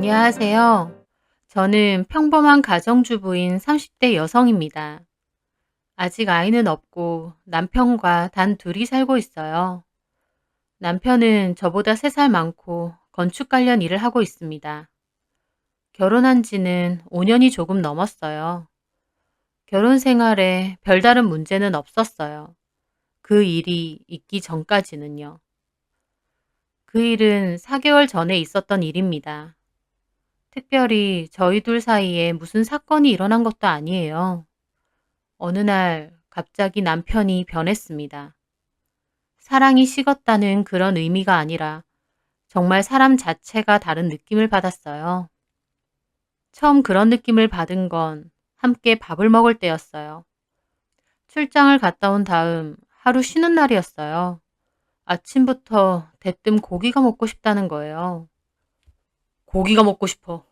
안녕하세요. 저는 평범한 가정주부인 30대 여성입니다. 아직 아이는 없고 남편과 단 둘이 살고 있어요. 남편은 저보다 3살 많고 건축 관련 일을 하고 있습니다. 결혼한 지는 5년이 조금 넘었어요. 결혼 생활에 별다른 문제는 없었어요. 그 일이 있기 전까지는요. 그 일은 4개월 전에 있었던 일입니다. 특별히 저희 둘 사이에 무슨 사건이 일어난 것도 아니에요. 어느 날 갑자기 남편이 변했습니다. 사랑이 식었다는 그런 의미가 아니라 정말 사람 자체가 다른 느낌을 받았어요. 처음 그런 느낌을 받은 건 함께 밥을 먹을 때였어요. 출장을 갔다 온 다음 하루 쉬는 날이었어요. 아침부터 대뜸 고기가 먹고 싶다는 거예요. 고기가 먹고 싶어.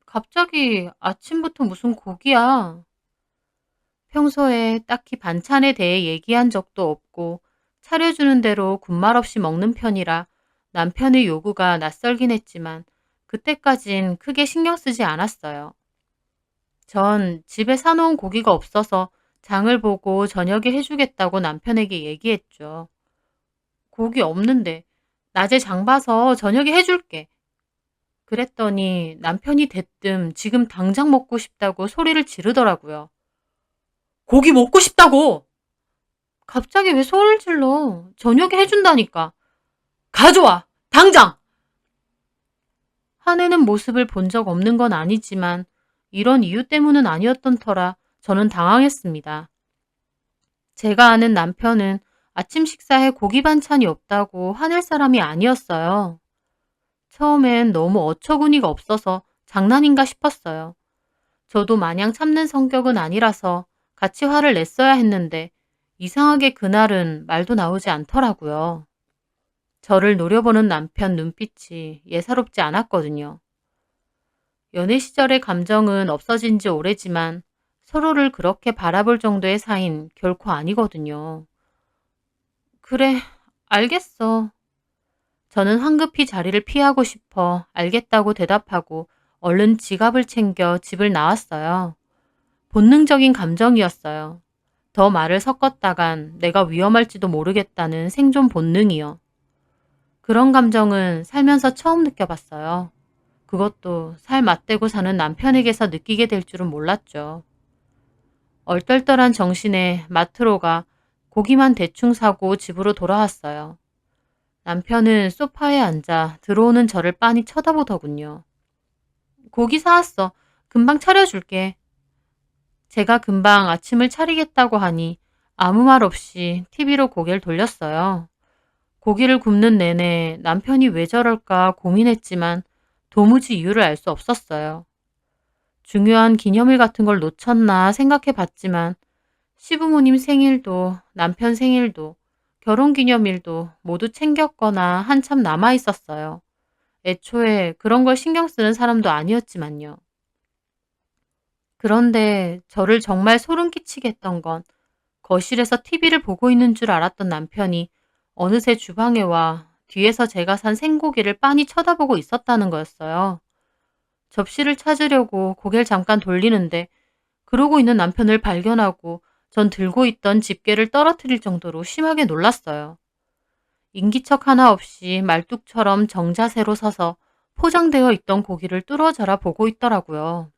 갑자기 아침부터 무슨 고기야? 평소에 딱히 반찬에 대해 얘기한 적도 없고 차려주는 대로 군말 없이 먹는 편이라 남편의 요구가 낯설긴 했지만 그때까진 크게 신경 쓰지 않았어요. 전 집에 사놓은 고기가 없어서 장을 보고 저녁에 해주겠다고 남편에게 얘기했죠. 고기 없는데 낮에 장 봐서 저녁에 해줄게. 그랬더니 남편이 대뜸 지금 당장 먹고 싶다고 소리를 지르더라고요. 고기 먹고 싶다고! 갑자기 왜 소리를 질러? 저녁에 해준다니까. 가져와! 당장! 화내는 모습을 본 적 없는 건 아니지만 이런 이유 때문은 아니었던 터라 저는 당황했습니다. 제가 아는 남편은 아침 식사에 고기 반찬이 없다고 화낼 사람이 아니었어요. 처음엔 너무 어처구니가 없어서 장난인가 싶었어요. 저도 마냥 참는 성격은 아니라서 같이 화를 냈어야 했는데 이상하게 그날은 말도 나오지 않더라고요. 저를 노려보는 남편 눈빛이 예사롭지 않았거든요. 연애 시절의 감정은 없어진 지 오래지만 서로를 그렇게 바라볼 정도의 사이는 결코 아니거든요. 그래, 알겠어. 저는 황급히 자리를 피하고 싶어 알겠다고 대답하고 얼른 지갑을 챙겨 집을 나왔어요. 본능적인 감정이었어요. 더 말을 섞었다간 내가 위험할지도 모르겠다는 생존 본능이요. 그런 감정은 살면서 처음 느껴봤어요. 그것도 살 맞대고 사는 남편에게서 느끼게 될 줄은 몰랐죠. 얼떨떨한 정신에 마트로 가 고기만 대충 사고 집으로 돌아왔어요. 남편은 소파에 앉아 들어오는 저를 빤히 쳐다보더군요. 고기 사왔어. 금방 차려줄게. 제가 금방 아침을 차리겠다고 하니 아무 말 없이 TV로 고개를 돌렸어요. 고기를 굽는 내내 남편이 왜 저럴까 고민했지만 도무지 이유를 알 수 없었어요. 중요한 기념일 같은 걸 놓쳤나 생각해 봤지만 시부모님 생일도 남편 생일도 결혼기념일도 모두 챙겼거나 한참 남아 있었어요. 애초에 그런 걸 신경 쓰는 사람도 아니었지만요. 그런데 저를 정말 소름 끼치게 했던 건 거실에서 TV를 보고 있는 줄 알았던 남편이 어느새 주방에 와 뒤에서 제가 산 생고기를 빤히 쳐다보고 있었다는 거였어요. 접시를 찾으려고 고개를 잠깐 돌리는데 그러고 있는 남편을 발견하고 전 들고 있던 집게를 떨어뜨릴 정도로 심하게 놀랐어요. 인기척 하나 없이 말뚝처럼 정자세로 서서 포장되어 있던 고기를 뚫어져라 보고 있더라고요.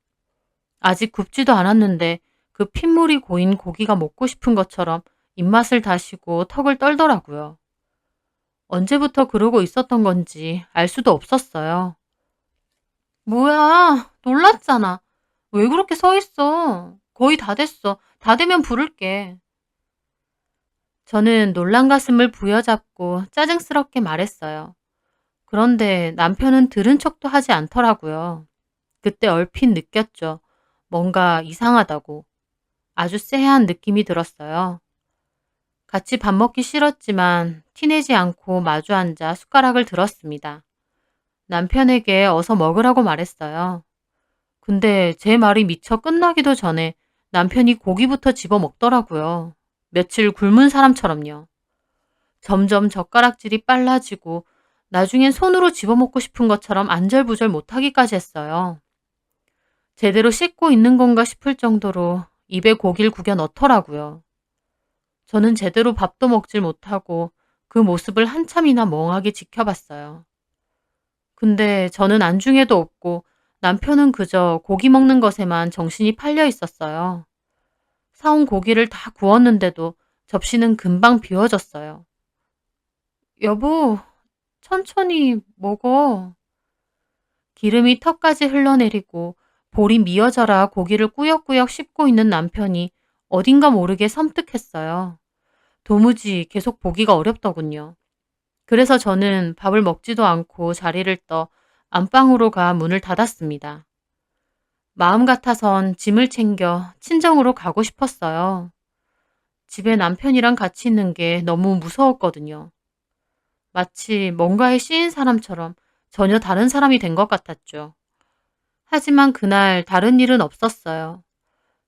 아직 굽지도 않았는데 그 핏물이 고인 고기가 먹고 싶은 것처럼 입맛을 다시고 턱을 떨더라고요. 언제부터 그러고 있었던 건지 알 수도 없었어요. 뭐야, 놀랐잖아. 왜 그렇게 서 있어? 거의 다 됐어. 다 되면 부를게. 저는 놀란 가슴을 부여잡고 짜증스럽게 말했어요. 그런데 남편은 들은 척도 하지 않더라고요. 그때 얼핏 느꼈죠. 뭔가 이상하다고. 아주 쎄한 느낌이 들었어요. 같이 밥 먹기 싫었지만 티내지 않고 마주 앉아 숟가락을 들었습니다. 남편에게 어서 먹으라고 말했어요. 근데 제 말이 미처 끝나기도 전에 남편이 고기부터 집어 먹더라고요. 며칠 굶은 사람처럼요. 점점 젓가락질이 빨라지고 나중엔 손으로 집어먹고 싶은 것처럼 안절부절 못하기까지 했어요. 제대로 씻고 있는 건가 싶을 정도로 입에 고기를 구겨 넣더라고요. 저는 제대로 밥도 먹질 못하고 그 모습을 한참이나 멍하게 지켜봤어요. 근데 저는 안중에도 없고 남편은 그저 고기 먹는 것에만 정신이 팔려 있었어요. 사온 고기를 다 구웠는데도 접시는 금방 비워졌어요. 여보, 천천히 먹어. 기름이 턱까지 흘러내리고 볼이 미어져라 고기를 꾸역꾸역 씹고 있는 남편이 어딘가 모르게 섬뜩했어요. 도무지 계속 보기가 어렵더군요. 그래서 저는 밥을 먹지도 않고 자리를 떠 안방으로 가 문을 닫았습니다. 마음 같아선 짐을 챙겨 친정으로 가고 싶었어요. 집에 남편이랑 같이 있는 게 너무 무서웠거든요. 마치 뭔가에 씌인 사람처럼 전혀 다른 사람이 된 것 같았죠. 하지만 그날 다른 일은 없었어요.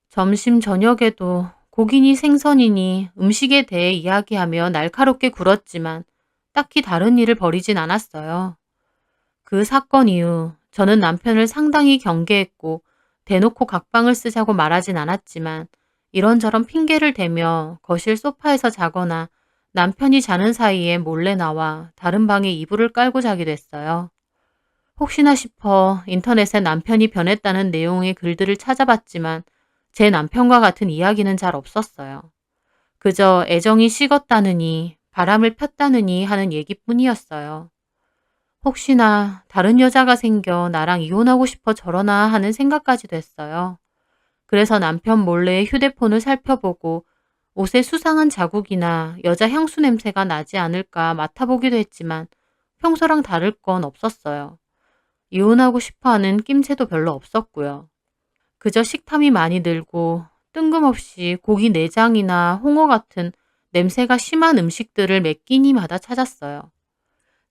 점심 저녁에도 고기니 생선이니 음식에 대해 이야기하며 날카롭게 굴었지만 딱히 다른 일을 벌이진 않았어요. 그 사건 이후 저는 남편을 상당히 경계했고 대놓고 각방을 쓰자고 말하진 않았지만 이런저런 핑계를 대며 거실 소파에서 자거나 남편이 자는 사이에 몰래 나와 다른 방에 이불을 깔고 자기도 했어요. 혹시나 싶어 인터넷에 남편이 변했다는 내용의 글들을 찾아봤지만 제 남편과 같은 이야기는 잘 없었어요. 그저 애정이 식었다느니 바람을 폈다느니 하는 얘기뿐이었어요. 혹시나 다른 여자가 생겨 나랑 이혼하고 싶어 저러나 하는 생각까지도 했어요. 그래서 남편 몰래 휴대폰을 살펴보고 옷에 수상한 자국이나 여자 향수 냄새가 나지 않을까 맡아보기도 했지만 평소랑 다를 건 없었어요. 이혼하고 싶어하는 낌새도 별로 없었고요. 그저 식탐이 많이 늘고 뜬금없이 고기 내장이나 홍어 같은 냄새가 심한 음식들을 매 끼니마다 찾았어요.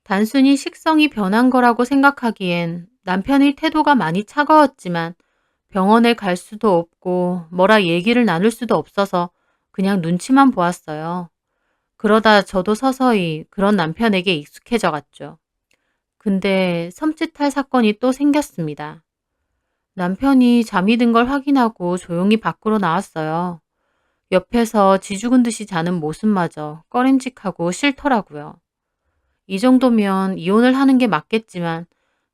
단순히 식성이 변한 거라고 생각하기엔 남편의 태도가 많이 차가웠지만 병원에 갈 수도 없고 뭐라 얘기를 나눌 수도 없어서 그냥 눈치만 보았어요. 그러다 저도 서서히 그런 남편에게 익숙해져 갔죠. 근데 섬찟할 사건이 또 생겼습니다. 남편이 잠이 든 걸 확인하고 조용히 밖으로 나왔어요. 옆에서 지죽은 듯이 자는 모습마저 꺼림직하고 싫더라고요. 이 정도면 이혼을 하는 게 맞겠지만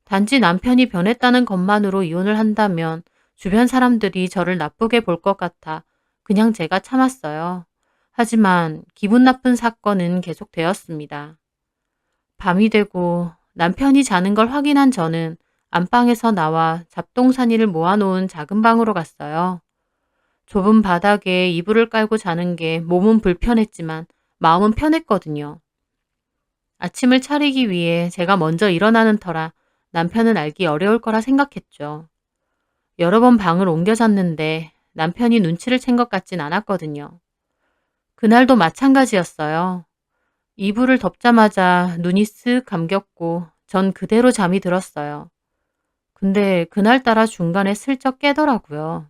단지 남편이 변했다는 것만으로 이혼을 한다면 주변 사람들이 저를 나쁘게 볼 것 같아 그냥 제가 참았어요. 하지만 기분 나쁜 사건은 계속되었습니다. 밤이 되고 남편이 자는 걸 확인한 저는 안방에서 나와 잡동사니를 모아놓은 작은 방으로 갔어요. 좁은 바닥에 이불을 깔고 자는 게 몸은 불편했지만 마음은 편했거든요. 아침을 차리기 위해 제가 먼저 일어나는 터라 남편은 알기 어려울 거라 생각했죠. 여러 번 방을 옮겨 잤는데 남편이 눈치를 챈 것 같진 않았거든요. 그날도 마찬가지였어요. 이불을 덮자마자 눈이 쓱 감겼고 전 그대로 잠이 들었어요. 근데 그날따라 중간에 슬쩍 깨더라고요.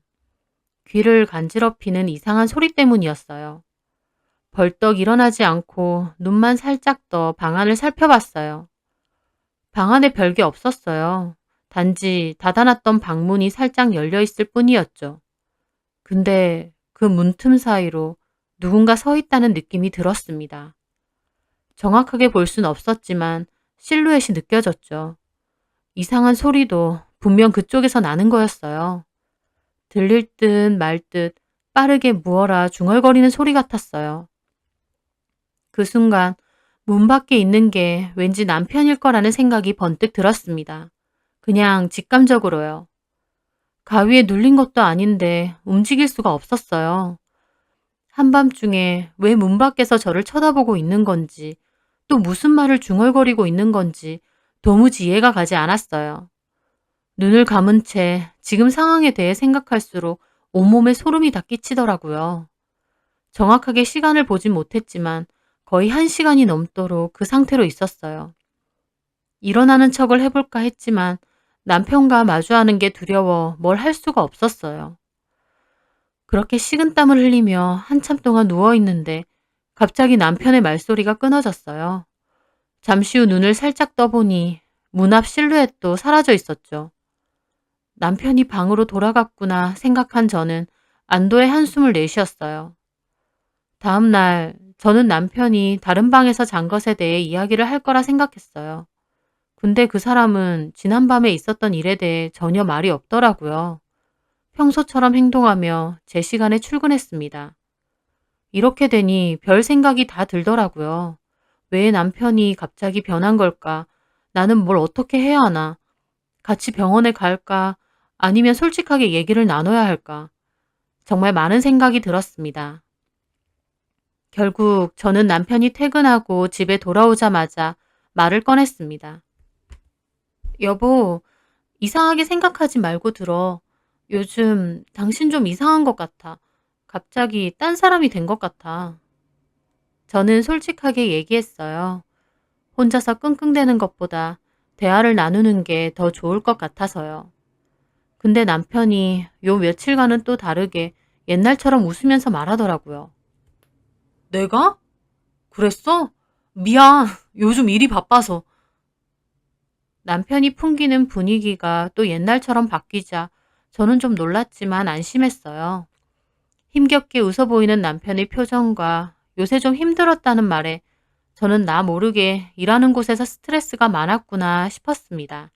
귀를 간지럽히는 이상한 소리 때문이었어요. 벌떡 일어나지 않고 눈만 살짝 떠 방 안을 살펴봤어요. 방 안에 별게 없었어요. 단지 닫아놨던 방문이 살짝 열려 있을 뿐이었죠. 근데 그 문틈 사이로 누군가 서 있다는 느낌이 들었습니다. 정확하게 볼 순 없었지만 실루엣이 느껴졌죠. 이상한 소리도 분명 그쪽에서 나는 거였어요. 들릴 듯 말 듯 빠르게 무어라 중얼거리는 소리 같았어요. 그 순간 문 밖에 있는 게 왠지 남편일 거라는 생각이 번뜩 들었습니다. 그냥 직감적으로요. 가위에 눌린 것도 아닌데 움직일 수가 없었어요. 한밤중에 왜 문 밖에서 저를 쳐다보고 있는 건지 또 무슨 말을 중얼거리고 있는 건지 도무지 이해가 가지 않았어요. 눈을 감은 채 지금 상황에 대해 생각할수록 온몸에 소름이 다 끼치더라고요. 정확하게 시간을 보진 못했지만 거의 1시간이 넘도록 그 상태로 있었어요. 일어나는 척을 해볼까 했지만 남편과 마주하는 게 두려워 뭘 할 수가 없었어요. 그렇게 식은땀을 흘리며 한참 동안 누워있는데 갑자기 남편의 말소리가 끊어졌어요. 잠시 후 눈을 살짝 떠보니 문 앞 실루엣도 사라져 있었죠. 남편이 방으로 돌아갔구나 생각한 저는 안도의 한숨을 내쉬었어요. 다음 날 저는 남편이 다른 방에서 잔 것에 대해 이야기를 할 거라 생각했어요. 근데 그 사람은 지난밤에 있었던 일에 대해 전혀 말이 없더라고요. 평소처럼 행동하며 제 시간에 출근했습니다. 이렇게 되니 별 생각이 다 들더라고요. 왜 남편이 갑자기 변한 걸까? 나는 뭘 어떻게 해야 하나? 같이 병원에 갈까? 아니면 솔직하게 얘기를 나눠야 할까? 정말 많은 생각이 들었습니다. 결국 저는 남편이 퇴근하고 집에 돌아오자마자 말을 꺼냈습니다. 여보, 이상하게 생각하지 말고 들어. 요즘 당신 좀 이상한 것 같아. 갑자기 딴 사람이 된 것 같아. 저는 솔직하게 얘기했어요. 혼자서 끙끙대는 것보다 대화를 나누는 게 더 좋을 것 같아서요. 근데 남편이 요 며칠간은 또 다르게 옛날처럼 웃으면서 말하더라고요. 내가? 그랬어? 미안. 요즘 일이 바빠서. 남편이 풍기는 분위기가 또 옛날처럼 바뀌자 저는 좀 놀랐지만 안심했어요. 힘겹게 웃어 보이는 남편의 표정과 요새 좀 힘들었다는 말에 저는 나 모르게 일하는 곳에서 스트레스가 많았구나 싶었습니다.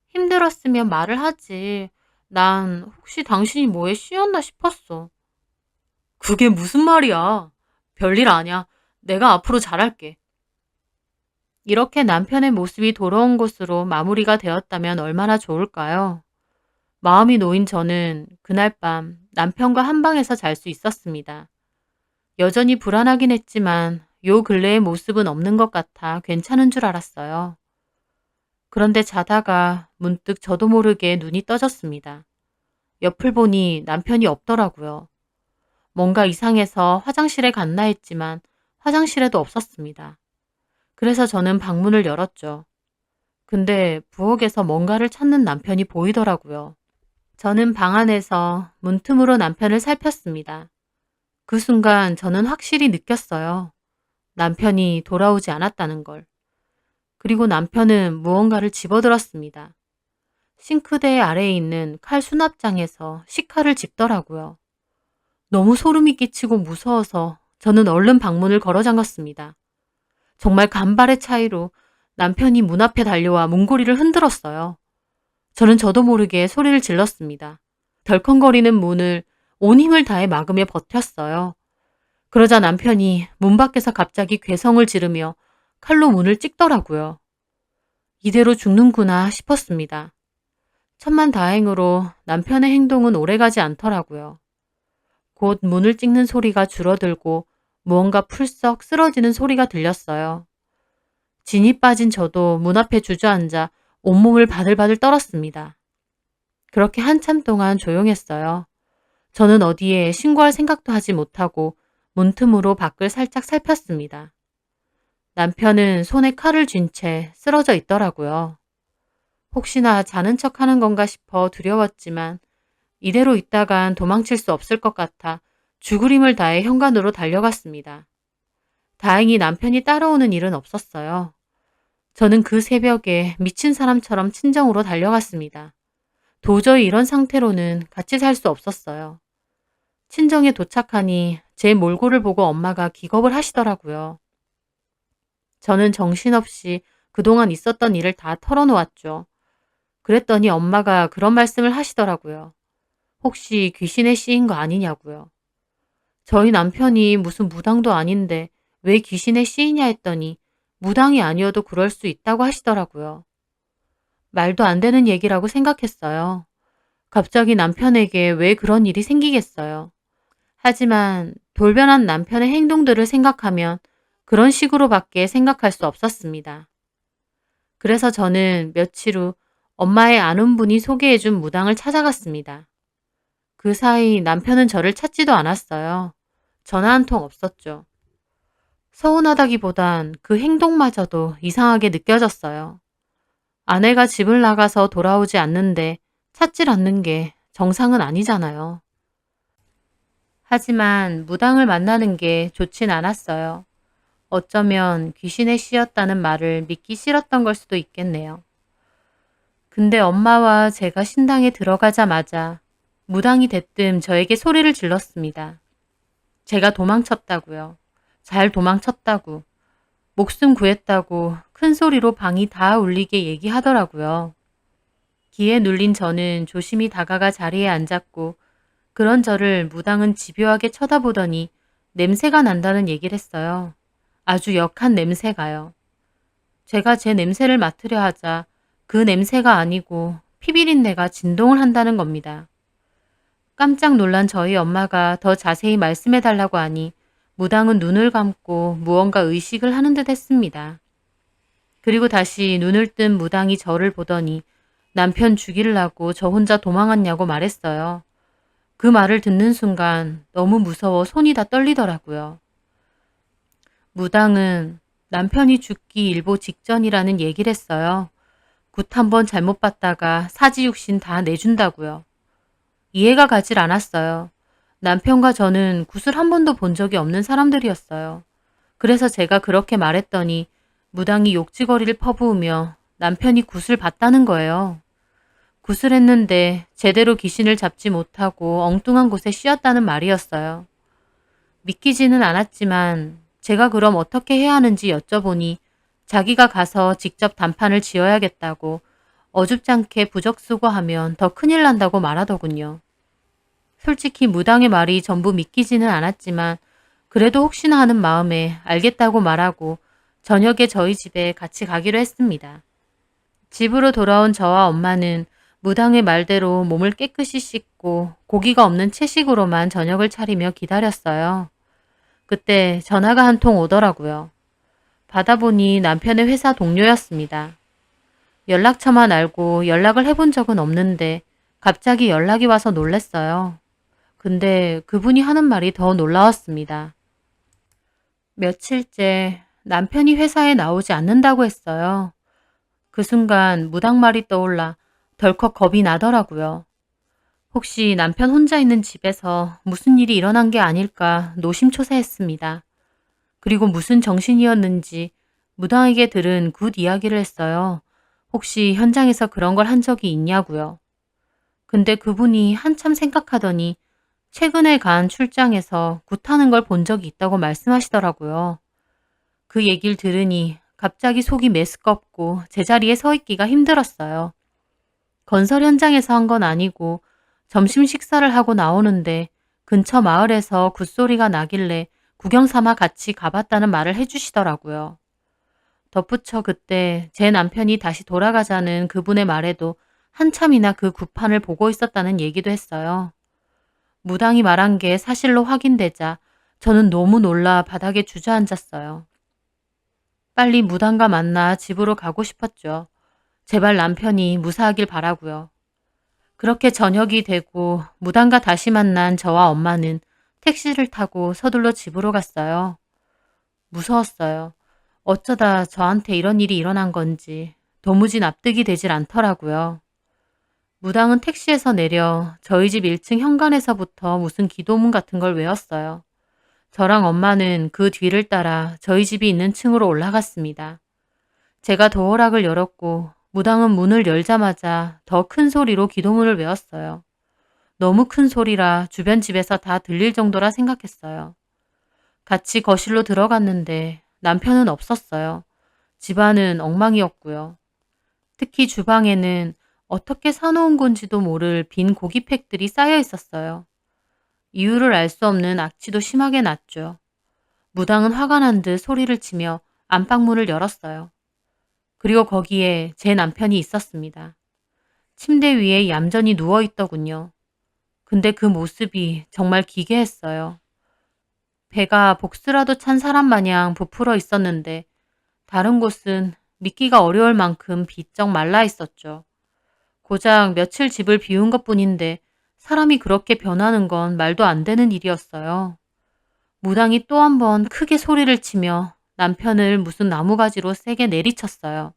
힘들었으면 말을 하지. 난 혹시 당신이 뭐에 씌였나 싶었어. 그게 무슨 말이야. 별일 아냐. 내가 앞으로 잘할게. 이렇게 남편의 모습이 돌아온 것으로 마무리가 되었다면 얼마나 좋을까요? 마음이 놓인 저는 그날 밤 남편과 한 방에서 잘 수 있었습니다. 여전히 불안하긴 했지만 요 근래의 모습은 없는 것 같아 괜찮은 줄 알았어요. 그런데 자다가 문득 저도 모르게 눈이 떠졌습니다. 옆을 보니 남편이 없더라고요. 뭔가 이상해서 화장실에 갔나 했지만 화장실에도 없었습니다. 그래서 저는 방문을 열었죠. 근데 부엌에서 뭔가를 찾는 남편이 보이더라고요. 저는 방 안에서 문틈으로 남편을 살폈습니다. 그 순간 저는 확실히 느꼈어요. 남편이 돌아오지 않았다는 걸. 그리고 남편은 무언가를 집어들었습니다. 싱크대 아래에 있는 칼 수납장에서 식칼을 집더라고요. 너무 소름이 끼치고 무서워서 저는 얼른 방문을 걸어 잠갔습니다. 정말 간발의 차이로 남편이 문 앞에 달려와 문고리를 흔들었어요. 저는 저도 모르게 소리를 질렀습니다. 덜컹거리는 문을 온 힘을 다해 막으며 버텼어요. 그러자 남편이 문 밖에서 갑자기 괴성을 지르며 칼로 문을 찍더라고요. 이대로 죽는구나 싶었습니다. 천만다행으로 남편의 행동은 오래가지 않더라고요. 곧 문을 찍는 소리가 줄어들고 무언가 풀썩 쓰러지는 소리가 들렸어요. 진이 빠진 저도 문 앞에 주저앉아 온몸을 바들바들 떨었습니다. 그렇게 한참 동안 조용했어요. 저는 어디에 신고할 생각도 하지 못하고 문틈으로 밖을 살짝 살폈습니다. 남편은 손에 칼을 쥔 채 쓰러져 있더라고요. 혹시나 자는 척 하는 건가 싶어 두려웠지만 이대로 있다간 도망칠 수 없을 것 같아 죽을 힘을 다해 현관으로 달려갔습니다. 다행히 남편이 따라오는 일은 없었어요. 저는 그 새벽에 미친 사람처럼 친정으로 달려갔습니다. 도저히 이런 상태로는 같이 살 수 없었어요. 친정에 도착하니 제 몰골을 보고 엄마가 기겁을 하시더라고요. 저는 정신없이 그동안 있었던 일을 다 털어놓았죠. 그랬더니 엄마가 그런 말씀을 하시더라고요. 혹시 귀신에 씌인 거 아니냐고요. 저희 남편이 무슨 무당도 아닌데 왜 귀신에 씌이냐 했더니 무당이 아니어도 그럴 수 있다고 하시더라고요. 말도 안 되는 얘기라고 생각했어요. 갑자기 남편에게 왜 그런 일이 생기겠어요. 하지만 돌변한 남편의 행동들을 생각하면 그런 식으로밖에 생각할 수 없었습니다. 그래서 저는 며칠 후 엄마의 아는 분이 소개해준 무당을 찾아갔습니다. 그 사이 남편은 저를 찾지도 않았어요. 전화 한 통 없었죠. 서운하다기보단 그 행동마저도 이상하게 느껴졌어요. 아내가 집을 나가서 돌아오지 않는데 찾질 않는 게 정상은 아니잖아요. 하지만 무당을 만나는 게 좋진 않았어요. 어쩌면 귀신의 씨였다는 말을 믿기 싫었던 걸 수도 있겠네요. 근데 엄마와 제가 신당에 들어가자마자 무당이 대뜸 저에게 소리를 질렀습니다. 제가 도망쳤다고요. 잘 도망쳤다고. 목숨 구했다고 큰 소리로 방이 다 울리게 얘기하더라고요. 기에 눌린 저는 조심히 다가가 자리에 앉았고 그런 저를 무당은 집요하게 쳐다보더니 냄새가 난다는 얘기를 했어요. 아주 역한 냄새가요. 제가 제 냄새를 맡으려 하자 그 냄새가 아니고 피비린내가 진동을 한다는 겁니다. 깜짝 놀란 저희 엄마가 더 자세히 말씀해 달라고 하니 무당은 눈을 감고 무언가 의식을 하는 듯 했습니다. 그리고 다시 눈을 뜬 무당이 저를 보더니 남편 죽이려고 저 혼자 도망왔냐고 말했어요. 그 말을 듣는 순간 너무 무서워 손이 다 떨리더라고요. 무당은 남편이 죽기 일보 직전이라는 얘기를 했어요. 굿 한 번 잘못 봤다가 사지육신 다 내준다고요. 이해가 가질 않았어요. 남편과 저는 굿을 한 번도 본 적이 없는 사람들이었어요. 그래서 제가 그렇게 말했더니 무당이 욕지거리를 퍼부으며 남편이 굿을 봤다는 거예요. 굿을 했는데 제대로 귀신을 잡지 못하고 엉뚱한 곳에 씌었다는 말이었어요. 믿기지는 않았지만 제가 그럼 어떻게 해야 하는지 여쭤보니 자기가 가서 직접 단판을 지어야겠다고 어줍잖게 부적수고하면 더 큰일 난다고 말하더군요. 솔직히 무당의 말이 전부 믿기지는 않았지만 그래도 혹시나 하는 마음에 알겠다고 말하고 저녁에 저희 집에 같이 가기로 했습니다. 집으로 돌아온 저와 엄마는 무당의 말대로 몸을 깨끗이 씻고 고기가 없는 채식으로만 저녁을 차리며 기다렸어요. 그때 전화가 한 통 오더라고요. 받아보니 남편의 회사 동료였습니다. 연락처만 알고 연락을 해본 적은 없는데 갑자기 연락이 와서 놀랐어요. 근데 그분이 하는 말이 더 놀라웠습니다. 며칠째 남편이 회사에 나오지 않는다고 했어요. 그 순간 무당 말이 떠올라 덜컥 겁이 나더라고요. 혹시 남편 혼자 있는 집에서 무슨 일이 일어난 게 아닐까 노심초사했습니다. 그리고 무슨 정신이었는지 무당에게 들은 굿 이야기를 했어요. 혹시 현장에서 그런 걸 한 적이 있냐고요. 근데 그분이 한참 생각하더니 최근에 간 출장에서 굿하는 걸 본 적이 있다고 말씀하시더라고요. 그 얘기를 들으니 갑자기 속이 메스껍고 제자리에 서 있기가 힘들었어요. 건설 현장에서 한 건 아니고 점심 식사를 하고 나오는데 근처 마을에서 굿소리가 나길래 구경 삼아 같이 가봤다는 말을 해주시더라고요. 덧붙여 그때 제 남편이 다시 돌아가자는 그분의 말에도 한참이나 그 굿판을 보고 있었다는 얘기도 했어요. 무당이 말한 게 사실로 확인되자 저는 너무 놀라 바닥에 주저앉았어요. 빨리 무당과 만나 집으로 가고 싶었죠. 제발 남편이 무사하길 바라고요. 그렇게 저녁이 되고 무당과 다시 만난 저와 엄마는 택시를 타고 서둘러 집으로 갔어요. 무서웠어요. 어쩌다 저한테 이런 일이 일어난 건지 도무지 납득이 되질 않더라고요. 무당은 택시에서 내려 저희 집 1층 현관에서부터 무슨 기도문 같은 걸 외웠어요. 저랑 엄마는 그 뒤를 따라 저희 집이 있는 층으로 올라갔습니다. 제가 도어락을 열었고 무당은 문을 열자마자 더 큰 소리로 기도문을 외웠어요. 너무 큰 소리라 주변 집에서 다 들릴 정도라 생각했어요. 같이 거실로 들어갔는데 남편은 없었어요. 집안은 엉망이었고요. 특히 주방에는 어떻게 사놓은 건지도 모를 빈 고기팩들이 쌓여 있었어요. 이유를 알 수 없는 악취도 심하게 났죠. 무당은 화가 난 듯 소리를 치며 안방문을 열었어요. 그리고 거기에 제 남편이 있었습니다. 침대 위에 얌전히 누워있더군요. 근데 그 모습이 정말 기괴했어요. 배가 복수라도 찬 사람 마냥 부풀어 있었는데 다른 곳은 믿기가 어려울 만큼 비쩍 말라 있었죠. 고작 며칠 집을 비운 것뿐인데 사람이 그렇게 변하는 건 말도 안 되는 일이었어요. 무당이 또 한 번 크게 소리를 치며 남편을 무슨 나무가지로 세게 내리쳤어요.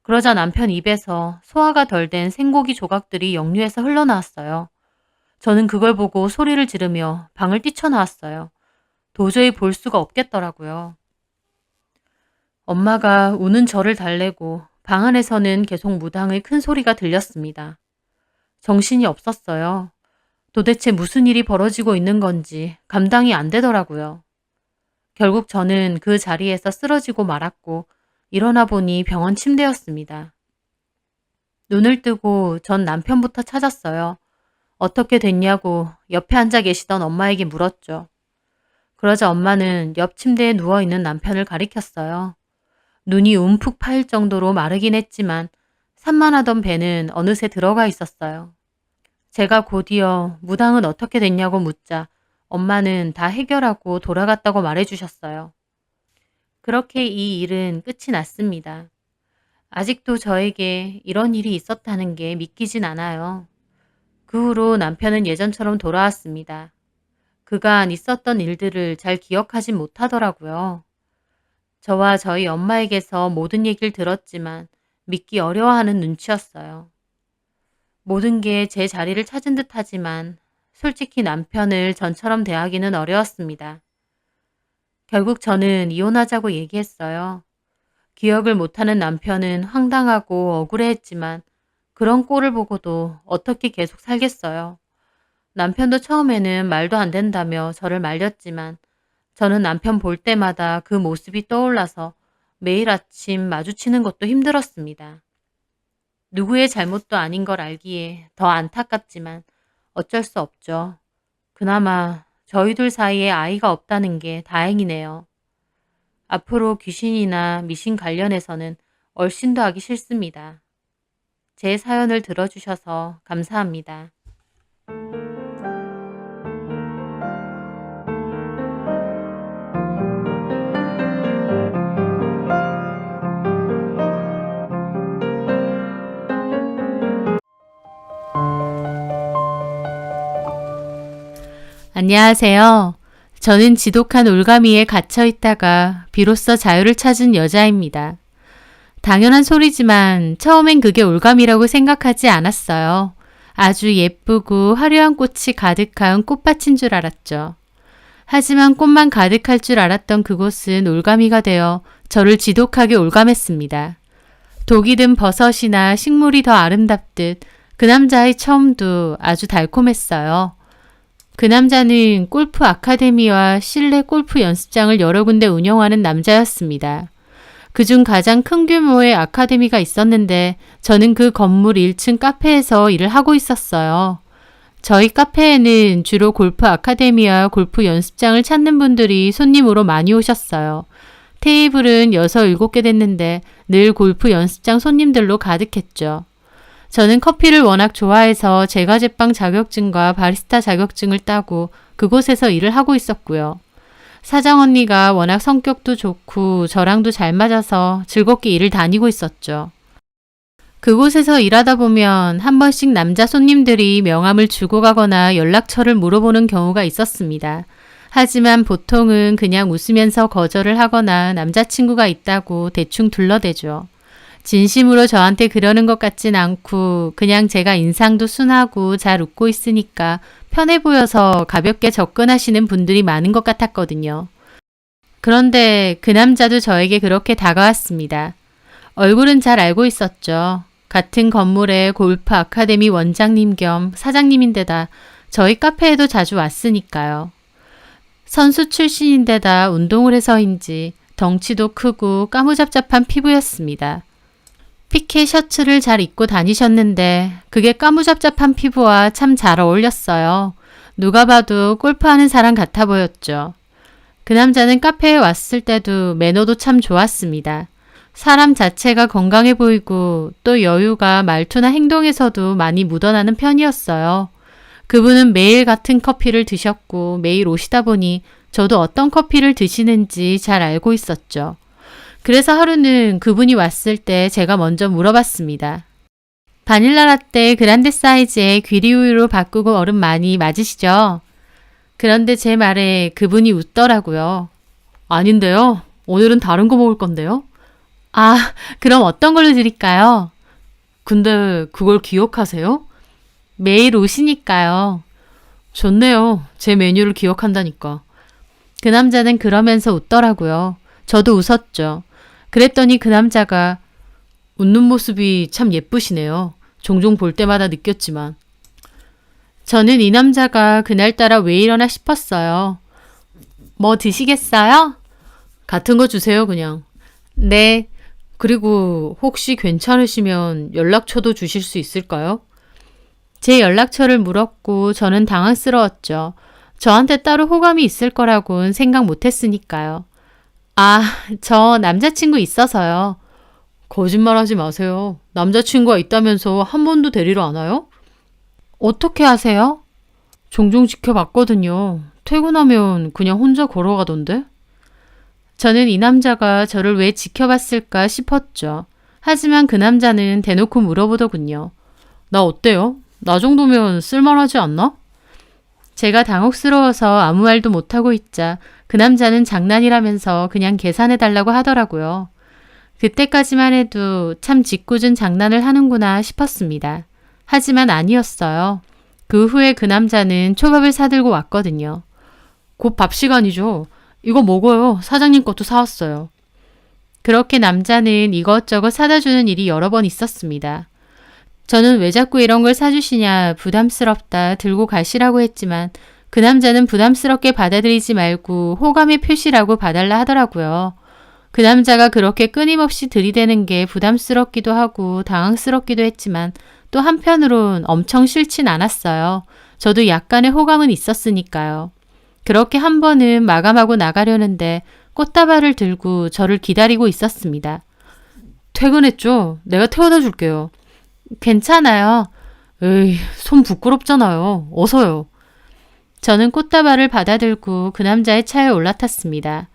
그러자 남편 입에서 소화가 덜 된 생고기 조각들이 역류해서 흘러나왔어요. 저는 그걸 보고 소리를 지르며 방을 뛰쳐나왔어요. 도저히 볼 수가 없겠더라고요. 엄마가 우는 저를 달래고 방 안에서는 계속 무당의 큰 소리가 들렸습니다. 정신이 없었어요. 도대체 무슨 일이 벌어지고 있는 건지 감당이 안 되더라고요. 결국 저는 그 자리에서 쓰러지고 말았고 일어나 보니 병원 침대였습니다. 눈을 뜨고 전 남편부터 찾았어요. 어떻게 됐냐고 옆에 앉아 계시던 엄마에게 물었죠. 그러자 엄마는 옆 침대에 누워있는 남편을 가리켰어요. 눈이 움푹 파일 정도로 마르긴 했지만 산만하던 배는 어느새 들어가 있었어요. 제가 곧이어 무당은 어떻게 됐냐고 묻자 엄마는 다 해결하고 돌아갔다고 말해주셨어요. 그렇게 이 일은 끝이 났습니다. 아직도 저에게 이런 일이 있었다는 게 믿기진 않아요. 그 후로 남편은 예전처럼 돌아왔습니다. 그간 있었던 일들을 잘 기억하진 못하더라고요. 저와 저희 엄마에게서 모든 얘기를 들었지만 믿기 어려워하는 눈치였어요. 모든 게 제 자리를 찾은 듯 하지만 솔직히 남편을 전처럼 대하기는 어려웠습니다. 결국 저는 이혼하자고 얘기했어요. 기억을 못하는 남편은 황당하고 억울해했지만 그런 꼴을 보고도 어떻게 계속 살겠어요. 남편도 처음에는 말도 안 된다며 저를 말렸지만 저는 남편 볼 때마다 그 모습이 떠올라서 매일 아침 마주치는 것도 힘들었습니다. 누구의 잘못도 아닌 걸 알기에 더 안타깝지만 어쩔 수 없죠. 그나마 저희들 사이에 아이가 없다는 게 다행이네요. 앞으로 귀신이나 미신 관련해서는 얼씬도 하기 싫습니다. 제 사연을 들어주셔서 감사합니다. 안녕하세요. 저는 지독한 올가미에 갇혀 있다가 비로소 자유를 찾은 여자입니다. 당연한 소리지만 처음엔 그게 올가미라고 생각하지 않았어요. 아주 예쁘고 화려한 꽃이 가득한 꽃밭인 줄 알았죠. 하지만 꽃만 가득할 줄 알았던 그곳은 올가미가 되어 저를 지독하게 올감했습니다. 독이 든 버섯이나 식물이 더 아름답듯 그 남자의 처음도 아주 달콤했어요. 그 남자는 골프 아카데미와 실내 골프 연습장을 여러 군데 운영하는 남자였습니다. 그중 가장 큰 규모의 아카데미가 있었는데 저는 그 건물 1층 카페에서 일을 하고 있었어요. 저희 카페에는 주로 골프 아카데미와 골프 연습장을 찾는 분들이 손님으로 많이 오셨어요. 테이블은 6, 7개 됐는데 늘 골프 연습장 손님들로 가득했죠. 저는 커피를 워낙 좋아해서 제과제빵 자격증과 바리스타 자격증을 따고 그곳에서 일을 하고 있었고요. 사장 언니가 워낙 성격도 좋고 저랑도 잘 맞아서 즐겁게 일을 다니고 있었죠. 그곳에서 일하다 보면 한 번씩 남자 손님들이 명함을 주고 가거나 연락처를 물어보는 경우가 있었습니다. 하지만 보통은 그냥 웃으면서 거절을 하거나 남자친구가 있다고 대충 둘러대죠. 진심으로 저한테 그러는 것 같진 않고 그냥 제가 인상도 순하고 잘 웃고 있으니까 편해 보여서 가볍게 접근하시는 분들이 많은 것 같았거든요. 그런데 그 남자도 저에게 그렇게 다가왔습니다. 얼굴은 잘 알고 있었죠. 같은 건물의 골프 아카데미 원장님 겸 사장님인데다 저희 카페에도 자주 왔으니까요. 선수 출신인데다 운동을 해서인지 덩치도 크고 까무잡잡한 피부였습니다. 피케 셔츠를 잘 입고 다니셨는데 그게 까무잡잡한 피부와 참 잘 어울렸어요. 누가 봐도 골프하는 사람 같아 보였죠. 그 남자는 카페에 왔을 때도 매너도 참 좋았습니다. 사람 자체가 건강해 보이고 또 여유가 말투나 행동에서도 많이 묻어나는 편이었어요. 그분은 매일 같은 커피를 드셨고 매일 오시다 보니 저도 어떤 커피를 드시는지 잘 알고 있었죠. 그래서 하루는 그분이 왔을 때 제가 먼저 물어봤습니다. 바닐라 라떼 그란데 사이즈에 귀리우유로 바꾸고 얼음 많이 맞으시죠? 그런데 제 말에 그분이 웃더라고요. 아닌데요. 오늘은 다른 거 먹을 건데요. 아, 그럼 어떤 걸로 드릴까요? 근데 그걸 기억하세요? 매일 오시니까요. 좋네요. 제 메뉴를 기억한다니까. 그 남자는 그러면서 웃더라고요. 저도 웃었죠. 그랬더니 그 남자가 웃는 모습이 참 예쁘시네요. 종종 볼 때마다 느꼈지만. 저는 이 남자가 그날따라 왜 이러나 싶었어요. 뭐 드시겠어요? 같은 거 주세요, 그냥. 네. 그리고 혹시 괜찮으시면 연락처도 주실 수 있을까요? 제 연락처를 물었고 저는 당황스러웠죠. 저한테 따로 호감이 있을 거라고는 생각 못했으니까요. 아, 저 남자친구 있어서요. 거짓말하지 마세요. 남자친구가 있다면서 한 번도 데리러 안 와요? 어떻게 하세요? 종종 지켜봤거든요. 퇴근하면 그냥 혼자 걸어가던데? 저는 이 남자가 저를 왜 지켜봤을까 싶었죠. 하지만 그 남자는 대놓고 물어보더군요. 나 어때요? 나 정도면 쓸만하지 않나? 제가 당혹스러워서 아무 말도 못하고 있자 그 남자는 장난이라면서 그냥 계산해달라고 하더라고요. 그때까지만 해도 참 짓궂은 장난을 하는구나 싶었습니다. 하지만 아니었어요. 그 후에 그 남자는 초밥을 사들고 왔거든요. 곧 밥 시간이죠. 이거 먹어요. 사장님 것도 사왔어요. 그렇게 남자는 이것저것 사다 주는 일이 여러 번 있었습니다. 저는 왜 자꾸 이런 걸 사주시냐 부담스럽다 들고 가시라고 했지만 그 남자는 부담스럽게 받아들이지 말고 호감의 표시라고 봐달라 하더라고요. 그 남자가 그렇게 끊임없이 들이대는 게 부담스럽기도 하고 당황스럽기도 했지만 또 한편으론 엄청 싫진 않았어요. 저도 약간의 호감은 있었으니까요. 그렇게 한 번은 마감하고 나가려는데 꽃다발을 들고 저를 기다리고 있었습니다. 퇴근했죠? 내가 태워다 줄게요. 괜찮아요. 에이, 손 부끄럽잖아요. 어서요. 저는 꽃다발을 받아들고 그 남자의 차에 올라탔습니다.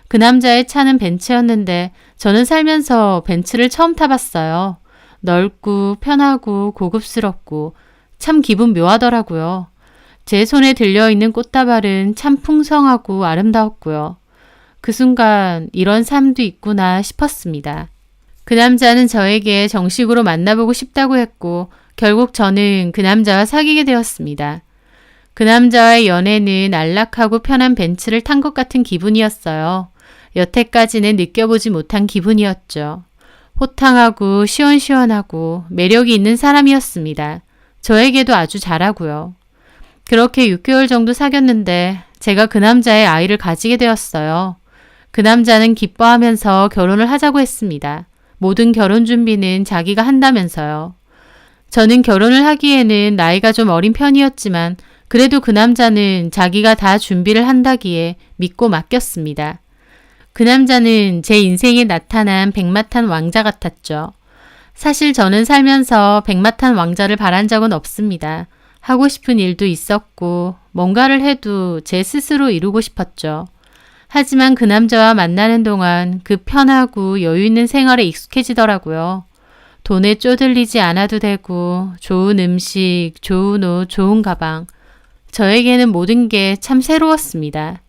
그 남자의 차는 벤츠였는데 저는 살면서 벤츠를 처음 타봤어요. 넓고 편하고 고급스럽고 참 기분 묘하더라고요. 제 손에 들려있는 꽃다발은 참 풍성하고 아름다웠고요. 그 순간 이런 삶도 있구나 싶었습니다. 그 남자는 저에게 정식으로 만나보고 싶다고 했고 결국 저는 그 남자와 사귀게 되었습니다. 그 남자와의 연애는 안락하고 편한 벤츠를 탄 것 같은 기분이었어요. 여태까지는 느껴보지 못한 기분이었죠. 호탕하고 시원시원하고 매력이 있는 사람이었습니다. 저에게도 아주 잘하고요. 그렇게 6개월 정도 사귀었는데 제가 그 남자의 아이를 가지게 되었어요. 그 남자는 기뻐하면서 결혼을 하자고 했습니다. 모든 결혼 준비는 자기가 한다면서요. 저는 결혼을 하기에는 나이가 좀 어린 편이었지만 그래도 그 남자는 자기가 다 준비를 한다기에 믿고 맡겼습니다. 그 남자는 제 인생에 나타난 백마탄 왕자 같았죠. 사실 저는 살면서 백마탄 왕자를 바란 적은 없습니다. 하고 싶은 일도 있었고 뭔가를 해도 제 스스로 이루고 싶었죠. 하지만 그 남자와 만나는 동안 그 편하고 여유 있는 생활에 익숙해지더라고요. 돈에 쪼들리지 않아도 되고 좋은 음식, 좋은 옷, 좋은 가방. 저에게는 모든 게 참 새로웠습니다.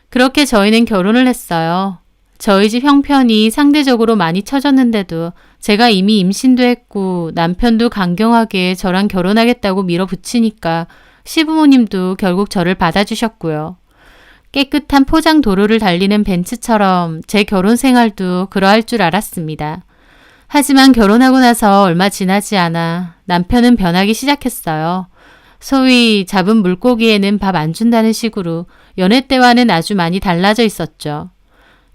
그렇게 저희는 결혼을 했어요. 저희 집 형편이 상대적으로 많이 처졌는데도 제가 이미 임신도 했고 남편도 강경하게 저랑 결혼하겠다고 밀어붙이니까 시부모님도 결국 저를 받아주셨고요. 깨끗한 포장 도로를 달리는 벤츠처럼 제 결혼 생활도 그러할 줄 알았습니다. 하지만 결혼하고 나서 얼마 지나지 않아 남편은 변하기 시작했어요. 소위 잡은 물고기에는 밥 안 준다는 식으로 연애 때와는 아주 많이 달라져 있었죠.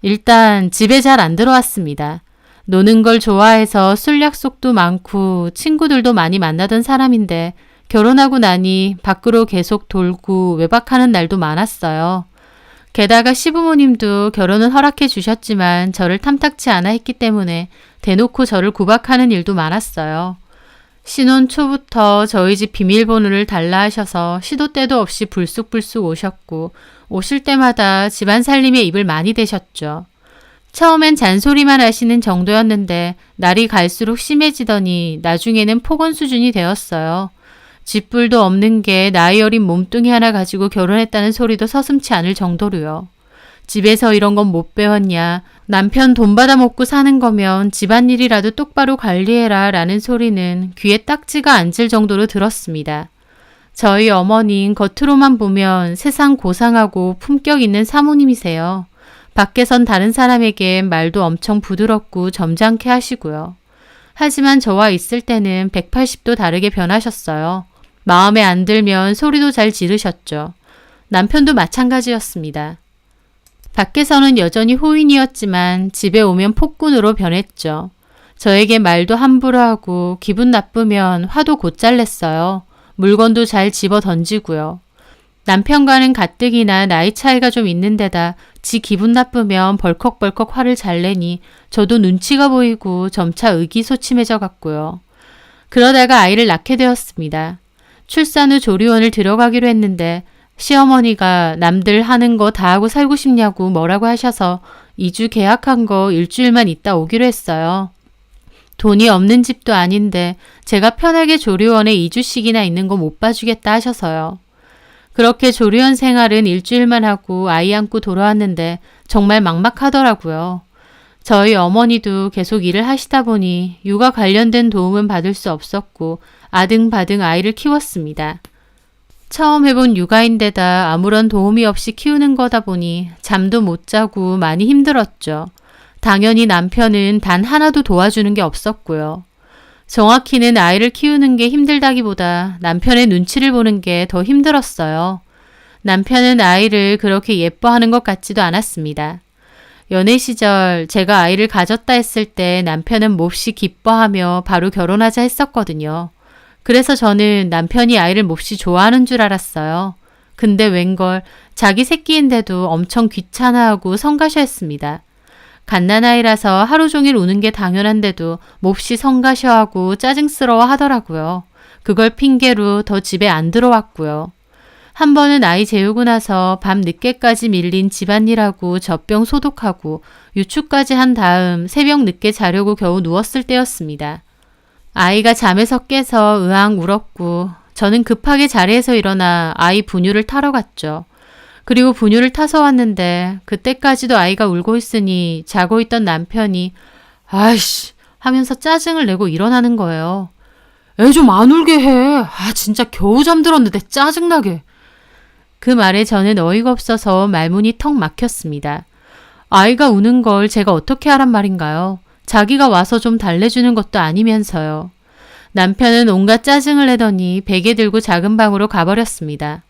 일단 집에 잘 안 들어왔습니다. 노는 걸 좋아해서 술 약속도 많고 친구들도 많이 만나던 사람인데 결혼하고 나니 밖으로 계속 돌고 외박하는 날도 많았어요. 게다가 시부모님도 결혼은 허락해 주셨지만 저를 탐탁치 않아 했기 때문에 대놓고 저를 구박하는 일도 많았어요. 신혼 초부터 저희 집 비밀번호를 달라 하셔서 시도 때도 없이 불쑥불쑥 오셨고 오실 때마다 집안 살림에 입을 많이 대셨죠. 처음엔 잔소리만 하시는 정도였는데 날이 갈수록 심해지더니 나중에는 폭언 수준이 되었어요. 집불도 없는 게 나이 어린 몸뚱이 하나 가지고 결혼했다는 소리도 서슴지 않을 정도로요. 집에서 이런 건 못 배웠냐. 남편 돈 받아 먹고 사는 거면 집안일이라도 똑바로 관리해라 라는 소리는 귀에 딱지가 앉을 정도로 들었습니다. 저희 어머니는 겉으로만 보면 세상 고상하고 품격 있는 사모님이세요. 밖에선 다른 사람에게 말도 엄청 부드럽고 점잖게 하시고요. 하지만 저와 있을 때는 180도 다르게 변하셨어요. 마음에 안 들면 소리도 잘 지르셨죠. 남편도 마찬가지였습니다. 밖에서는 여전히 호인이었지만 집에 오면 폭군으로 변했죠. 저에게 말도 함부로 하고 기분 나쁘면 화도 곧잘 냈어요. 물건도 잘 집어 던지고요. 남편과는 가뜩이나 나이 차이가 좀 있는 데다 지 기분 나쁘면 벌컥벌컥 화를 잘 내니 저도 눈치가 보이고 점차 의기소침해져 갔고요. 그러다가 아이를 낳게 되었습니다. 출산 후 조리원을 들어가기로 했는데 시어머니가 남들 하는 거 다 하고 살고 싶냐고 뭐라고 하셔서 2주 계약한 거 일주일만 있다 오기로 했어요. 돈이 없는 집도 아닌데 제가 편하게 조리원에 2주씩이나 있는 거 못 봐주겠다 하셔서요. 그렇게 조리원 생활은 일주일만 하고 아이 안고 돌아왔는데 정말 막막하더라고요. 저희 어머니도 계속 일을 하시다 보니 육아 관련된 도움은 받을 수 없었고 아등바등 아이를 키웠습니다. 처음 해본 육아인데다 아무런 도움이 없이 키우는 거다 보니 잠도 못 자고 많이 힘들었죠. 당연히 남편은 단 하나도 도와주는 게 없었고요. 정확히는 아이를 키우는 게 힘들다기보다 남편의 눈치를 보는 게 더 힘들었어요. 남편은 아이를 그렇게 예뻐하는 것 같지도 않았습니다. 연애 시절 제가 아이를 가졌다 했을 때 남편은 몹시 기뻐하며 바로 결혼하자 했었거든요. 그래서 저는 남편이 아이를 몹시 좋아하는 줄 알았어요. 근데 웬걸 자기 새끼인데도 엄청 귀찮아하고 성가셔했습니다. 갓난아이라서 하루 종일 우는 게 당연한데도 몹시 성가셔하고 짜증스러워 하더라고요. 그걸 핑계로 더 집에 안 들어왔고요. 한 번은 아이 재우고 나서 밤 늦게까지 밀린 집안일하고 젖병 소독하고 유축까지 한 다음 새벽 늦게 자려고 겨우 누웠을 때였습니다. 아이가 잠에서 깨서 으앙 울었고 저는 급하게 자리에서 일어나 아이 분유를 타러 갔죠. 그리고 분유를 타서 왔는데 그때까지도 아이가 울고 있으니 자고 있던 남편이 아이씨 하면서 짜증을 내고 일어나는 거예요. 애 좀 안 울게 해. 진짜 겨우 잠들었는데 짜증나게. 그 말에 저는 어이가 없어서 말문이 턱 막혔습니다. 아이가 우는 걸 제가 어떻게 하란 말인가요? 자기가 와서 좀 달래주는 것도 아니면서요. 남편은 온갖 짜증을 내더니 베개 들고 작은 방으로 가버렸습니다.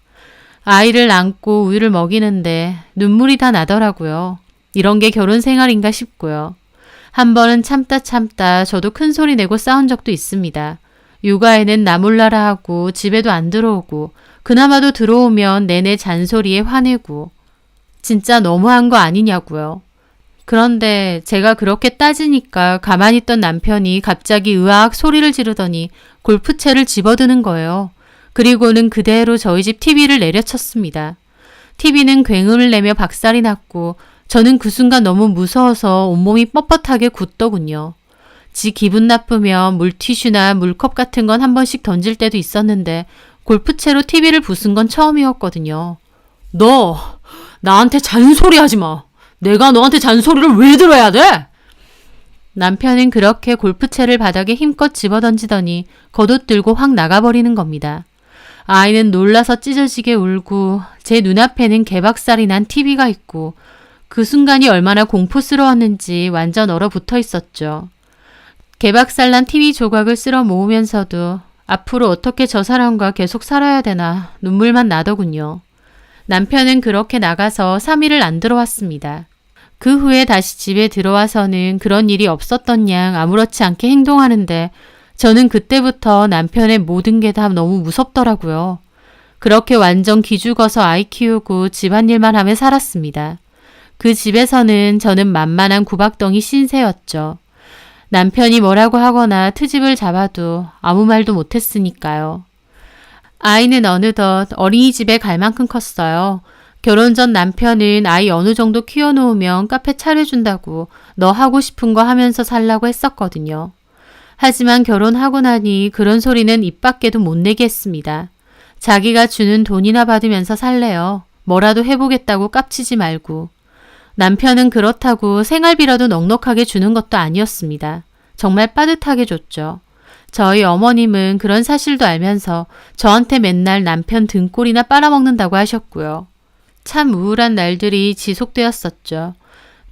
아이를 안고 우유를 먹이는데 눈물이 다 나더라고요. 이런 게 결혼 생활인가 싶고요. 한 번은 참다 저도 큰 소리 내고 싸운 적도 있습니다. 육아에는 나 몰라라 하고 집에도 안 들어오고 그나마도 들어오면 내내 잔소리에 화내고 진짜 너무한 거 아니냐고요. 그런데 제가 그렇게 따지니까 가만히 있던 남편이 갑자기 으악 소리를 지르더니 골프채를 집어드는 거예요. 그리고는 그대로 저희 집 TV를 내려쳤습니다. TV는 굉음을 내며 박살이 났고 저는 그 순간 너무 무서워서 온몸이 뻣뻣하게 굳더군요. 지 기분 나쁘면 물티슈나 물컵 같은 건 한 번씩 던질 때도 있었는데 골프채로 TV를 부순 건 처음이었거든요. 너 나한테 잔소리하지 마. 내가 너한테 잔소리를 왜 들어야 돼? 남편은 그렇게 골프채를 바닥에 힘껏 집어던지더니 겉옷 들고 확 나가버리는 겁니다. 아이는 놀라서 찢어지게 울고 제 눈앞에는 개박살이 난 TV가 있고 그 순간이 얼마나 공포스러웠는지 완전 얼어붙어 있었죠. 개박살난 TV 조각을 쓸어 모으면서도 앞으로 어떻게 저 사람과 계속 살아야 되나 눈물만 나더군요. 남편은 그렇게 나가서 3일을 안 들어왔습니다. 그 후에 다시 집에 들어와서는 그런 일이 없었던 양 아무렇지 않게 행동하는데 저는 그때부터 남편의 모든 게 다 너무 무섭더라고요. 그렇게 완전 기죽어서 아이 키우고 집안일만 하며 살았습니다. 그 집에서는 저는 만만한 구박덩이 신세였죠. 남편이 뭐라고 하거나 트집을 잡아도 아무 말도 못했으니까요. 아이는 어느덧 어린이집에 갈 만큼 컸어요. 결혼 전 남편은 아이 어느 정도 키워놓으면 카페 차려준다고 너 하고 싶은 거 하면서 살라고 했었거든요. 하지만 결혼하고 나니 그런 소리는 입 밖에도 못 내게 했습니다. 자기가 주는 돈이나 받으면서 살래요. 뭐라도 해보겠다고 깝치지 말고. 남편은 그렇다고 생활비라도 넉넉하게 주는 것도 아니었습니다. 정말 빠듯하게 줬죠. 저희 어머님은 그런 사실도 알면서 저한테 맨날 남편 등골이나 빨아먹는다고 하셨고요. 참 우울한 날들이 지속되었었죠.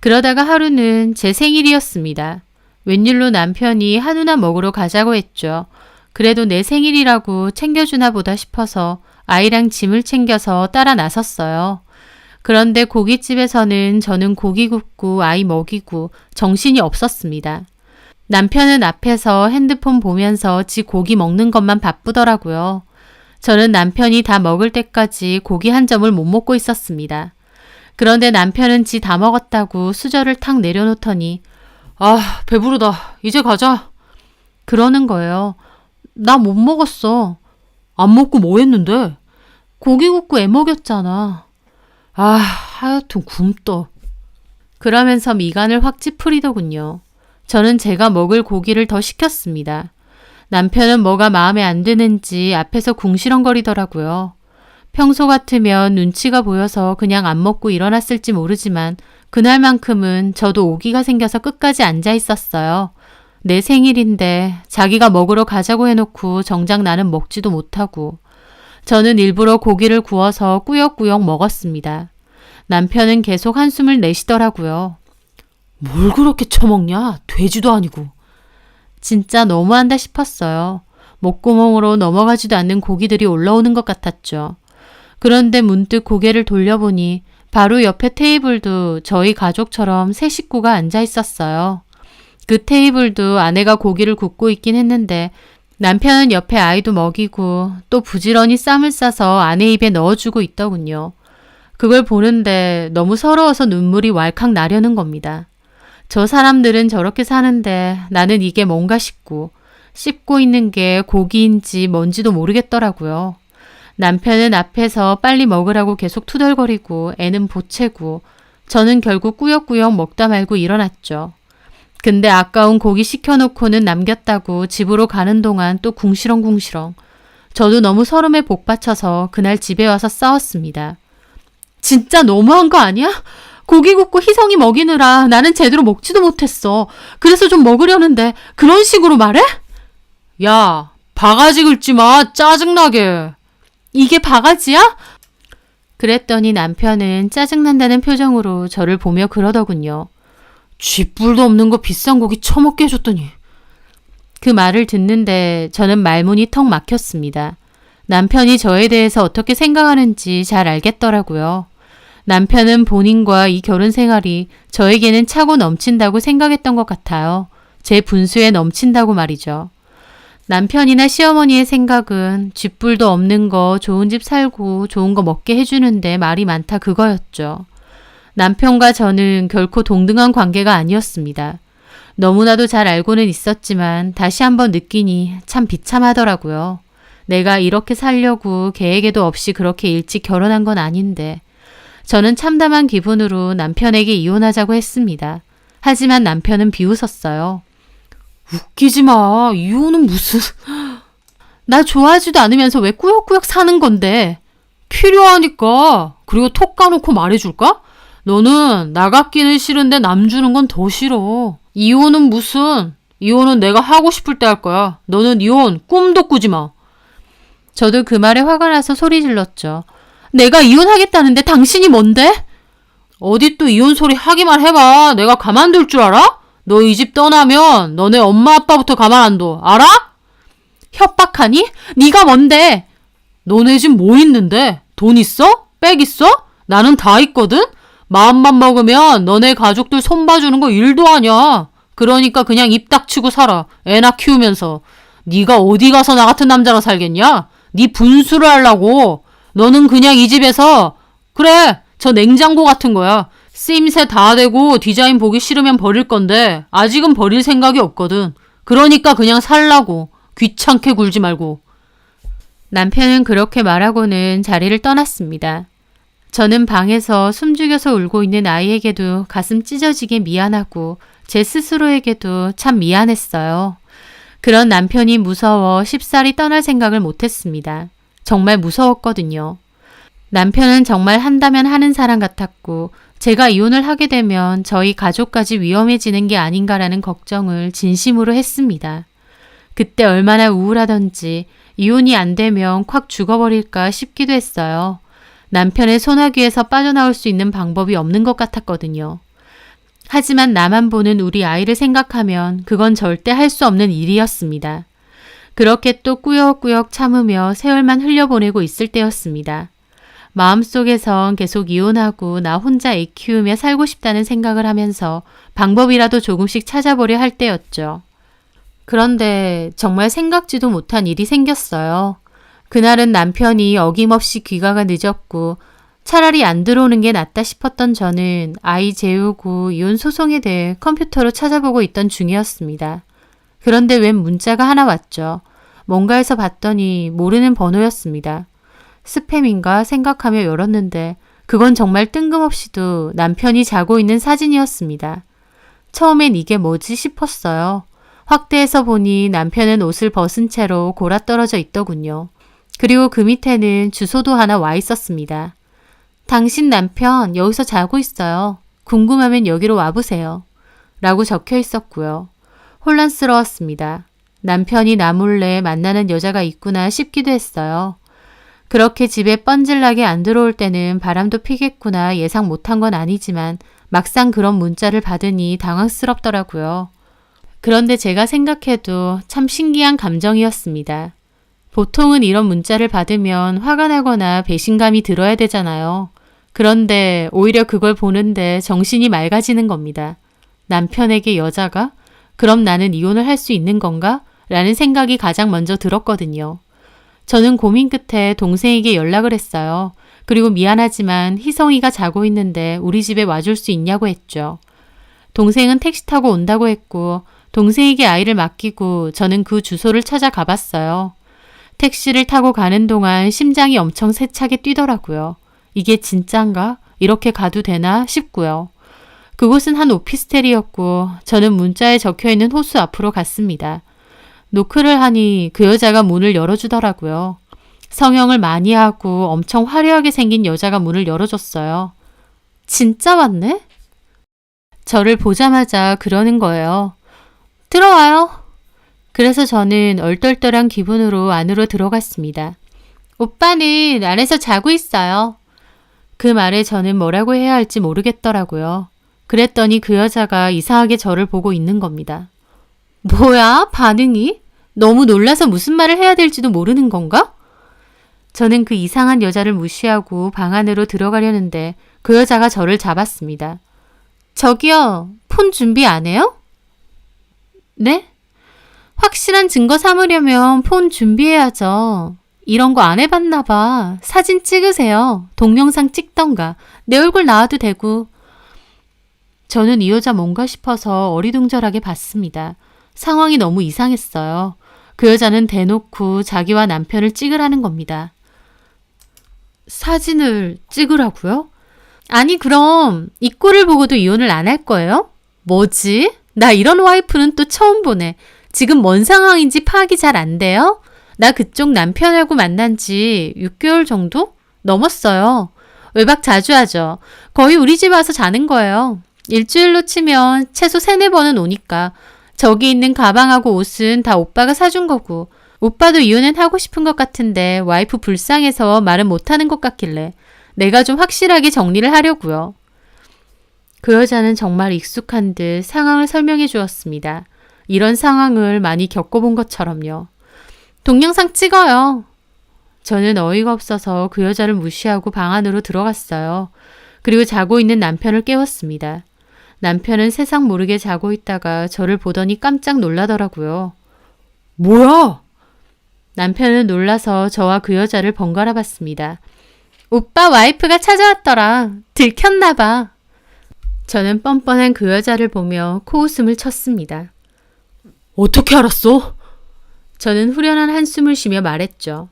그러다가 하루는 제 생일이었습니다. 웬일로 남편이 한우나 먹으러 가자고 했죠. 그래도 내 생일이라고 챙겨주나 보다 싶어서 아이랑 짐을 챙겨서 따라 나섰어요. 그런데 고깃집에서는 저는 고기 굽고 아이 먹이고 정신이 없었습니다. 남편은 앞에서 핸드폰 보면서 지 고기 먹는 것만 바쁘더라고요. 저는 남편이 다 먹을 때까지 고기 한 점을 못 먹고 있었습니다. 그런데 남편은 지 다 먹었다고 수저를 탁 내려놓더니 배부르다. 이제 가자. 그러는 거예요. 나 못 먹었어. 안 먹고 뭐 했는데? 고기 굽고 애 먹였잖아. 하여튼 굶떠. 그러면서 미간을 확 찌푸리더군요. 저는 제가 먹을 고기를 더 시켰습니다. 남편은 뭐가 마음에 안 드는지 앞에서 궁시렁거리더라고요. 평소 같으면 눈치가 보여서 그냥 안 먹고 일어났을지 모르지만 그날만큼은 저도 오기가 생겨서 끝까지 앉아 있었어요. 내 생일인데 자기가 먹으러 가자고 해놓고 정작 나는 먹지도 못하고 저는 일부러 고기를 구워서 꾸역꾸역 먹었습니다. 남편은 계속 한숨을 내쉬더라고요. 뭘 그렇게 처먹냐? 돼지도 아니고. 진짜 너무한다 싶었어요. 목구멍으로 넘어가지도 않는 고기들이 올라오는 것 같았죠. 그런데 문득 고개를 돌려보니 바로 옆에 테이블도 저희 가족처럼 세 식구가 앉아 있었어요. 그 테이블도 아내가 고기를 굽고 있긴 했는데 남편은 옆에 아이도 먹이고 또 부지런히 쌈을 싸서 아내 입에 넣어주고 있더군요. 그걸 보는데 너무 서러워서 눈물이 왈칵 나려는 겁니다. 저 사람들은 저렇게 사는데 나는 이게 뭔가 싶고 씹고 있는 게 고기인지 뭔지도 모르겠더라고요. 남편은 앞에서 빨리 먹으라고 계속 투덜거리고 애는 보채고 저는 결국 꾸역꾸역 먹다 말고 일어났죠. 근데 아까운 고기 시켜놓고는 남겼다고 집으로 가는 동안 또 궁시렁궁시렁. 저도 너무 서름에 복받쳐서 그날 집에 와서 싸웠습니다. 진짜 너무한 거 아니야? 고기 굽고 희성이 먹이느라 나는 제대로 먹지도 못했어. 그래서 좀 먹으려는데 그런 식으로 말해? 야, 바가지 긁지 마. 짜증나게. 이게 바가지야? 그랬더니 남편은 짜증난다는 표정으로 저를 보며 그러더군요. 쥐뿔도 없는 거 비싼 고기 처먹게 해줬더니. 그 말을 듣는데 저는 말문이 턱 막혔습니다. 남편이 저에 대해서 어떻게 생각하는지 잘 알겠더라고요. 남편은 본인과 이 결혼 생활이 저에게는 차고 넘친다고 생각했던 것 같아요. 제 분수에 넘친다고 말이죠. 남편이나 시어머니의 생각은 쥐뿔도 없는 거 좋은 집 살고 좋은 거 먹게 해주는데 말이 많다 그거였죠. 남편과 저는 결코 동등한 관계가 아니었습니다. 너무나도 잘 알고는 있었지만 다시 한번 느끼니 참 비참하더라고요. 내가 이렇게 살려고 계획에도 없이 그렇게 일찍 결혼한 건 아닌데 저는 참담한 기분으로 남편에게 이혼하자고 했습니다. 하지만 남편은 비웃었어요. 웃기지 마. 이혼은 무슨... 나 좋아하지도 않으면서 왜 꾸역꾸역 사는 건데. 필요하니까. 그리고 톡 까놓고 말해줄까? 너는 나 갖기는 싫은데 남 주는 건 더 싫어. 이혼은 무슨... 이혼은 내가 하고 싶을 때 할 거야. 너는 이혼 꿈도 꾸지 마. 저도 그 말에 화가 나서 소리 질렀죠. 내가 이혼하겠다는데 당신이 뭔데? 어디 또 이혼 소리 하기만 해봐. 내가 가만둘 줄 알아? 너 이 집 떠나면 너네 엄마 아빠부터 가만 안 둬. 알아? 협박하니? 네가 뭔데? 너네 집 뭐 있는데? 돈 있어? 백 있어? 나는 다 있거든? 마음만 먹으면 너네 가족들 손봐주는 거 일도 아니야. 그러니까 그냥 입 닥치고 살아. 애나 키우면서. 네가 어디 가서 나 같은 남자랑 살겠냐? 네 분수를 하려고. 너는 그냥 이 집에서 그래 저 냉장고 같은 거야. 쓰임새 다 되고 디자인 보기 싫으면 버릴 건데 아직은 버릴 생각이 없거든. 그러니까 그냥 살라고. 귀찮게 굴지 말고. 남편은 그렇게 말하고는 자리를 떠났습니다. 저는 방에서 숨죽여서 울고 있는 아이에게도 가슴 찢어지게 미안하고 제 스스로에게도 참 미안했어요. 그런 남편이 무서워 쉽사리 떠날 생각을 못했습니다. 정말 무서웠거든요. 남편은 정말 한다면 하는 사람 같았고 제가 이혼을 하게 되면 저희 가족까지 위험해지는 게 아닌가라는 걱정을 진심으로 했습니다. 그때 얼마나 우울하던지 이혼이 안 되면 콱 죽어버릴까 싶기도 했어요. 남편의 소나귀에서 빠져나올 수 있는 방법이 없는 것 같았거든요. 하지만 나만 보는 우리 아이를 생각하면 그건 절대 할 수 없는 일이었습니다. 그렇게 또 꾸역꾸역 참으며 세월만 흘려보내고 있을 때였습니다. 마음속에선 계속 이혼하고 나 혼자 애 키우며 살고 싶다는 생각을 하면서 방법이라도 조금씩 찾아보려 할 때였죠. 그런데 정말 생각지도 못한 일이 생겼어요. 그날은 남편이 어김없이 귀가가 늦었고 차라리 안 들어오는 게 낫다 싶었던 저는 아이 재우고 이혼 소송에 대해 컴퓨터로 찾아보고 있던 중이었습니다. 그런데 웬 문자가 하나 왔죠. 뭔가에서 봤더니 모르는 번호였습니다. 스팸인가 생각하며 열었는데 그건 정말 뜬금없이도 남편이 자고 있는 사진이었습니다. 처음엔 이게 뭐지 싶었어요. 확대해서 보니 남편은 옷을 벗은 채로 골아떨어져 있더군요. 그리고 그 밑에는 주소도 하나 와 있었습니다. 당신 남편 여기서 자고 있어요. 궁금하면 여기로 와보세요. 라고 적혀 있었고요. 혼란스러웠습니다. 남편이 나 몰래 만나는 여자가 있구나 싶기도 했어요. 그렇게 집에 뻔질나게 안 들어올 때는 바람도 피겠구나 예상 못한 건 아니지만 막상 그런 문자를 받으니 당황스럽더라고요. 그런데 제가 생각해도 참 신기한 감정이었습니다. 보통은 이런 문자를 받으면 화가 나거나 배신감이 들어야 되잖아요. 그런데 오히려 그걸 보는데 정신이 맑아지는 겁니다. 남편에게 여자가? 그럼 나는 이혼을 할 수 있는 건가? 라는 생각이 가장 먼저 들었거든요. 저는 고민 끝에 동생에게 연락을 했어요. 그리고 미안하지만 희성이가 자고 있는데 우리 집에 와줄 수 있냐고 했죠. 동생은 택시 타고 온다고 했고 동생에게 아이를 맡기고 저는 그 주소를 찾아가 봤어요. 택시를 타고 가는 동안 심장이 엄청 세차게 뛰더라고요. 이게 진짠가? 이렇게 가도 되나 싶고요. 그곳은 한 오피스텔이었고 저는 문자에 적혀있는 호수 앞으로 갔습니다. 노크를 하니 그 여자가 문을 열어주더라고요. 성형을 많이 하고 엄청 화려하게 생긴 여자가 문을 열어줬어요. 진짜 왔네? 저를 보자마자 그러는 거예요. 들어와요. 그래서 저는 얼떨떨한 기분으로 안으로 들어갔습니다. 오빠는 안에서 자고 있어요. 그 말에 저는 뭐라고 해야 할지 모르겠더라고요. 그랬더니 그 여자가 이상하게 저를 보고 있는 겁니다. 뭐야? 반응이? 너무 놀라서 무슨 말을 해야 될지도 모르는 건가? 저는 그 이상한 여자를 무시하고 방 안으로 들어가려는데 그 여자가 저를 잡았습니다. 저기요, 폰 준비 안 해요? 네? 확실한 증거 삼으려면 폰 준비해야죠. 이런 거 안 해봤나 봐. 사진 찍으세요. 동영상 찍던가. 내 얼굴 나와도 되고. 저는 이 여자 뭔가 싶어서 어리둥절하게 봤습니다. 상황이 너무 이상했어요. 그 여자는 대놓고 자기와 남편을 찍으라는 겁니다. 사진을 찍으라고요? 아니 그럼 이 꼴을 보고도 이혼을 안 할 거예요? 뭐지? 나 이런 와이프는 또 처음 보네. 지금 뭔 상황인지 파악이 잘 안 돼요? 나 그쪽 남편하고 만난 지 6개월 정도? 넘었어요. 외박 자주 하죠. 거의 우리 집 와서 자는 거예요. 일주일로 치면 최소 3-4번은 오니까. 저기 있는 가방하고 옷은 다 오빠가 사준 거고 오빠도 이혼은 하고 싶은 것 같은데 와이프 불쌍해서 말은 못하는 것 같길래 내가 좀 확실하게 정리를 하려고요. 그 여자는 정말 익숙한 듯 상황을 설명해 주었습니다. 이런 상황을 많이 겪어본 것처럼요. 동영상 찍어요. 저는 어이가 없어서 그 여자를 무시하고 방 안으로 들어갔어요. 그리고 자고 있는 남편을 깨웠습니다. 남편은 세상 모르게 자고 있다가 저를 보더니 깜짝 놀라더라고요. 뭐야? 남편은 놀라서 저와 그 여자를 번갈아 봤습니다. 오빠 와이프가 찾아왔더라. 들켰나 봐. 저는 뻔뻔한 그 여자를 보며 코웃음을 쳤습니다. 어떻게 알았어? 저는 후련한 한숨을 쉬며 말했죠.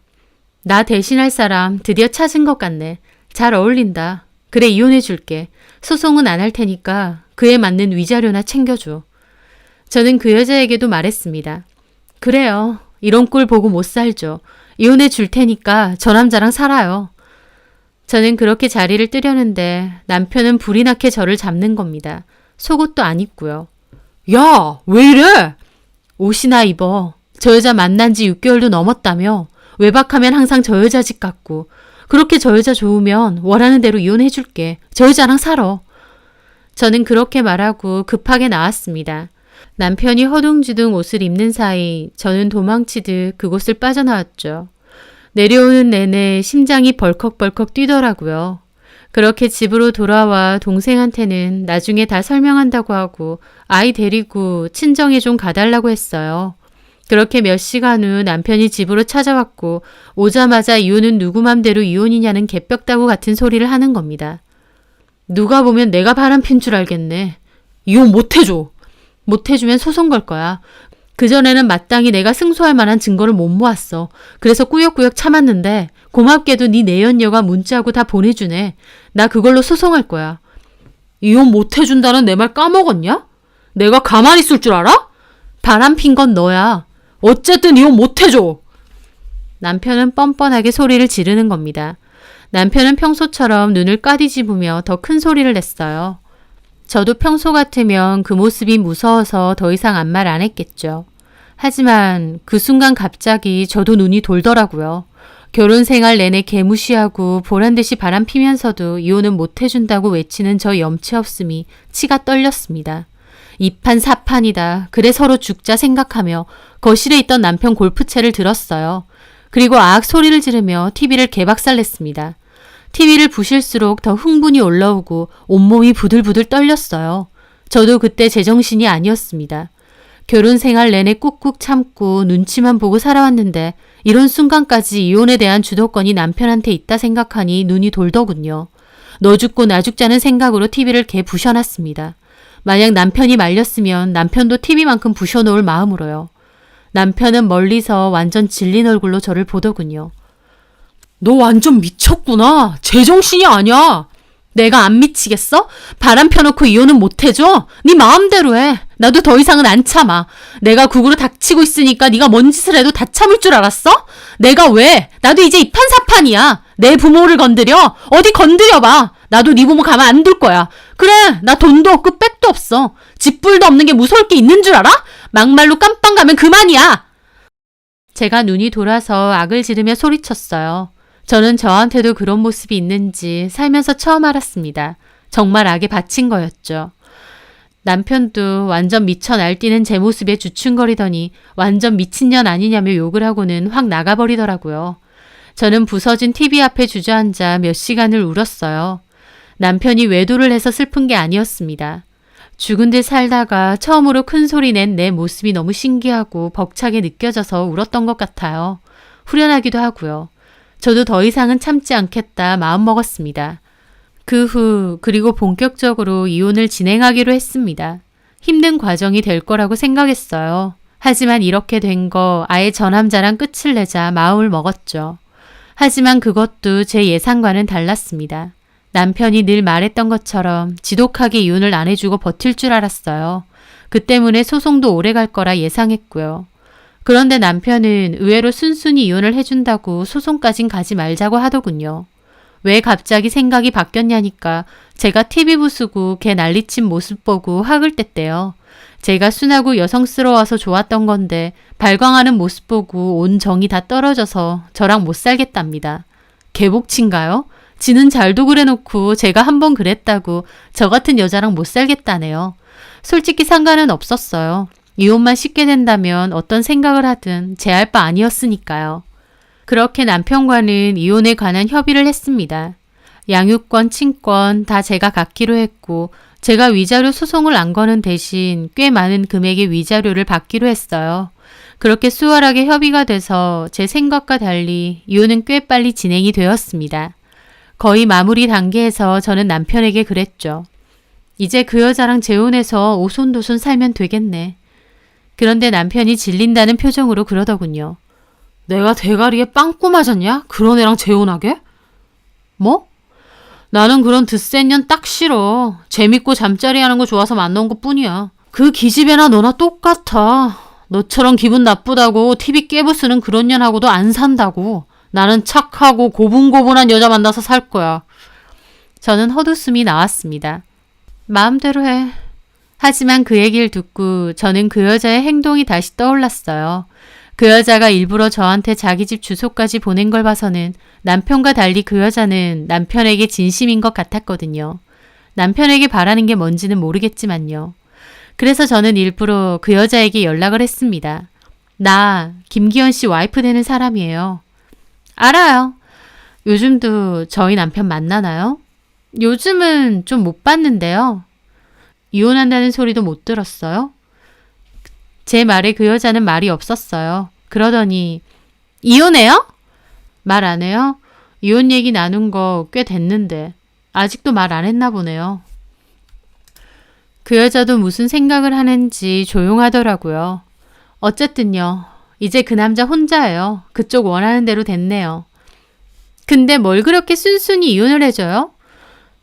나 대신할 사람 드디어 찾은 것 같네. 잘 어울린다. 그래 이혼해 줄게. 소송은 안 할 테니까 그에 맞는 위자료나 챙겨줘. 저는 그 여자에게도 말했습니다. 그래요. 이런 꼴 보고 못 살죠. 이혼해 줄 테니까 저 남자랑 살아요. 저는 그렇게 자리를 뜨려는데 남편은 불이 나게 저를 잡는 겁니다. 속옷도 안 입고요. 야, 왜 이래? 옷이나 입어. 저 여자 만난 지 6개월도 넘었다며. 외박하면 항상 저 여자 집 같고. 그렇게 저 여자 좋으면 원하는 대로 이혼해 줄게. 저 여자랑 살아. 저는 그렇게 말하고 급하게 나왔습니다. 남편이 허둥지둥 옷을 입는 사이 저는 도망치듯 그곳을 빠져나왔죠. 내려오는 내내 심장이 벌컥벌컥 뛰더라고요. 그렇게 집으로 돌아와 동생한테는 나중에 다 설명한다고 하고 아이 데리고 친정에 좀 가달라고 했어요. 그렇게 몇 시간 후 남편이 집으로 찾아왔고 오자마자 이혼은 누구 맘대로 이혼이냐는 개벽다구 같은 소리를 하는 겁니다. 누가 보면 내가 바람핀 줄 알겠네. 이혼 못해줘. 못해주면 소송 걸 거야. 그전에는 마땅히 내가 승소할 만한 증거를 못 모았어. 그래서 꾸역꾸역 참았는데 고맙게도 네 내연녀가 문자하고 다 보내주네. 나 그걸로 소송할 거야. 이혼 못해준다는 내 말 까먹었냐? 내가 가만히 있을 줄 알아? 바람핀 건 너야. 어쨌든 이혼 못해줘. 남편은 뻔뻔하게 소리를 지르는 겁니다. 남편은 평소처럼 눈을 까디집으며 더 큰 소리를 냈어요. 저도 평소 같으면 그 모습이 무서워서 더 이상 아무 말 안 했겠죠. 하지만 그 순간 갑자기 저도 눈이 돌더라고요. 결혼 생활 내내 개무시하고 보란듯이 바람 피면서도 이혼은 못해준다고 외치는 저 염치 없음이 치가 떨렸습니다. 이판 사판이다. 그래 서로 죽자 생각하며 거실에 있던 남편 골프채를 들었어요. 그리고 아악 소리를 지르며 TV를 개박살냈습니다. TV를 부실수록 더 흥분이 올라오고 온몸이 부들부들 떨렸어요. 저도 그때 제정신이 아니었습니다. 결혼 생활 내내 꾹꾹 참고 눈치만 보고 살아왔는데 이런 순간까지 이혼에 대한 주도권이 남편한테 있다 생각하니 눈이 돌더군요. 너 죽고 나 죽자는 생각으로 TV를 개 부셔놨습니다. 만약 남편이 말렸으면 남편도 TV만큼 부셔놓을 마음으로요. 남편은 멀리서 완전 질린 얼굴로 저를 보더군요. 너 완전 미쳤구나. 제정신이 아니야. 내가 안 미치겠어? 바람 펴놓고 이혼은 못해줘? 네 마음대로 해. 나도 더 이상은 안 참아. 내가 국으로 닥치고 있으니까 네가 뭔 짓을 해도 다 참을 줄 알았어? 내가 왜? 나도 이제 이판사판이야. 내 부모를 건드려? 어디 건드려봐. 나도 네 부모 가만 안 둘 거야. 그래, 나 돈도 없고 백도 없어. 집불도 없는 게 무서울 게 있는 줄 알아? 막말로 깜빵 가면 그만이야. 제가 눈이 돌아서 악을 지르며 소리쳤어요. 저는 저한테도 그런 모습이 있는지 살면서 처음 알았습니다. 정말 악에 바친 거였죠. 남편도 완전 미쳐 날뛰는 제 모습에 주춤거리더니 완전 미친년 아니냐며 욕을 하고는 확 나가버리더라고요. 저는 부서진 TV 앞에 주저앉아 몇 시간을 울었어요. 남편이 외도를 해서 슬픈 게 아니었습니다. 죽은 듯 살다가 처음으로 큰 소리 낸 내 모습이 너무 신기하고 벅차게 느껴져서 울었던 것 같아요. 후련하기도 하고요. 저도 더 이상은 참지 않겠다 마음먹었습니다. 그 후 그리고 본격적으로 이혼을 진행하기로 했습니다. 힘든 과정이 될 거라고 생각했어요. 하지만 이렇게 된 거 아예 저 남자랑 끝을 내자 마음을 먹었죠. 하지만 그것도 제 예상과는 달랐습니다. 남편이 늘 말했던 것처럼 지독하게 이혼을 안 해주고 버틸 줄 알았어요. 그 때문에 소송도 오래 갈 거라 예상했고요. 그런데 남편은 의외로 순순히 이혼을 해준다고 소송까진 가지 말자고 하더군요. 왜 갑자기 생각이 바뀌었냐니까 제가 TV 부수고 걔 난리친 모습 보고 학을 뗐대요. 제가 순하고 여성스러워서 좋았던 건데 발광하는 모습 보고 온 정이 다 떨어져서 저랑 못 살겠답니다. 개복친가요? 지는 잘도 그래놓고 제가 한번 그랬다고 저 같은 여자랑 못 살겠다네요. 솔직히 상관은 없었어요. 이혼만 쉽게 된다면 어떤 생각을 하든 제 할 바 아니었으니까요. 그렇게 남편과는 이혼에 관한 협의를 했습니다. 양육권, 친권 다 제가 갖기로 했고 제가 위자료 소송을 안 거는 대신 꽤 많은 금액의 위자료를 받기로 했어요. 그렇게 수월하게 협의가 돼서 제 생각과 달리 이혼은 꽤 빨리 진행이 되었습니다. 거의 마무리 단계에서 저는 남편에게 그랬죠. 이제 그 여자랑 재혼해서 오손도손 살면 되겠네. 그런데 남편이 질린다는 표정으로 그러더군요. 내가 대가리에 빵꾸 맞았냐? 그런 애랑 재혼하게? 뭐? 나는 그런 드센 년 딱 싫어. 재밌고 잠자리 하는 거 좋아서 만나온 것 뿐이야. 그 기집애나 너나 똑같아. 너처럼 기분 나쁘다고 TV 깨부수는 그런 년하고도 안 산다고. 나는 착하고 고분고분한 여자 만나서 살 거야. 저는 헛웃음이 나왔습니다. 마음대로 해. 하지만 그 얘기를 듣고 저는 그 여자의 행동이 다시 떠올랐어요. 그 여자가 일부러 저한테 자기 집 주소까지 보낸 걸 봐서는 남편과 달리 그 여자는 남편에게 진심인 것 같았거든요. 남편에게 바라는 게 뭔지는 모르겠지만요. 그래서 저는 일부러 그 여자에게 연락을 했습니다. 나 김기현 씨 와이프 되는 사람이에요. 알아요. 요즘도 저희 남편 만나나요? 요즘은 좀 못 봤는데요. 이혼한다는 소리도 못 들었어요? 제 말에 그 여자는 말이 없었어요. 그러더니 이혼해요? 말 안 해요? 이혼 얘기 나눈 거 꽤 됐는데 아직도 말 안 했나 보네요. 그 여자도 무슨 생각을 하는지 조용하더라고요. 어쨌든요. 이제 그 남자 혼자예요. 그쪽 원하는 대로 됐네요. 근데 뭘 그렇게 순순히 이혼을 해줘요?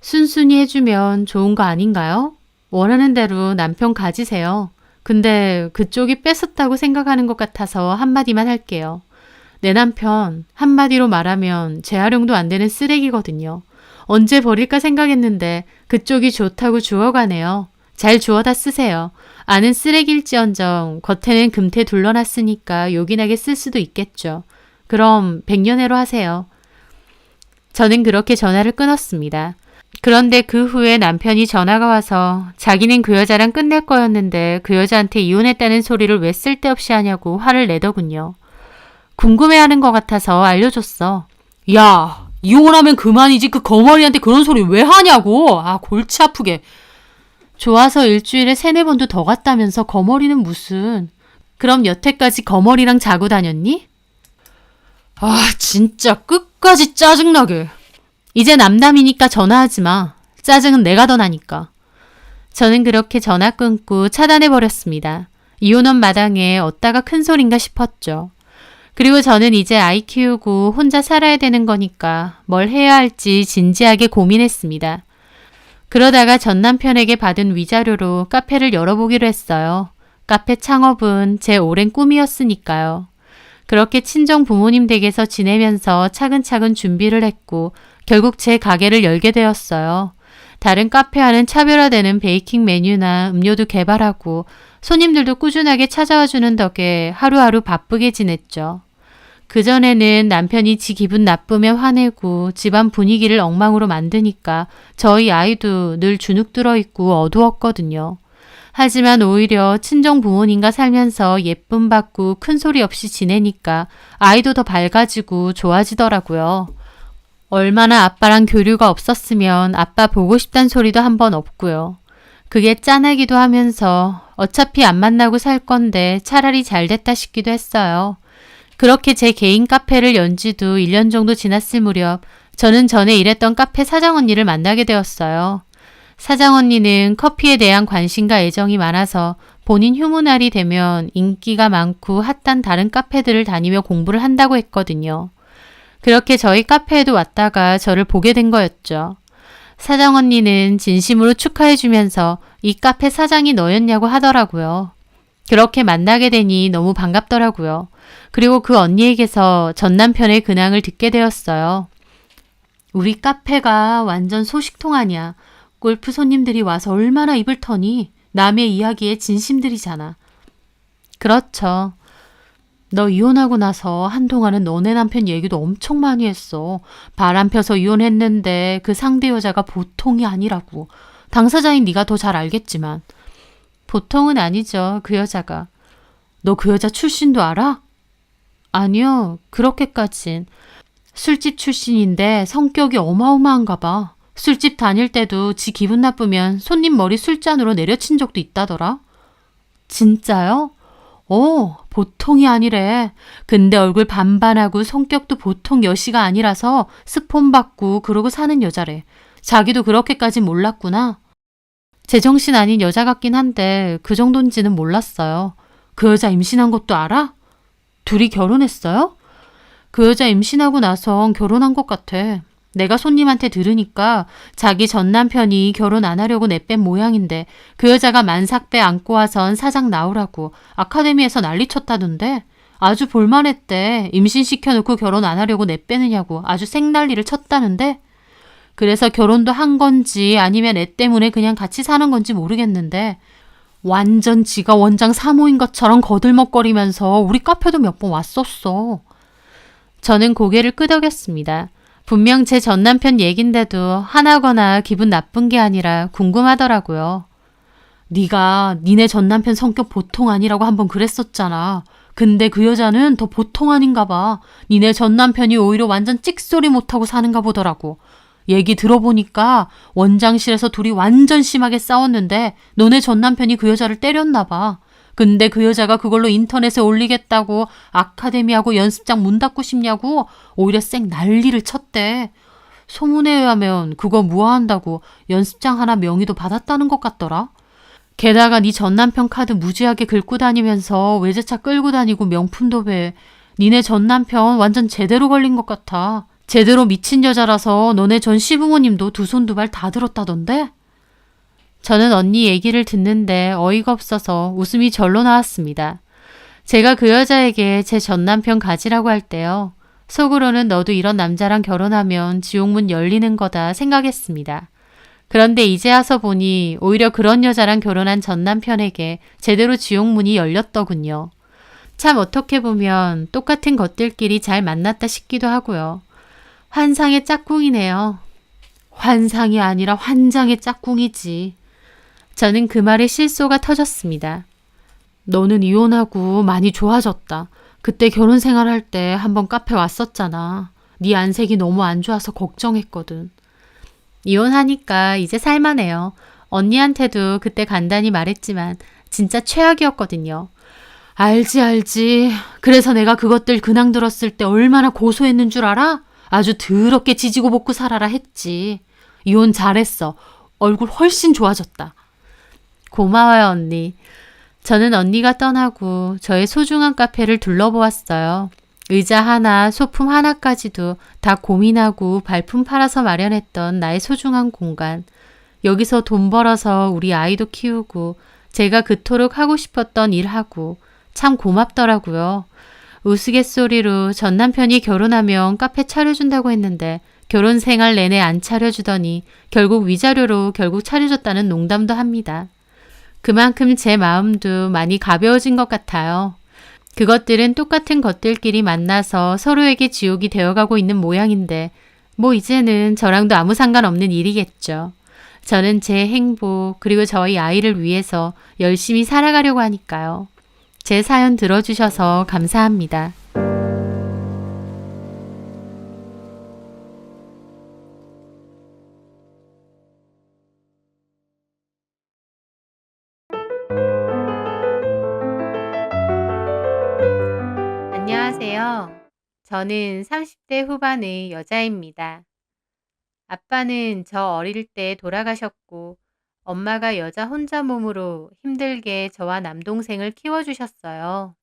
순순히 해주면 좋은 거 아닌가요? 원하는 대로 남편 가지세요. 근데 그쪽이 뺏었다고 생각하는 것 같아서 한마디만 할게요. 내 남편 한마디로 말하면 재활용도 안 되는 쓰레기거든요. 언제 버릴까 생각했는데 그쪽이 좋다고 주워가네요. 잘 주워다 쓰세요. 아는 쓰레기일지언정 겉에는 금태 둘러놨으니까 요긴하게 쓸 수도 있겠죠. 그럼 100년해로 하세요. 저는 그렇게 전화를 끊었습니다. 그런데 그 후에 남편이 전화가 와서 자기는 그 여자랑 끝낼 거였는데 그 여자한테 이혼했다는 소리를 왜 쓸데없이 하냐고 화를 내더군요. 궁금해하는 것 같아서 알려줬어. 야, 이혼하면 그만이지 그 거머리한테 그런 소리 왜 하냐고. 아, 골치 아프게. 좋아서 일주일에 3-4번도 더 갔다면서 거머리는 무슨. 그럼 여태까지 거머리랑 자고 다녔니? 아, 진짜 끝까지 짜증나게. 이제 남남이니까 전화하지 마. 짜증은 내가 더 나니까. 저는 그렇게 전화 끊고 차단해버렸습니다. 이혼원 마당에 어디다가 큰 소린가 싶었죠. 그리고 저는 이제 아이 키우고 혼자 살아야 되는 거니까 뭘 해야 할지 진지하게 고민했습니다. 그러다가 전 남편에게 받은 위자료로 카페를 열어보기로 했어요. 카페 창업은 제 오랜 꿈이었으니까요. 그렇게 친정 부모님 댁에서 지내면서 차근차근 준비를 했고 결국 제 가게를 열게 되었어요. 다른 카페와는 차별화되는 베이킹 메뉴나 음료도 개발하고 손님들도 꾸준하게 찾아와 주는 덕에 하루하루 바쁘게 지냈죠. 그전에는 남편이 지 기분 나쁘면 화내고 집안 분위기를 엉망으로 만드니까 저희 아이도 늘 주눅 들어 있고 어두웠거든요. 하지만 오히려 친정 부모님과 살면서 예쁨 받고 큰 소리 없이 지내니까 아이도 더 밝아지고 좋아지더라고요. 얼마나 아빠랑 교류가 없었으면 아빠 보고 싶단 소리도 한 번 없고요. 그게 짠하기도 하면서 어차피 안 만나고 살 건데 차라리 잘 됐다 싶기도 했어요. 그렇게 제 개인 카페를 연 지도 1년 정도 지났을 무렵 저는 전에 일했던 카페 사장 언니를 만나게 되었어요. 사장 언니는 커피에 대한 관심과 애정이 많아서 본인 휴무날이 되면 인기가 많고 핫한 다른 카페들을 다니며 공부를 한다고 했거든요. 그렇게 저희 카페에도 왔다가 저를 보게 된 거였죠. 사장 언니는 진심으로 축하해주면서 이 카페 사장이 너였냐고 하더라고요. 그렇게 만나게 되니 너무 반갑더라고요. 그리고 그 언니에게서 전 남편의 근황을 듣게 되었어요. 우리 카페가 완전 소식통 아니야. 골프 손님들이 와서 얼마나 입을 터니? 남의 이야기에 진심들이잖아. 그렇죠. 너 이혼하고 나서 한동안은 너네 남편 얘기도 엄청 많이 했어. 바람 펴서 이혼했는데 그 상대 여자가 보통이 아니라고. 당사자인 네가 더 잘 알겠지만. 보통은 아니죠. 그 여자가. 너 그 여자 출신도 알아? 아니요. 그렇게까진. 술집 출신인데 성격이 어마어마한가 봐. 술집 다닐 때도 지 기분 나쁘면 손님 머리 술잔으로 내려친 적도 있다더라. 진짜요? 보통이 아니래. 근데 얼굴 반반하고 성격도 보통 여시가 아니라서 스폰 받고 그러고 사는 여자래. 자기도 그렇게까진 몰랐구나. 제정신 아닌 여자 같긴 한데 그 정도인지는 몰랐어요. 그 여자 임신한 것도 알아? 둘이 결혼했어요? 그 여자 임신하고 나선 결혼한 것 같아. 내가 손님한테 들으니까 자기 전 남편이 결혼 안 하려고 내뺀 모양인데 그 여자가 만삭배 안고 와선 사장 나오라고 아카데미에서 난리쳤다던데. 아주 볼만했대. 임신시켜놓고 결혼 안 하려고 내빼느냐고 아주 생난리를 쳤다는데. 그래서 결혼도 한 건지 아니면 애 때문에 그냥 같이 사는 건지 모르겠는데 완전 지가 원장 사모인 것처럼 거들먹거리면서 우리 카페도 몇 번 왔었어. 저는 고개를 끄덕였습니다. 분명 제 전남편 얘긴데도 화나거나 기분 나쁜 게 아니라 궁금하더라고요. 네가 니네 전남편 성격 보통 아니라고 한번 그랬었잖아. 근데 그 여자는 더 보통 아닌가 봐. 니네 전남편이 오히려 완전 찍소리 못하고 사는가 보더라고. 얘기 들어보니까 원장실에서 둘이 완전 심하게 싸웠는데 너네 전남편이 그 여자를 때렸나 봐. 근데 그 여자가 그걸로 인터넷에 올리겠다고 아카데미하고 연습장 문 닫고 싶냐고 오히려 쌩 난리를 쳤대. 소문에 의하면 그거 무화한다고 연습장 하나 명의도 받았다는 것 같더라. 게다가 네 전남편 카드 무지하게 긁고 다니면서 외제차 끌고 다니고 명품도 배. 니네 전남편 완전 제대로 걸린 것 같아. 제대로 미친 여자라서 너네 전 시부모님도 두 손 두 발 다 들었다던데? 저는 언니 얘기를 듣는데 어이가 없어서 웃음이 절로 나왔습니다. 제가 그 여자에게 제 전남편 가지라고 할 때요. 속으로는 너도 이런 남자랑 결혼하면 지옥문 열리는 거다 생각했습니다. 그런데 이제 와서 보니 오히려 그런 여자랑 결혼한 전 남편에게 제대로 지옥문이 열렸더군요. 참 어떻게 보면 똑같은 것들끼리 잘 만났다 싶기도 하고요. 환상의 짝꿍이네요. 환상이 아니라 환장의 짝꿍이지. 저는 그 말에 실소가 터졌습니다. 너는 이혼하고 많이 좋아졌다. 그때 결혼 생활할 때 한번 카페 왔었잖아. 네 안색이 너무 안 좋아서 걱정했거든. 이혼하니까 이제 살만해요. 언니한테도 그때 간단히 말했지만 진짜 최악이었거든요. 알지. 그래서 내가 그것들 근황 들었을 때 얼마나 고소했는 줄 알아? 아주 더럽게 지지고 볶고 살아라 했지. 이혼 잘했어. 얼굴 훨씬 좋아졌다. 고마워요, 언니. 저는 언니가 떠나고 저의 소중한 카페를 둘러보았어요. 의자 하나, 소품 하나까지도 다 고민하고 발품 팔아서 마련했던 나의 소중한 공간. 여기서 돈 벌어서 우리 아이도 키우고 제가 그토록 하고 싶었던 일하고 참 고맙더라고요. 우스갯소리로 전 남편이 결혼하면 카페 차려준다고 했는데 결혼 생활 내내 안 차려주더니 결국 위자료로 결국 차려줬다는 농담도 합니다. 그만큼 제 마음도 많이 가벼워진 것 같아요. 그것들은 똑같은 것들끼리 만나서 서로에게 지옥이 되어가고 있는 모양인데 뭐 이제는 저랑도 아무 상관없는 일이겠죠. 저는 제 행복 그리고 저희 아이를 위해서 열심히 살아가려고 하니까요. 제 사연 들어주셔서 감사합니다. 안녕하세요. 저는 30대 후반의 여자입니다. 아빠는 저 어릴 때 돌아가셨고 엄마가 여자 혼자 몸으로 힘들게 저와 남동생을 키워주셨어요.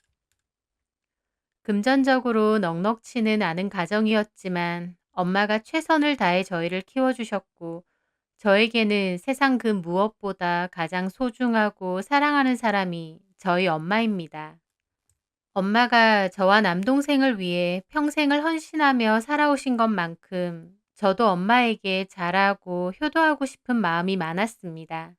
금전적으로 넉넉치는 않은 가정이었지만 엄마가 최선을 다해 저희를 키워주셨고 저에게는 세상 그 무엇보다 가장 소중하고 사랑하는 사람이 저희 엄마입니다. 엄마가 저와 남동생을 위해 평생을 헌신하며 살아오신 것만큼 저도 엄마에게 잘하고 효도하고 싶은 마음이 많았습니다.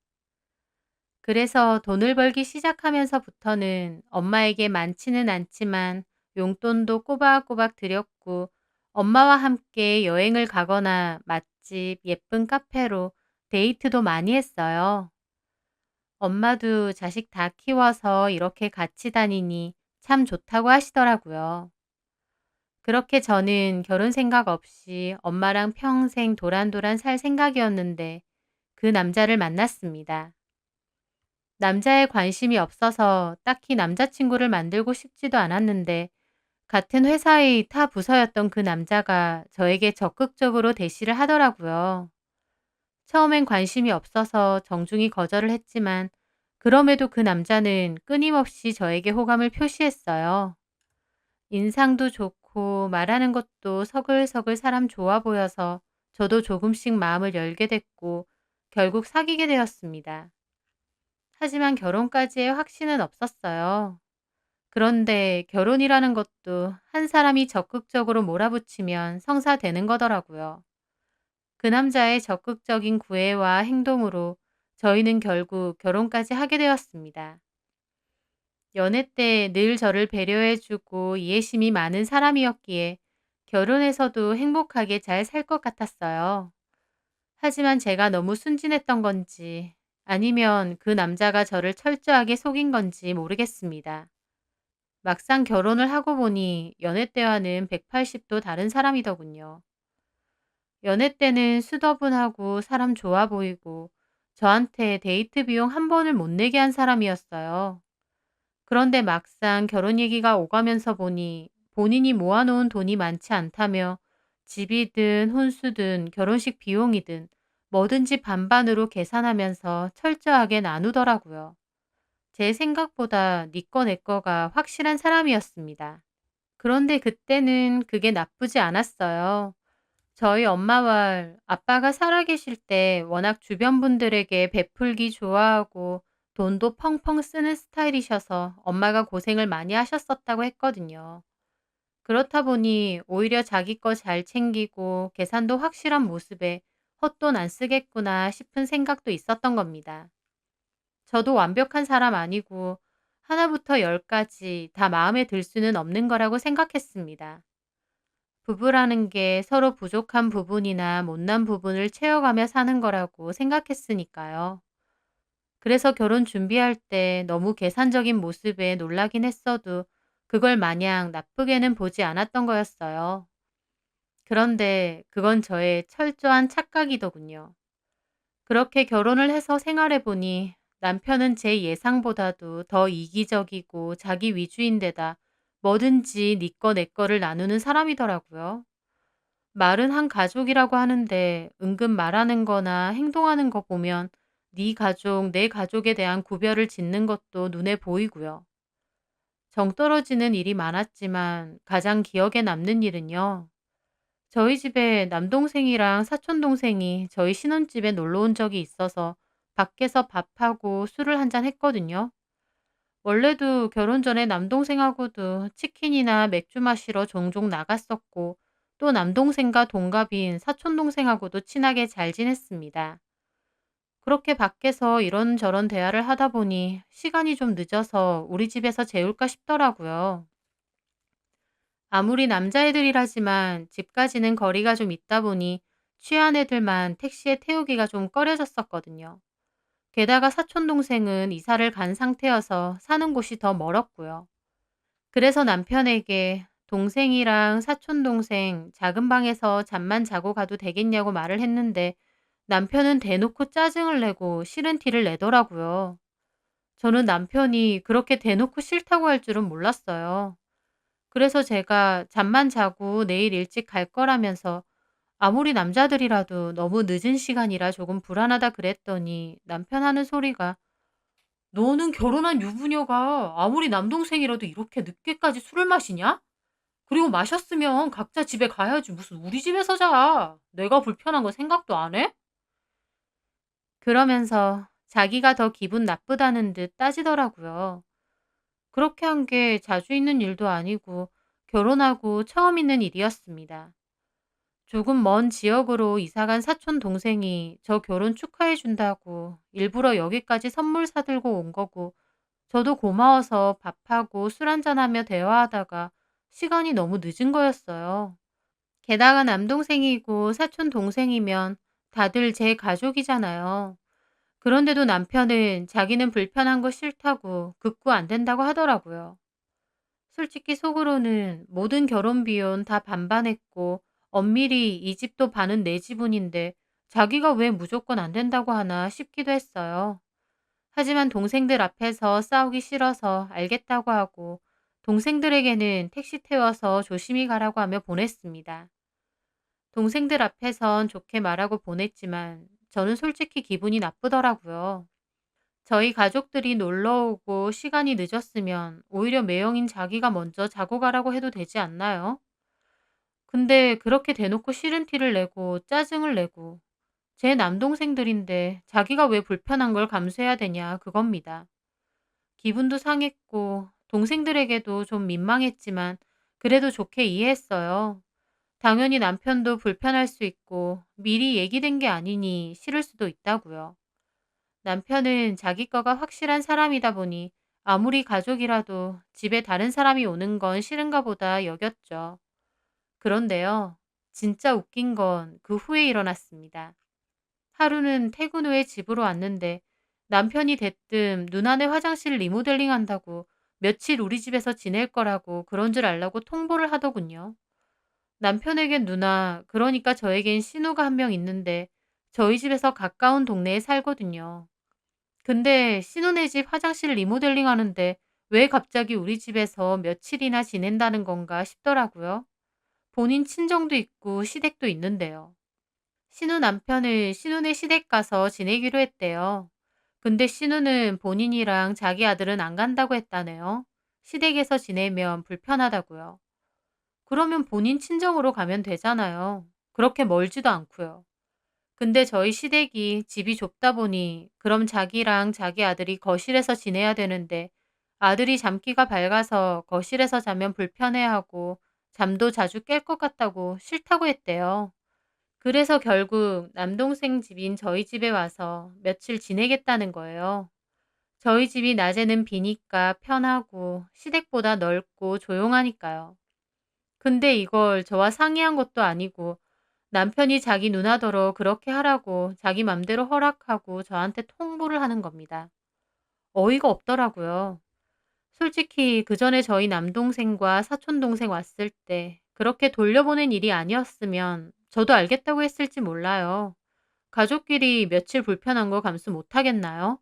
그래서 돈을 벌기 시작하면서부터는 엄마에게 많지는 않지만 용돈도 꼬박꼬박 드렸고 엄마와 함께 여행을 가거나 맛집, 예쁜 카페로 데이트도 많이 했어요. 엄마도 자식 다 키워서 이렇게 같이 다니니 참 좋다고 하시더라고요. 그렇게 저는 결혼 생각 없이 엄마랑 평생 도란도란 살 생각이었는데 그 남자를 만났습니다. 남자에 관심이 없어서 딱히 남자친구를 만들고 싶지도 않았는데 같은 회사의 타 부서였던 그 남자가 저에게 적극적으로 대시를 하더라고요. 처음엔 관심이 없어서 정중히 거절을 했지만 그럼에도 그 남자는 끊임없이 저에게 호감을 표시했어요. 인상도 좋고 말하는 것도 서글서글 사람 좋아 보여서 저도 조금씩 마음을 열게 됐고 결국 사귀게 되었습니다. 하지만 결혼까지의 확신은 없었어요. 그런데 결혼이라는 것도 한 사람이 적극적으로 몰아붙이면 성사되는 거더라고요. 그 남자의 적극적인 구애와 행동으로 저희는 결국 결혼까지 하게 되었습니다. 연애 때 늘 저를 배려해주고 이해심이 많은 사람이었기에 결혼해서도 행복하게 잘 살 것 같았어요. 하지만 제가 너무 순진했던 건지 아니면 그 남자가 저를 철저하게 속인 건지 모르겠습니다. 막상 결혼을 하고 보니 연애 때와는 180도 다른 사람이더군요. 연애 때는 수더분하고 사람 좋아 보이고 저한테 데이트 비용 한 번을 못 내게 한 사람이었어요. 그런데 막상 결혼 얘기가 오가면서 보니 본인이 모아놓은 돈이 많지 않다며 집이든 혼수든 결혼식 비용이든 뭐든지 반반으로 계산하면서 철저하게 나누더라고요. 제 생각보다 니꺼 내 거가 확실한 사람이었습니다. 그런데 그때는 그게 나쁘지 않았어요. 저희 엄마와 아빠가 살아계실 때 워낙 주변 분들에게 베풀기 좋아하고 돈도 펑펑 쓰는 스타일이셔서 엄마가 고생을 많이 하셨었다고 했거든요. 그렇다 보니 오히려 자기 거 잘 챙기고 계산도 확실한 모습에 헛돈 안 쓰겠구나 싶은 생각도 있었던 겁니다. 저도 완벽한 사람 아니고 하나부터 열까지 다 마음에 들 수는 없는 거라고 생각했습니다. 부부라는 게 서로 부족한 부분이나 못난 부분을 채워가며 사는 거라고 생각했으니까요. 그래서 결혼 준비할 때 너무 계산적인 모습에 놀라긴 했어도 그걸 마냥 나쁘게는 보지 않았던 거였어요. 그런데 그건 저의 철저한 착각이더군요. 그렇게 결혼을 해서 생활해 보니 남편은 제 예상보다도 더 이기적이고 자기 위주인데다 뭐든지 네 거 내 거를 나누는 사람이더라고요. 말은 한 가족이라고 하는데 은근 말하는 거나 행동하는 거 보면 네 가족, 내 가족에 대한 구별을 짓는 것도 눈에 보이고요. 정 떨어지는 일이 많았지만 가장 기억에 남는 일은요. 저희 집에 남동생이랑 사촌동생이 저희 신혼집에 놀러 온 적이 있어서 밖에서 밥하고 술을 한잔 했거든요. 원래도 결혼 전에 남동생하고도 치킨이나 맥주 마시러 종종 나갔었고 또 남동생과 동갑인 사촌동생하고도 친하게 잘 지냈습니다. 그렇게 밖에서 이런저런 대화를 하다 보니 시간이 좀 늦어서 우리 집에서 재울까 싶더라고요. 아무리 남자애들이라지만 집까지는 거리가 좀 있다 보니 취한 애들만 택시에 태우기가 좀 꺼려졌었거든요. 게다가 사촌동생은 이사를 간 상태여서 사는 곳이 더 멀었고요. 그래서 남편에게 동생이랑 사촌동생 작은 방에서 잠만 자고 가도 되겠냐고 말을 했는데 남편은 대놓고 짜증을 내고 싫은 티를 내더라고요. 저는 남편이 그렇게 대놓고 싫다고 할 줄은 몰랐어요. 그래서 제가 잠만 자고 내일 일찍 갈 거라면서 아무리 남자들이라도 너무 늦은 시간이라 조금 불안하다 그랬더니 남편 하는 소리가 너는 결혼한 유부녀가 아무리 남동생이라도 이렇게 늦게까지 술을 마시냐? 그리고 마셨으면 각자 집에 가야지 무슨 우리 집에서 자. 내가 불편한 거 생각도 안 해? 그러면서 자기가 더 기분 나쁘다는 듯 따지더라고요. 그렇게 한 게 자주 있는 일도 아니고 결혼하고 처음 있는 일이었습니다. 조금 먼 지역으로 이사간 사촌 동생이 저 결혼 축하해 준다고 일부러 여기까지 선물 사들고 온 거고 저도 고마워서 밥하고 술 한잔하며 대화하다가 시간이 너무 늦은 거였어요. 게다가 남동생이고 사촌 동생이면 다들 제 가족이잖아요. 그런데도 남편은 자기는 불편한 거 싫다고 극구 안 된다고 하더라고요. 솔직히 속으로는 모든 결혼 비용 다 반반했고 엄밀히 이 집도 반은 내 지분인데 자기가 왜 무조건 안 된다고 하나 싶기도 했어요. 하지만 동생들 앞에서 싸우기 싫어서 알겠다고 하고 동생들에게는 택시 태워서 조심히 가라고 하며 보냈습니다. 동생들 앞에선 좋게 말하고 보냈지만 저는 솔직히 기분이 나쁘더라고요. 저희 가족들이 놀러 오고 시간이 늦었으면 오히려 매형인 자기가 먼저 자고 가라고 해도 되지 않나요? 근데 그렇게 대놓고 싫은 티를 내고 짜증을 내고 제 남동생들인데 자기가 왜 불편한 걸 감수해야 되냐 그겁니다. 기분도 상했고 동생들에게도 좀 민망했지만 그래도 좋게 이해했어요. 당연히 남편도 불편할 수 있고 미리 얘기된 게 아니니 싫을 수도 있다고요. 남편은 자기 거가 확실한 사람이다 보니 아무리 가족이라도 집에 다른 사람이 오는 건 싫은가 보다 여겼죠. 그런데요. 진짜 웃긴 건 그 후에 일어났습니다. 하루는 퇴근 후에 집으로 왔는데 남편이 대뜸 누나네 화장실 리모델링 한다고 며칠 우리 집에서 지낼 거라고 그런 줄 알라고 통보를 하더군요. 남편에겐 누나, 그러니까 저에겐 신우가 한 명 있는데 저희 집에서 가까운 동네에 살거든요. 근데 신우네 집 화장실 리모델링 하는데 왜 갑자기 우리 집에서 며칠이나 지낸다는 건가 싶더라고요. 본인 친정도 있고 시댁도 있는데요. 신우 남편은 신우네 시댁 가서 지내기로 했대요. 근데 신우는 본인이랑 자기 아들은 안 간다고 했다네요. 시댁에서 지내면 불편하다고요. 그러면 본인 친정으로 가면 되잖아요. 그렇게 멀지도 않고요. 근데 저희 시댁이 집이 좁다 보니 그럼 자기랑 자기 아들이 거실에서 지내야 되는데 아들이 잠기가 밝아서 거실에서 자면 불편해하고 잠도 자주 깰 것 같다고 싫다고 했대요. 그래서 결국 남동생 집인 저희 집에 와서 며칠 지내겠다는 거예요. 저희 집이 낮에는 비니까 편하고 시댁보다 넓고 조용하니까요. 근데 이걸 저와 상의한 것도 아니고 남편이 자기 누나더러 그렇게 하라고 자기 맘대로 허락하고 저한테 통보를 하는 겁니다. 어이가 없더라고요. 솔직히 그 전에 저희 남동생과 사촌동생 왔을 때 그렇게 돌려보낸 일이 아니었으면 저도 알겠다고 했을지 몰라요. 가족끼리 며칠 불편한 거 감수 못 하겠나요?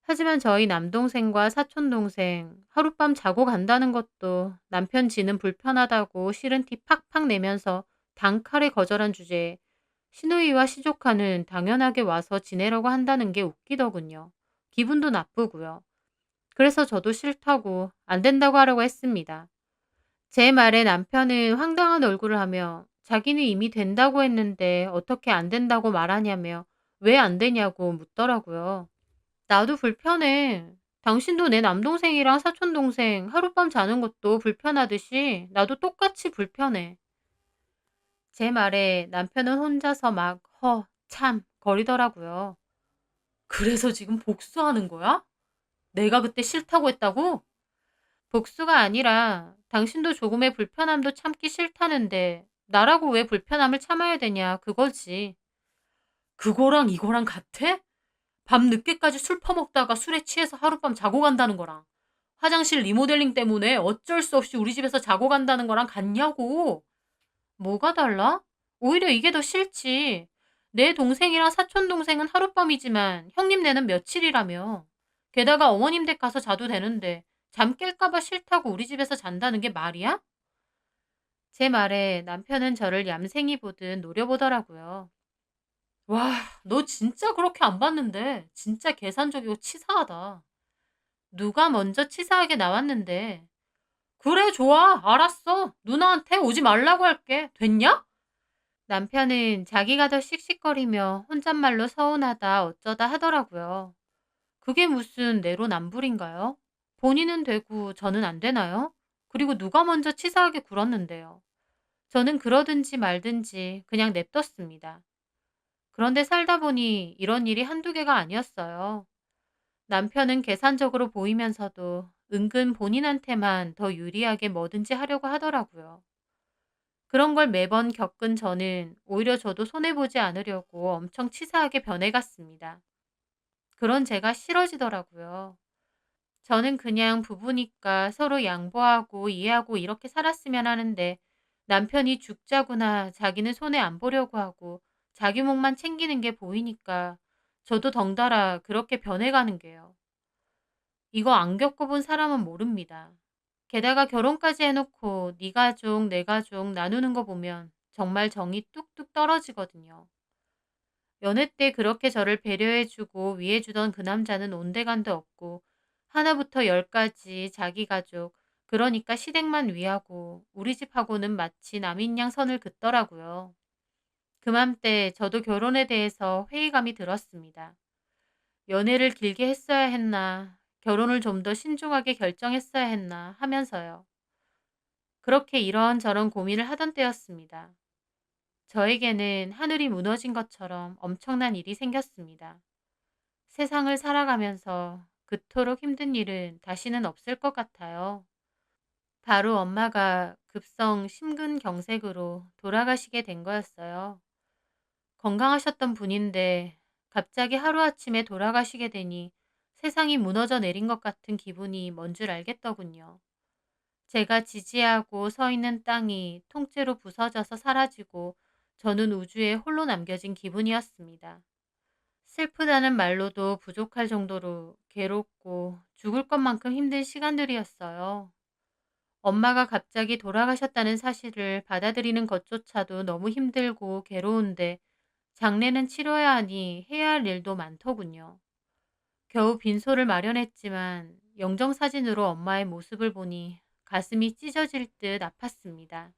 하지만 저희 남동생과 사촌동생 하룻밤 자고 간다는 것도 남편 지는 불편하다고 싫은 티 팍팍 내면서 단칼에 거절한 주제에 시누이와 시조카는 당연하게 와서 지내려고 한다는 게 웃기더군요. 기분도 나쁘고요. 그래서 저도 싫다고 안 된다고 하라고 했습니다. 제 말에 남편은 황당한 얼굴을 하며 자기는 이미 된다고 했는데 어떻게 안 된다고 말하냐며 왜 안 되냐고 묻더라고요. 나도 불편해. 당신도 내 남동생이랑 사촌동생 하룻밤 자는 것도 불편하듯이 나도 똑같이 불편해. 제 말에 남편은 혼자서 막 참 거리더라고요. 그래서 지금 복수하는 거야? 내가 그때 싫다고 했다고? 복수가 아니라 당신도 조금의 불편함도 참기 싫다는데 나라고 왜 불편함을 참아야 되냐 그거지. 그거랑 이거랑 같아? 밤 늦게까지 술 퍼먹다가 술에 취해서 하룻밤 자고 간다는 거랑 화장실 리모델링 때문에 어쩔 수 없이 우리 집에서 자고 간다는 거랑 같냐고. 뭐가 달라? 오히려 이게 더 싫지. 내 동생이랑 사촌 동생은 하룻밤이지만 형님네는 며칠이라며. 게다가 어머님 댁 가서 자도 되는데 잠 깰까봐 싫다고 우리 집에서 잔다는 게 말이야? 제 말에 남편은 저를 얌생이 보듯 노려보더라고요. 와, 너 진짜 그렇게 안 봤는데 진짜 계산적이고 치사하다. 누가 먼저 치사하게 나왔는데. 그래, 좋아. 알았어. 누나한테 오지 말라고 할게. 됐냐? 남편은 자기가 더 씩씩거리며 혼잣말로 서운하다 어쩌다 하더라고요. 그게 무슨 내로남불인가요? 본인은 되고 저는 안 되나요? 그리고 누가 먼저 치사하게 굴었는데요. 저는 그러든지 말든지 그냥 냅뒀습니다. 그런데 살다 보니 이런 일이 한두 개가 아니었어요. 남편은 계산적으로 보이면서도 은근 본인한테만 더 유리하게 뭐든지 하려고 하더라고요. 그런 걸 매번 겪은 저는 오히려 저도 손해보지 않으려고 엄청 치사하게 변해갔습니다. 그런 제가 싫어지더라고요. 저는 그냥 부부니까 서로 양보하고 이해하고 이렇게 살았으면 하는데 남편이 죽자구나 자기는 손해 안 보려고 하고 자기 목만 챙기는 게 보이니까 저도 덩달아 그렇게 변해가는 게요. 이거 안 겪어본 사람은 모릅니다. 게다가 결혼까지 해놓고 네 가족, 내 가족 나누는 거 보면 정말 정이 뚝뚝 떨어지거든요. 연애 때 그렇게 저를 배려해주고 위해주던 그 남자는 온데간도 없고 하나부터 열까지 자기 가족, 그러니까 시댁만 위하고 우리 집하고는 마치 남인 양 선을 긋더라고요. 그맘때 저도 결혼에 대해서 회의감이 들었습니다. 연애를 길게 했어야 했나, 결혼을 좀 더 신중하게 결정했어야 했나 하면서요. 그렇게 이런저런 고민을 하던 때였습니다. 저에게는 하늘이 무너진 것처럼 엄청난 일이 생겼습니다. 세상을 살아가면서 그토록 힘든 일은 다시는 없을 것 같아요. 바로 엄마가 급성 심근경색으로 돌아가시게 된 거였어요. 건강하셨던 분인데 갑자기 하루아침에 돌아가시게 되니 세상이 무너져 내린 것 같은 기분이 뭔 줄 알겠더군요. 제가 지지하고 서 있는 땅이 통째로 부서져서 사라지고 저는 우주에 홀로 남겨진 기분이었습니다. 슬프다는 말로도 부족할 정도로 괴롭고 죽을 것만큼 힘든 시간들이었어요. 엄마가 갑자기 돌아가셨다는 사실을 받아들이는 것조차도 너무 힘들고 괴로운데 장례는 치러야 하니 해야 할 일도 많더군요. 겨우 빈소를 마련했지만 영정사진으로 엄마의 모습을 보니 가슴이 찢어질 듯 아팠습니다.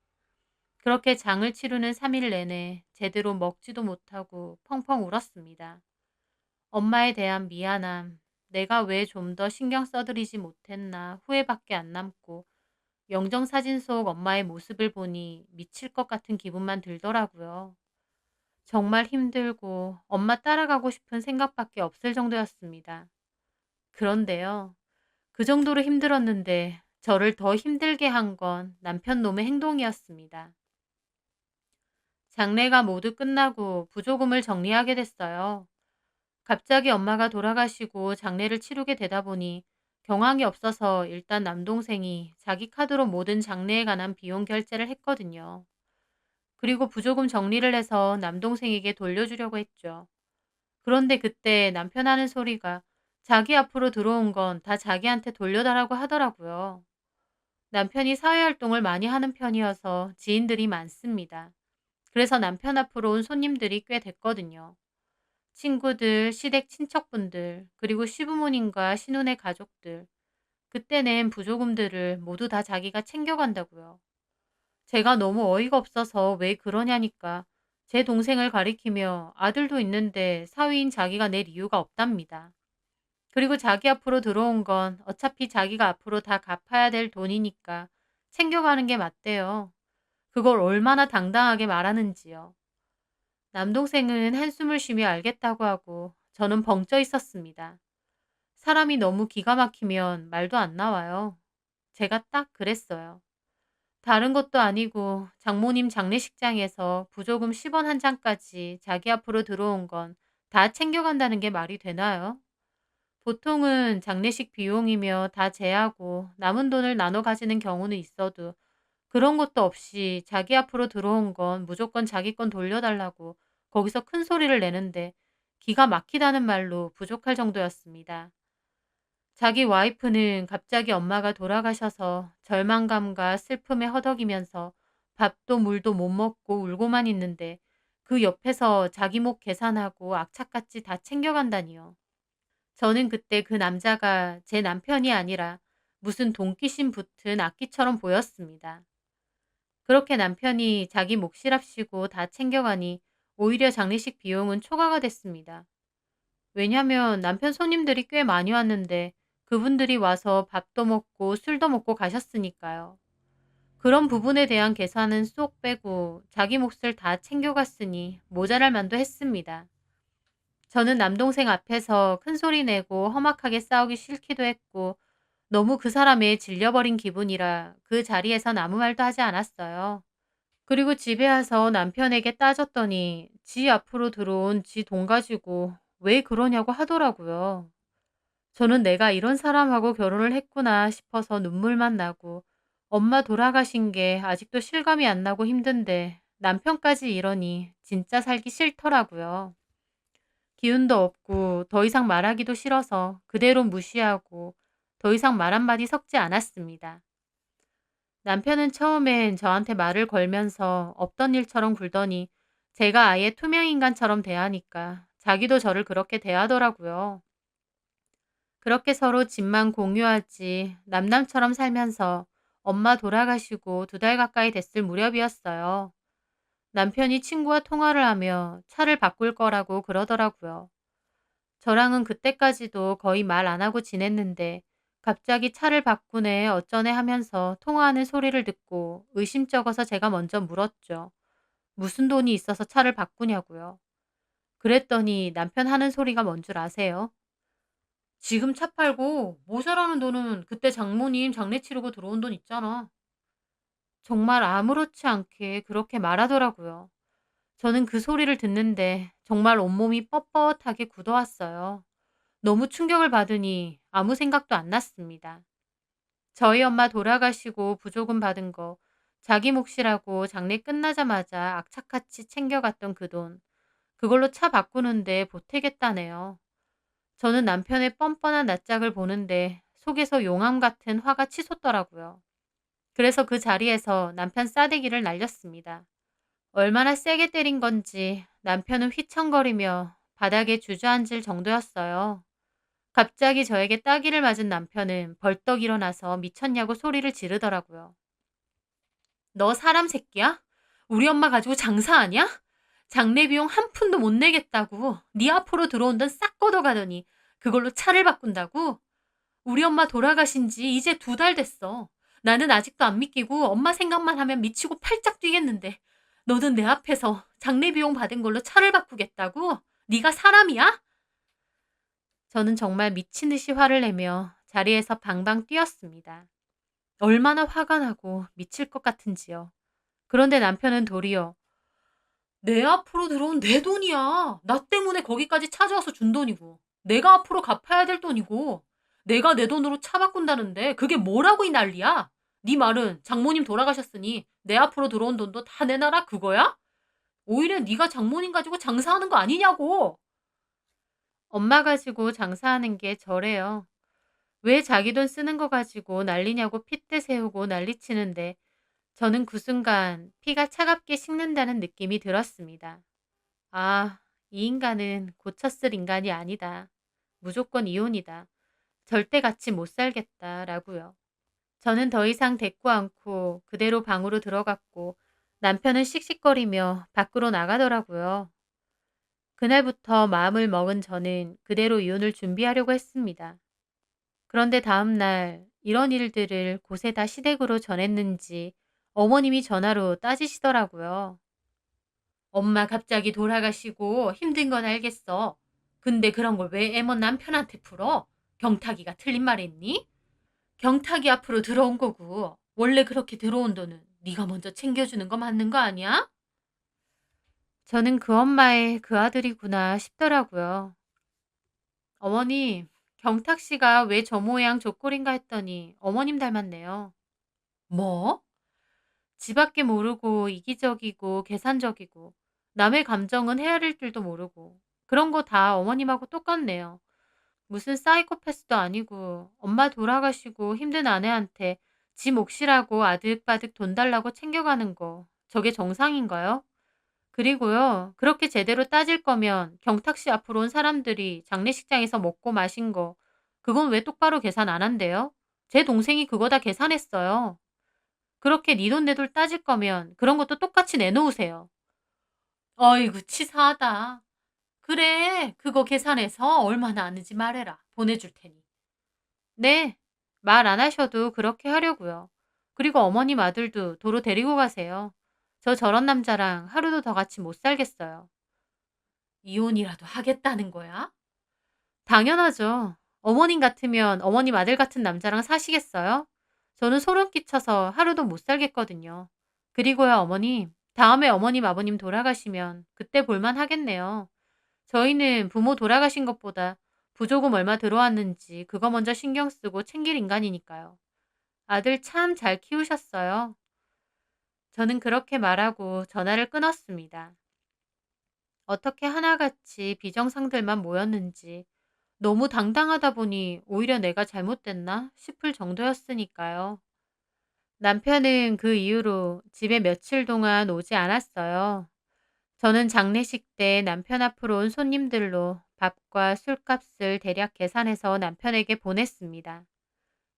그렇게 장을 치르는 3일 내내 제대로 먹지도 못하고 펑펑 울었습니다. 엄마에 대한 미안함, 내가 왜 좀 더 신경 써드리지 못했나 후회밖에 안 남고 영정사진 속 엄마의 모습을 보니 미칠 것 같은 기분만 들더라고요. 정말 힘들고 엄마 따라가고 싶은 생각밖에 없을 정도였습니다. 그런데요, 그 정도로 힘들었는데 저를 더 힘들게 한 건 남편 놈의 행동이었습니다. 장례가 모두 끝나고 부조금을 정리하게 됐어요. 갑자기 엄마가 돌아가시고 장례를 치르게 되다 보니 경황이 없어서 일단 남동생이 자기 카드로 모든 장례에 관한 비용 결제를 했거든요. 그리고 부조금 정리를 해서 남동생에게 돌려주려고 했죠. 그런데 그때 남편 하는 소리가 자기 앞으로 들어온 건 다 자기한테 돌려달라고 하더라고요. 남편이 사회활동을 많이 하는 편이어서 지인들이 많습니다. 그래서 남편 앞으로 온 손님들이 꽤 됐거든요. 친구들, 시댁 친척분들, 그리고 시부모님과 신혼의 가족들. 그때 낸 부조금들을 모두 다 자기가 챙겨간다고요. 제가 너무 어이가 없어서 왜 그러냐니까 제 동생을 가리키며 아들도 있는데 사위인 자기가 낼 이유가 없답니다. 그리고 자기 앞으로 들어온 건 어차피 자기가 앞으로 다 갚아야 될 돈이니까 챙겨가는 게 맞대요. 그걸 얼마나 당당하게 말하는지요. 남동생은 한숨을 쉬며 알겠다고 하고 저는 벙쪄 있었습니다. 사람이 너무 기가 막히면 말도 안 나와요. 제가 딱 그랬어요. 다른 것도 아니고 장모님 장례식장에서 부조금 10원 한 장까지 자기 앞으로 들어온 건 다 챙겨간다는 게 말이 되나요? 보통은 장례식 비용이며 다 제하고 남은 돈을 나눠 가지는 경우는 있어도 그런 것도 없이 자기 앞으로 들어온 건 무조건 자기 건 돌려달라고 거기서 큰 소리를 내는데 기가 막히다는 말로 부족할 정도였습니다. 자기 와이프는 갑자기 엄마가 돌아가셔서 절망감과 슬픔에 허덕이면서 밥도 물도 못 먹고 울고만 있는데 그 옆에서 자기 목 계산하고 악착같이 다 챙겨간다니요. 저는 그때 그 남자가 제 남편이 아니라 무슨 돈귀신 붙은 악기처럼 보였습니다. 그렇게 남편이 자기 몫이랍시고 다 챙겨가니 오히려 장례식 비용은 초과가 됐습니다. 왜냐면 남편 손님들이 꽤 많이 왔는데 그분들이 와서 밥도 먹고 술도 먹고 가셨으니까요. 그런 부분에 대한 계산은 쏙 빼고 자기 몫을 다 챙겨갔으니 모자랄 만도 했습니다. 저는 남동생 앞에서 큰 소리 내고 험악하게 싸우기 싫기도 했고 너무 그 사람에 질려버린 기분이라 그 자리에선 아무 말도 하지 않았어요. 그리고 집에 와서 남편에게 따졌더니 지 앞으로 들어온 지 돈 가지고 왜 그러냐고 하더라고요. 저는 내가 이런 사람하고 결혼을 했구나 싶어서 눈물만 나고 엄마 돌아가신 게 아직도 실감이 안 나고 힘든데 남편까지 이러니 진짜 살기 싫더라고요. 기운도 없고 더 이상 말하기도 싫어서 그대로 무시하고 더 이상 말 한마디 섞지 않았습니다. 남편은 처음엔 저한테 말을 걸면서 없던 일처럼 굴더니 제가 아예 투명인간처럼 대하니까 자기도 저를 그렇게 대하더라고요. 그렇게 서로 집만 공유하지 남남처럼 살면서 엄마 돌아가시고 2달 가까이 됐을 무렵이었어요. 남편이 친구와 통화를 하며 차를 바꿀 거라고 그러더라고요. 저랑은 그때까지도 거의 말 안 하고 지냈는데 갑자기 차를 바꾸네 어쩌네 하면서 통화하는 소리를 듣고 의심쩍어서 제가 먼저 물었죠. 무슨 돈이 있어서 차를 바꾸냐고요. 그랬더니 남편 하는 소리가 뭔 줄 아세요? 지금 차 팔고 모자라는 돈은 그때 장모님 장례 치르고 들어온 돈 있잖아. 정말 아무렇지 않게 그렇게 말하더라고요. 저는 그 소리를 듣는데 정말 온몸이 뻣뻣하게 굳어왔어요. 너무 충격을 받으니 아무 생각도 안 났습니다. 저희 엄마 돌아가시고 부조금 받은 거, 자기 몫이라고 장례 끝나자마자 악착같이 챙겨갔던 그 돈, 그걸로 차 바꾸는데 보태겠다네요. 저는 남편의 뻔뻔한 낯짝을 보는데 속에서 용암 같은 화가 치솟더라고요. 그래서 그 자리에서 남편 싸대기를 날렸습니다. 얼마나 세게 때린 건지 남편은 휘청거리며 바닥에 주저앉을 정도였어요. 갑자기 저에게 따기를 맞은 남편은 벌떡 일어나서 미쳤냐고 소리를 지르더라고요. 너 사람 새끼야? 우리 엄마 가지고 장사하냐? 장례 비용 한 푼도 못 내겠다고 네 앞으로 들어온 돈 싹 걷어가더니 그걸로 차를 바꾼다고? 우리 엄마 돌아가신 지 이제 2달 됐어. 나는 아직도 안 믿기고 엄마 생각만 하면 미치고 팔짝 뛰겠는데 너는 내 앞에서 장례 비용 받은 걸로 차를 바꾸겠다고? 네가 사람이야? 저는 정말 미친 듯이 화를 내며 자리에서 방방 뛰었습니다. 얼마나 화가 나고 미칠 것 같은지요. 그런데 남편은 도리어 내 앞으로 들어온 내 돈이야. 나 때문에 거기까지 찾아와서 준 돈이고 내가 앞으로 갚아야 될 돈이고 내가 내 돈으로 차 바꾼다는데 그게 뭐라고 이 난리야? 네 말은 장모님 돌아가셨으니 내 앞으로 들어온 돈도 다 내놔라 그거야? 오히려 네가 장모님 가지고 장사하는 거 아니냐고. 엄마 가지고 장사하는 게 저래요. 왜 자기 돈 쓰는 거 가지고 난리냐고 핏대 세우고 난리치는데 저는 그 순간 피가 차갑게 식는다는 느낌이 들었습니다. 아, 이 인간은 고쳤을 인간이 아니다. 무조건 이혼이다. 절대 같이 못 살겠다라고요. 저는 더 이상 대꾸 않고 그대로 방으로 들어갔고 남편은 씩씩거리며 밖으로 나가더라고요. 그날부터 마음을 먹은 저는 그대로 이혼을 준비하려고 했습니다. 그런데 다음 날 이런 일들을 곳에다 시댁으로 전했는지 어머님이 전화로 따지시더라고요. 엄마 갑자기 돌아가시고 힘든 건 알겠어. 근데 그런 걸 왜 애먼 남편한테 풀어? 경탁이가 틀린 말 했니? 경탁이 앞으로 들어온 거고 원래 그렇게 들어온 돈은 네가 먼저 챙겨주는 거 맞는 거 아니야? 저는 그 엄마의 그 아들이구나 싶더라고요. 어머님, 경탁 씨가 왜 저 모양 저 꼴인가 했더니 어머님 닮았네요. 뭐? 지 밖에 모르고 이기적이고 계산적이고 남의 감정은 헤아릴 줄도 모르고 그런 거 다 어머님하고 똑같네요. 무슨 사이코패스도 아니고 엄마 돌아가시고 힘든 아내한테 지 몫이라고 아득바득 돈 달라고 챙겨가는 거 저게 정상인가요? 그리고요, 그렇게 제대로 따질 거면 경탁 씨 앞으로 온 사람들이 장례식장에서 먹고 마신 거 그건 왜 똑바로 계산 안 한대요? 제 동생이 그거 다 계산했어요. 그렇게 네 돈 내 돈 따질 거면 그런 것도 똑같이 내놓으세요. 어이구 치사하다. 그래 그거 계산해서 얼마 나는지 말해라. 보내줄 테니. 네. 말 안 하셔도 그렇게 하려고요. 그리고 어머님 아들도 도로 데리고 가세요. 저 저런 남자랑 하루도 더 같이 못 살겠어요. 이혼이라도 하겠다는 거야? 당연하죠. 어머님 같으면 어머님 아들 같은 남자랑 사시겠어요? 저는 소름 끼쳐서 하루도 못 살겠거든요. 그리고요, 어머님. 다음에 어머님, 아버님 돌아가시면 그때 볼만 하겠네요. 저희는 부모 돌아가신 것보다 부조금 얼마 들어왔는지 그거 먼저 신경 쓰고 챙길 인간이니까요. 아들 참 잘 키우셨어요. 저는 그렇게 말하고 전화를 끊었습니다. 어떻게 하나같이 비정상들만 모였는지 너무 당당하다 보니 오히려 내가 잘못됐나 싶을 정도였으니까요. 남편은 그 이후로 집에 며칠 동안 오지 않았어요. 저는 장례식 때 남편 앞으로 온 손님들로 밥과 술값을 대략 계산해서 남편에게 보냈습니다.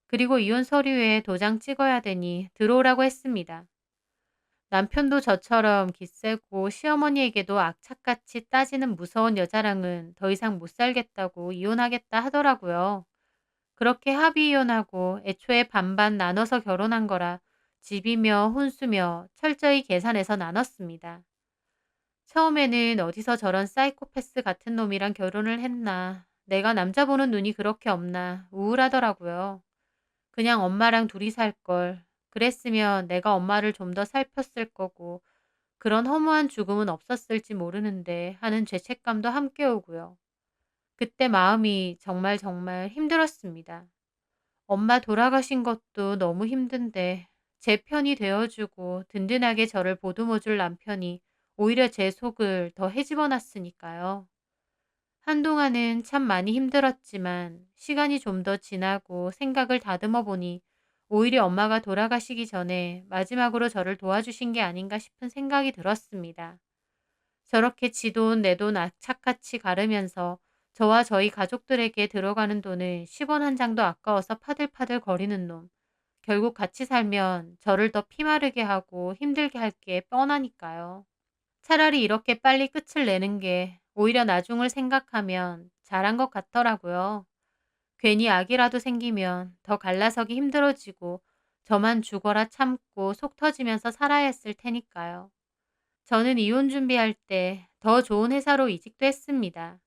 그리고 이혼 서류에 도장 찍어야 되니 들어오라고 했습니다. 남편도 저처럼 기세고 시어머니에게도 악착같이 따지는 무서운 여자랑은 더 이상 못 살겠다고 이혼하겠다 하더라고요. 그렇게 합의 이혼하고 애초에 반반 나눠서 결혼한 거라 집이며 혼수며 철저히 계산해서 나눴습니다. 처음에는 어디서 저런 사이코패스 같은 놈이랑 결혼을 했나, 내가 남자 보는 눈이 그렇게 없나 우울하더라고요. 그냥 엄마랑 둘이 살 걸. 그랬으면 내가 엄마를 좀 더 살폈을 거고 그런 허무한 죽음은 없었을지 모르는데 하는 죄책감도 함께 오고요. 그때 마음이 정말 정말 힘들었습니다. 엄마 돌아가신 것도 너무 힘든데 제 편이 되어주고 든든하게 저를 보듬어줄 남편이 오히려 제 속을 더 헤집어 놨으니까요. 한동안은 참 많이 힘들었지만 시간이 좀 더 지나고 생각을 다듬어 보니 오히려 엄마가 돌아가시기 전에 마지막으로 저를 도와주신 게 아닌가 싶은 생각이 들었습니다. 저렇게 지 돈, 내 돈 악착같이 가르면서 저와 저희 가족들에게 들어가는 돈을 10원 한 장도 아까워서 파들파들 거리는 놈. 결국 같이 살면 저를 더 피마르게 하고 힘들게 할 게 뻔하니까요. 차라리 이렇게 빨리 끝을 내는 게 오히려 나중을 생각하면 잘한 것 같더라고요. 괜히 악이라도 생기면 더 갈라서기 힘들어지고 저만 죽어라 참고 속 터지면서 살아야 했을 테니까요. 저는 이혼 준비할 때 더 좋은 회사로 이직도 했습니다.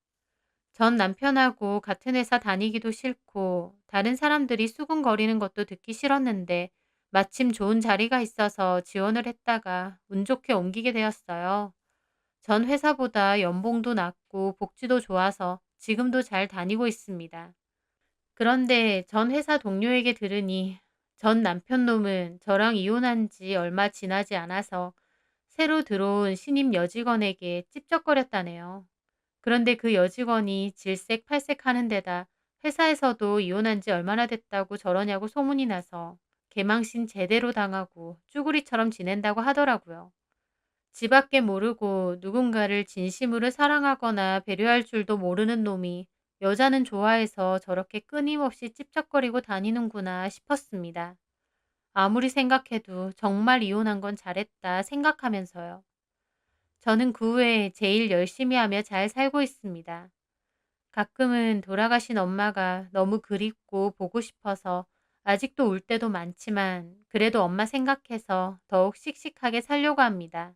전 남편하고 같은 회사 다니기도 싫고 다른 사람들이 수군거리는 것도 듣기 싫었는데 마침 좋은 자리가 있어서 지원을 했다가 운 좋게 옮기게 되었어요. 전 회사보다 연봉도 낮고 복지도 좋아서 지금도 잘 다니고 있습니다. 그런데 전 회사 동료에게 들으니 전 남편 놈은 저랑 이혼한 지 얼마 지나지 않아서 새로 들어온 신입 여직원에게 찝쩍거렸다네요. 그런데 그 여직원이 질색팔색 하는 데다 회사에서도 이혼한 지 얼마나 됐다고 저러냐고 소문이 나서 개망신 제대로 당하고 쭈구리처럼 지낸다고 하더라고요. 지 밖에 모르고 누군가를 진심으로 사랑하거나 배려할 줄도 모르는 놈이 여자는 좋아해서 저렇게 끊임없이 찝쩍거리고 다니는구나 싶었습니다. 아무리 생각해도 정말 이혼한 건 잘했다 생각하면서요. 저는 그 후에 제일 열심히 하며 잘 살고 있습니다. 가끔은 돌아가신 엄마가 너무 그립고 보고 싶어서 아직도 울 때도 많지만 그래도 엄마 생각해서 더욱 씩씩하게 살려고 합니다.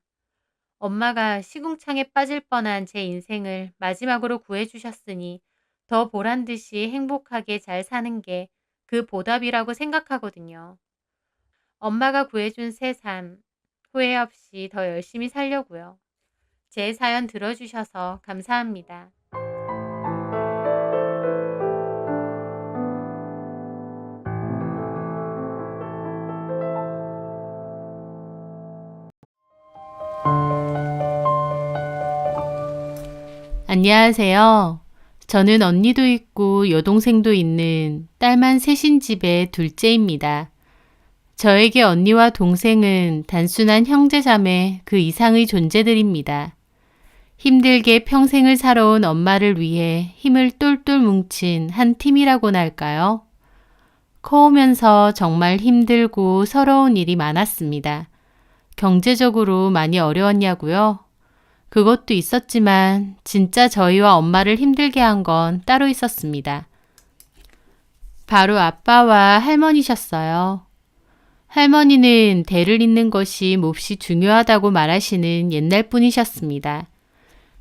엄마가 시궁창에 빠질 뻔한 제 인생을 마지막으로 구해주셨으니 더 보란 듯이 행복하게 잘 사는 게 그 보답이라고 생각하거든요. 엄마가 구해준 새 삶, 후회 없이 더 열심히 살려고요. 제 사연 들어주셔서 감사합니다. 안녕하세요. 저는 언니도 있고 여동생도 있는 딸만 셋인 집의 둘째입니다. 저에게 언니와 동생은 단순한 형제자매 그 이상의 존재들입니다. 힘들게 평생을 살아온 엄마를 위해 힘을 똘똘 뭉친 한 팀이라고나 할까요? 커오면서 정말 힘들고 서러운 일이 많았습니다. 경제적으로 많이 어려웠냐고요? 그것도 있었지만 진짜 저희와 엄마를 힘들게 한 건 따로 있었습니다. 바로 아빠와 할머니셨어요. 할머니는 대를 잇는 것이 몹시 중요하다고 말하시는 옛날 분이셨습니다.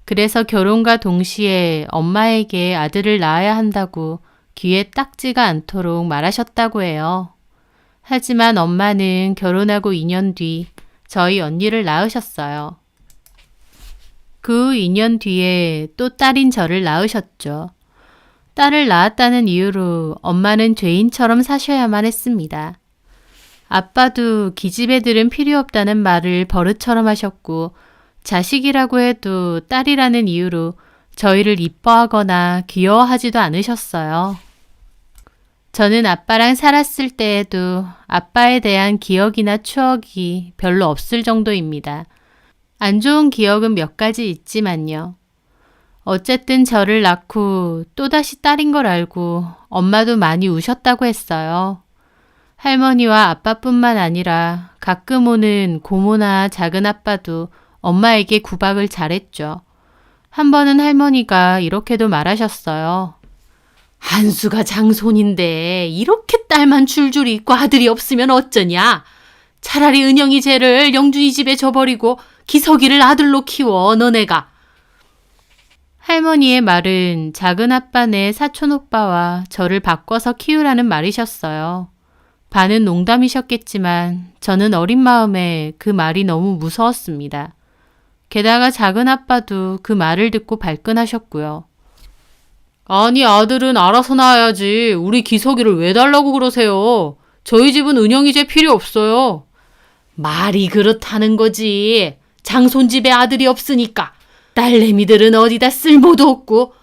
그래서 결혼과 동시에 엄마에게 아들을 낳아야 한다고 귀에 딱지가 않도록 말하셨다고 해요. 하지만 엄마는 결혼하고 2년 뒤 저희 언니를 낳으셨어요. 그 2년 뒤에 또 딸인 저를 낳으셨죠. 딸을 낳았다는 이유로 엄마는 죄인처럼 사셔야만 했습니다. 아빠도 기집애들은 필요 없다는 말을 버릇처럼 하셨고 자식이라고 해도 딸이라는 이유로 저희를 이뻐하거나 귀여워하지도 않으셨어요. 저는 아빠랑 살았을 때에도 아빠에 대한 기억이나 추억이 별로 없을 정도입니다. 안 좋은 기억은 몇 가지 있지만요. 어쨌든 저를 낳고 또다시 딸인 걸 알고 엄마도 많이 우셨다고 했어요. 할머니와 아빠뿐만 아니라 가끔 오는 고모나 작은아빠도 엄마에게 구박을 잘했죠. 한 번은 할머니가 이렇게도 말하셨어요. 한수가 장손인데 이렇게 딸만 줄줄이 있고 아들이 없으면 어쩌냐. 차라리 은영이 쟤를 영준이 집에 줘버리고 기석이를 아들로 키워 너네가. 할머니의 말은 작은아빠네 사촌오빠와 저를 바꿔서 키우라는 말이셨어요. 반은 농담이셨겠지만 저는 어린 마음에 그 말이 너무 무서웠습니다. 게다가 작은 아빠도 그 말을 듣고 발끈하셨고요. 아니, 아들은 알아서 낳아야지. 우리 기석이를 왜 달라고 그러세요? 저희 집은 은영이제 필요 없어요. 말이 그렇다는 거지. 장손집에 아들이 없으니까. 딸내미들은 어디다 쓸모도 없고.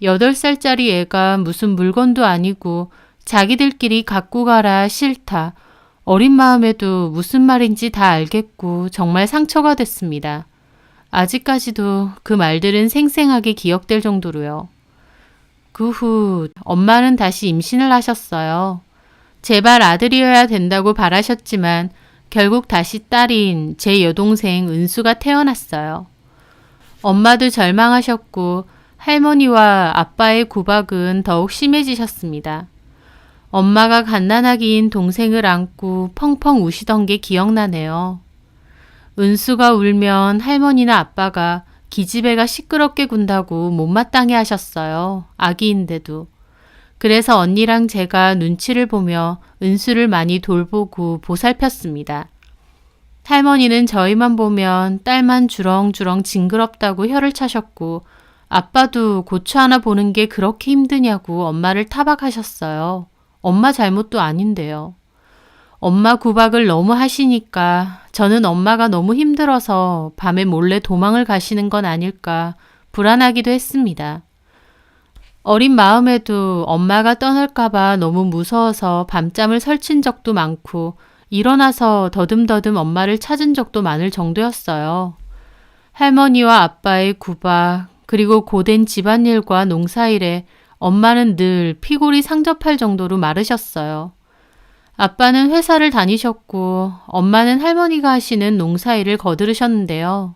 8살짜리 애가 무슨 물건도 아니고 자기들끼리 갖고 가라 싫다. 어린 마음에도 무슨 말인지 다 알겠고 정말 상처가 됐습니다. 아직까지도 그 말들은 생생하게 기억될 정도로요. 그 후 엄마는 다시 임신을 하셨어요. 제발 아들이어야 된다고 바라셨지만 결국 다시 딸인 제 여동생 은수가 태어났어요. 엄마도 절망하셨고 할머니와 아빠의 구박은 더욱 심해지셨습니다. 엄마가 갓난아기인 동생을 안고 펑펑 우시던 게 기억나네요. 은수가 울면 할머니나 아빠가 기집애가 시끄럽게 군다고 못마땅해 하셨어요. 아기인데도. 그래서 언니랑 제가 눈치를 보며 은수를 많이 돌보고 보살폈습니다. 할머니는 저희만 보면 딸만 주렁주렁 징그럽다고 혀를 차셨고 아빠도 고추 하나 보는 게 그렇게 힘드냐고 엄마를 타박하셨어요. 엄마 잘못도 아닌데요. 엄마 구박을 너무 하시니까 저는 엄마가 너무 힘들어서 밤에 몰래 도망을 가시는 건 아닐까 불안하기도 했습니다. 어린 마음에도 엄마가 떠날까봐 너무 무서워서 밤잠을 설친 적도 많고 일어나서 더듬더듬 엄마를 찾은 적도 많을 정도였어요. 할머니와 아빠의 구박, 그리고 고된 집안일과 농사일에 엄마는 늘 피골이 상접할 정도로 마르셨어요. 아빠는 회사를 다니셨고 엄마는 할머니가 하시는 농사일을 거두르셨는데요.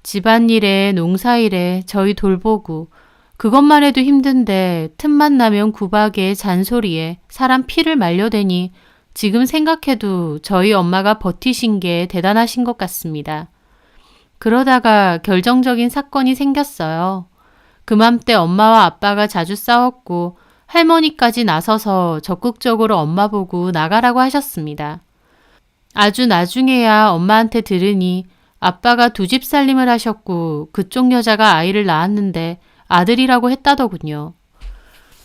집안일에 농사일에 저희 돌보고 그것만 해도 힘든데 틈만 나면 구박에 잔소리에 사람 피를 말려대니 지금 생각해도 저희 엄마가 버티신 게 대단하신 것 같습니다. 그러다가 결정적인 사건이 생겼어요. 그맘때 엄마와 아빠가 자주 싸웠고 할머니까지 나서서 적극적으로 엄마 보고 나가라고 하셨습니다. 아주 나중에야 엄마한테 들으니 아빠가 2집 살림을 하셨고 그쪽 여자가 아이를 낳았는데 아들이라고 했다더군요.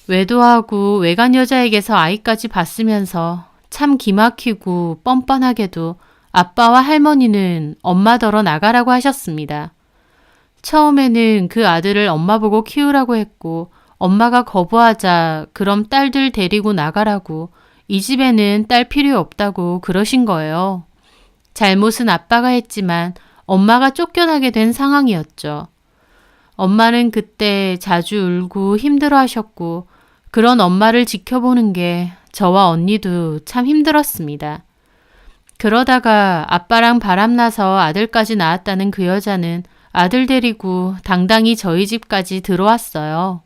외도하고 외간 여자에게서 아이까지 봤으면서 참 기막히고 뻔뻔하게도 아빠와 할머니는 엄마더러 나가라고 하셨습니다. 처음에는 그 아들을 엄마 보고 키우라고 했고 엄마가 거부하자 그럼 딸들 데리고 나가라고 이 집에는 딸 필요 없다고 그러신 거예요. 잘못은 아빠가 했지만 엄마가 쫓겨나게 된 상황이었죠. 엄마는 그때 자주 울고 힘들어 하셨고 그런 엄마를 지켜보는 게 저와 언니도 참 힘들었습니다. 그러다가 아빠랑 바람나서 아들까지 낳았다는 그 여자는 아들 데리고 당당히 저희 집까지 들어왔어요.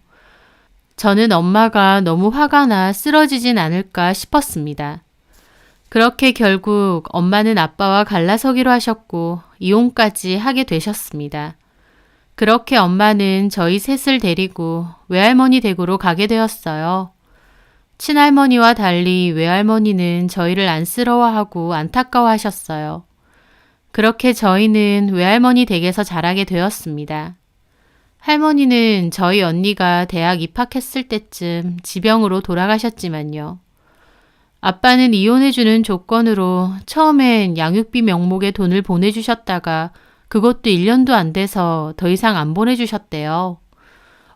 저는 엄마가 너무 화가 나 쓰러지진 않을까 싶었습니다. 그렇게 결국 엄마는 아빠와 갈라서기로 하셨고 이혼까지 하게 되셨습니다. 그렇게 엄마는 저희 셋을 데리고 외할머니 댁으로 가게 되었어요. 친할머니와 달리 외할머니는 저희를 안쓰러워하고 안타까워하셨어요. 그렇게 저희는 외할머니 댁에서 자라게 되었습니다. 할머니는 저희 언니가 대학 입학했을 때쯤 지병으로 돌아가셨지만요. 아빠는 이혼해주는 조건으로 처음엔 양육비 명목에 돈을 보내주셨다가 그것도 1년도 안 돼서 더 이상 안 보내주셨대요.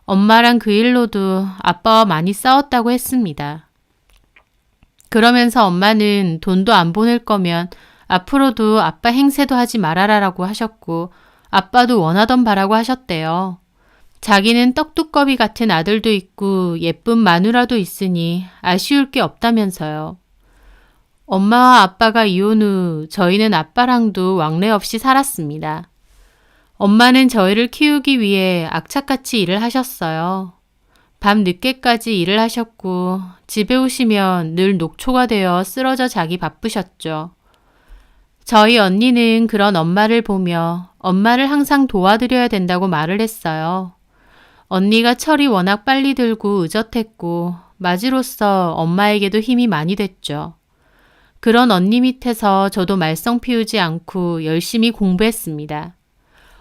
엄마랑 그 일로도 아빠와 많이 싸웠다고 했습니다. 그러면서 엄마는 돈도 안 보낼 거면 앞으로도 아빠 행세도 하지 말아라라고 하셨고 아빠도 원하던 바라고 하셨대요. 자기는 떡두꺼비 같은 아들도 있고 예쁜 마누라도 있으니 아쉬울 게 없다면서요. 엄마와 아빠가 이혼 후 저희는 아빠랑도 왕래 없이 살았습니다. 엄마는 저희를 키우기 위해 악착같이 일을 하셨어요. 밤 늦게까지 일을 하셨고 집에 오시면 늘 녹초가 되어 쓰러져 자기 바쁘셨죠. 저희 언니는 그런 엄마를 보며 엄마를 항상 도와드려야 된다고 말을 했어요. 언니가 철이 워낙 빨리 들고 의젓했고 맞이로써 엄마에게도 힘이 많이 됐죠. 그런 언니 밑에서 저도 말썽 피우지 않고 열심히 공부했습니다.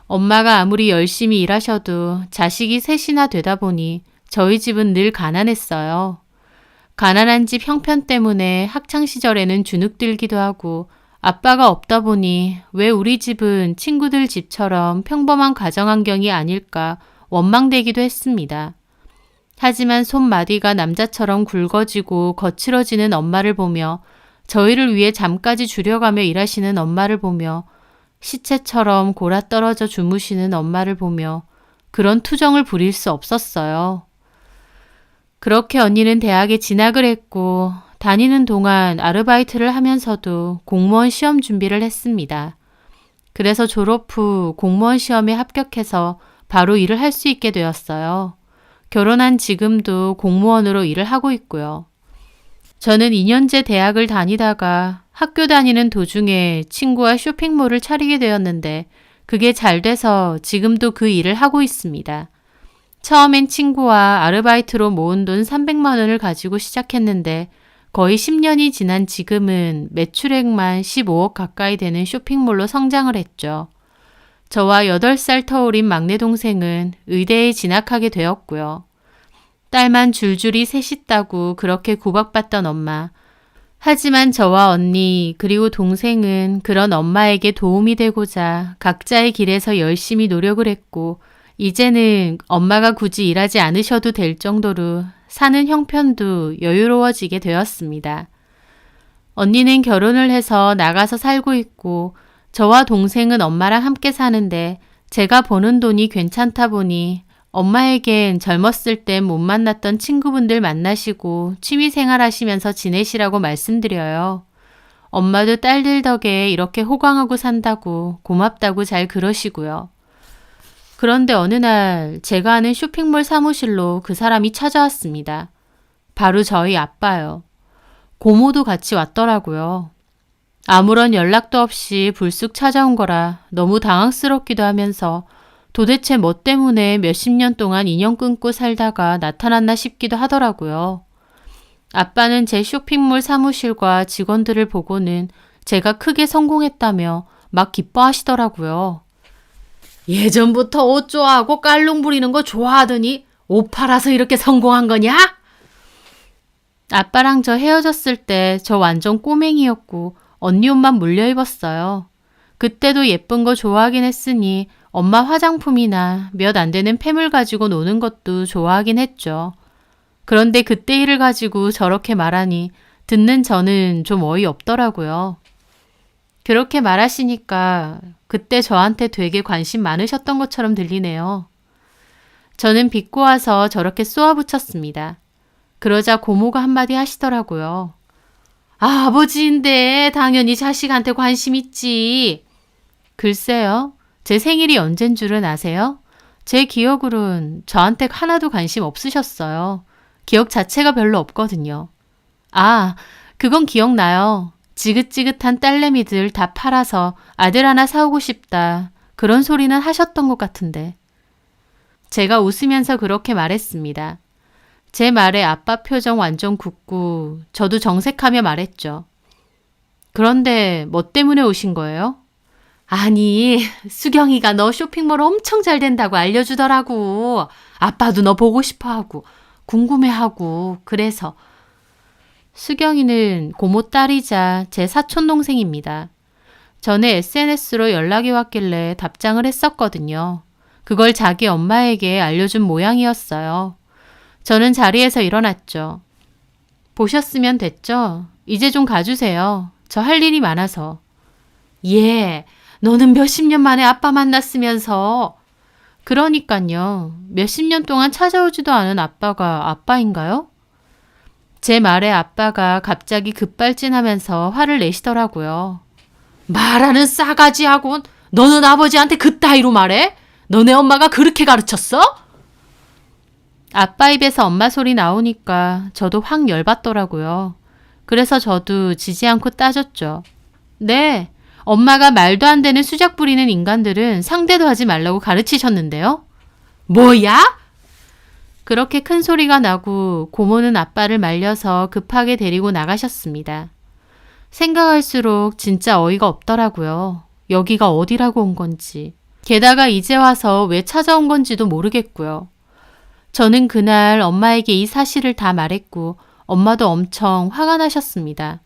엄마가 아무리 열심히 일하셔도 자식이 셋이나 되다 보니 저희 집은 늘 가난했어요. 가난한 집 형편 때문에 학창시절에는 주눅들기도 하고 아빠가 없다 보니 왜 우리 집은 친구들 집처럼 평범한 가정환경이 아닐까 원망되기도 했습니다. 하지만 손마디가 남자처럼 굵어지고 거칠어지는 엄마를 보며 저희를 위해 잠까지 줄여가며 일하시는 엄마를 보며 시체처럼 골아떨어져 주무시는 엄마를 보며 그런 투정을 부릴 수 없었어요. 그렇게 언니는 대학에 진학을 했고 다니는 동안 아르바이트를 하면서도 공무원 시험 준비를 했습니다. 그래서 졸업 후 공무원 시험에 합격해서 바로 일을 할 수 있게 되었어요. 결혼한 지금도 공무원으로 일을 하고 있고요. 저는 2년제 대학을 다니다가 학교 다니는 도중에 친구와 쇼핑몰을 차리게 되었는데 그게 잘 돼서 지금도 그 일을 하고 있습니다. 처음엔 친구와 아르바이트로 모은 돈 300만 원을 가지고 시작했는데 거의 10년이 지난 지금은 매출액만 15억 가까이 되는 쇼핑몰로 성장을 했죠. 저와 8살 터울인 막내 동생은 의대에 진학하게 되었고요. 딸만 줄줄이 셋 있다고 그렇게 구박받던 엄마. 하지만 저와 언니 그리고 동생은 그런 엄마에게 도움이 되고자 각자의 길에서 열심히 노력을 했고 이제는 엄마가 굳이 일하지 않으셔도 될 정도로 사는 형편도 여유로워지게 되었습니다. 언니는 결혼을 해서 나가서 살고 있고 저와 동생은 엄마랑 함께 사는데 제가 버는 돈이 괜찮다 보니 엄마에겐 젊었을 땐 못 만났던 친구분들 만나시고 취미생활 하시면서 지내시라고 말씀드려요. 엄마도 딸들 덕에 이렇게 호강하고 산다고 고맙다고 잘 그러시고요. 그런데 어느 날 제가 아는 쇼핑몰 사무실로 그 사람이 찾아왔습니다. 바로 저희 아빠요. 고모도 같이 왔더라고요. 아무런 연락도 없이 불쑥 찾아온 거라 너무 당황스럽기도 하면서 도대체 뭐 때문에 몇십 년 동안 인연 끊고 살다가 나타났나 싶기도 하더라고요. 아빠는 제 쇼핑몰 사무실과 직원들을 보고는 제가 크게 성공했다며 막 기뻐하시더라고요. 예전부터 옷 좋아하고 깔롱 부리는 거 좋아하더니 옷 팔아서 이렇게 성공한 거냐? 아빠랑 저 헤어졌을 때 저 완전 꼬맹이였고 언니 옷만 물려 입었어요. 그때도 예쁜 거 좋아하긴 했으니 엄마 화장품이나 몇 안 되는 폐물 가지고 노는 것도 좋아하긴 했죠. 그런데 그때 일을 가지고 저렇게 말하니 듣는 저는 좀 어이없더라고요. 그렇게 말하시니까 그때 저한테 되게 관심 많으셨던 것처럼 들리네요. 저는 빚고 와서 저렇게 쏘아붙였습니다. 그러자 고모가 한마디 하시더라고요. 아버지인데 당연히 자식한테 관심 있지. 글쎄요. 제 생일이 언젠 줄은 아세요? 제 기억으론 저한테 하나도 관심 없으셨어요. 기억 자체가 별로 없거든요. 아, 그건 기억나요. 지긋지긋한 딸내미들 다 팔아서 아들 하나 사오고 싶다. 그런 소리는 하셨던 것 같은데. 제가 웃으면서 그렇게 말했습니다. 제 말에 아빠 표정 완전 굳고 저도 정색하며 말했죠. 그런데 뭐 때문에 오신 거예요? 아니, 수경이가 너 쇼핑몰 엄청 잘 된다고 알려주더라고. 아빠도 너 보고 싶어하고 궁금해하고 그래서. 수경이는 고모 딸이자 제 사촌 동생입니다. 전에 SNS로 연락이 왔길래 답장을 했었거든요. 그걸 자기 엄마에게 알려준 모양이었어요. 저는 자리에서 일어났죠. 보셨으면 됐죠? 이제 좀 가주세요. 저 할 일이 많아서. 예, 너는 몇십 년 만에 아빠 만났으면서. 그러니깐요. 몇십 년 동안 찾아오지도 않은 아빠가 아빠인가요? 제 말에 아빠가 갑자기 급발진하면서 화를 내시더라고요. 말하는 싸가지하곤 너는 아버지한테 그따위로 말해? 너네 엄마가 그렇게 가르쳤어? 아빠 입에서 엄마 소리 나오니까 저도 확 열받더라고요. 그래서 저도 지지 않고 따졌죠. 네, 엄마가 말도 안 되는 수작 부리는 인간들은 상대도 하지 말라고 가르치셨는데요. 뭐야? 그렇게 큰 소리가 나고 고모는 아빠를 말려서 급하게 데리고 나가셨습니다. 생각할수록 진짜 어이가 없더라고요. 여기가 어디라고 온 건지. 게다가 이제 와서 왜 찾아온 건지도 모르겠고요. 저는 그날 엄마에게 이 사실을 다 말했고 엄마도 엄청 화가 나셨습니다.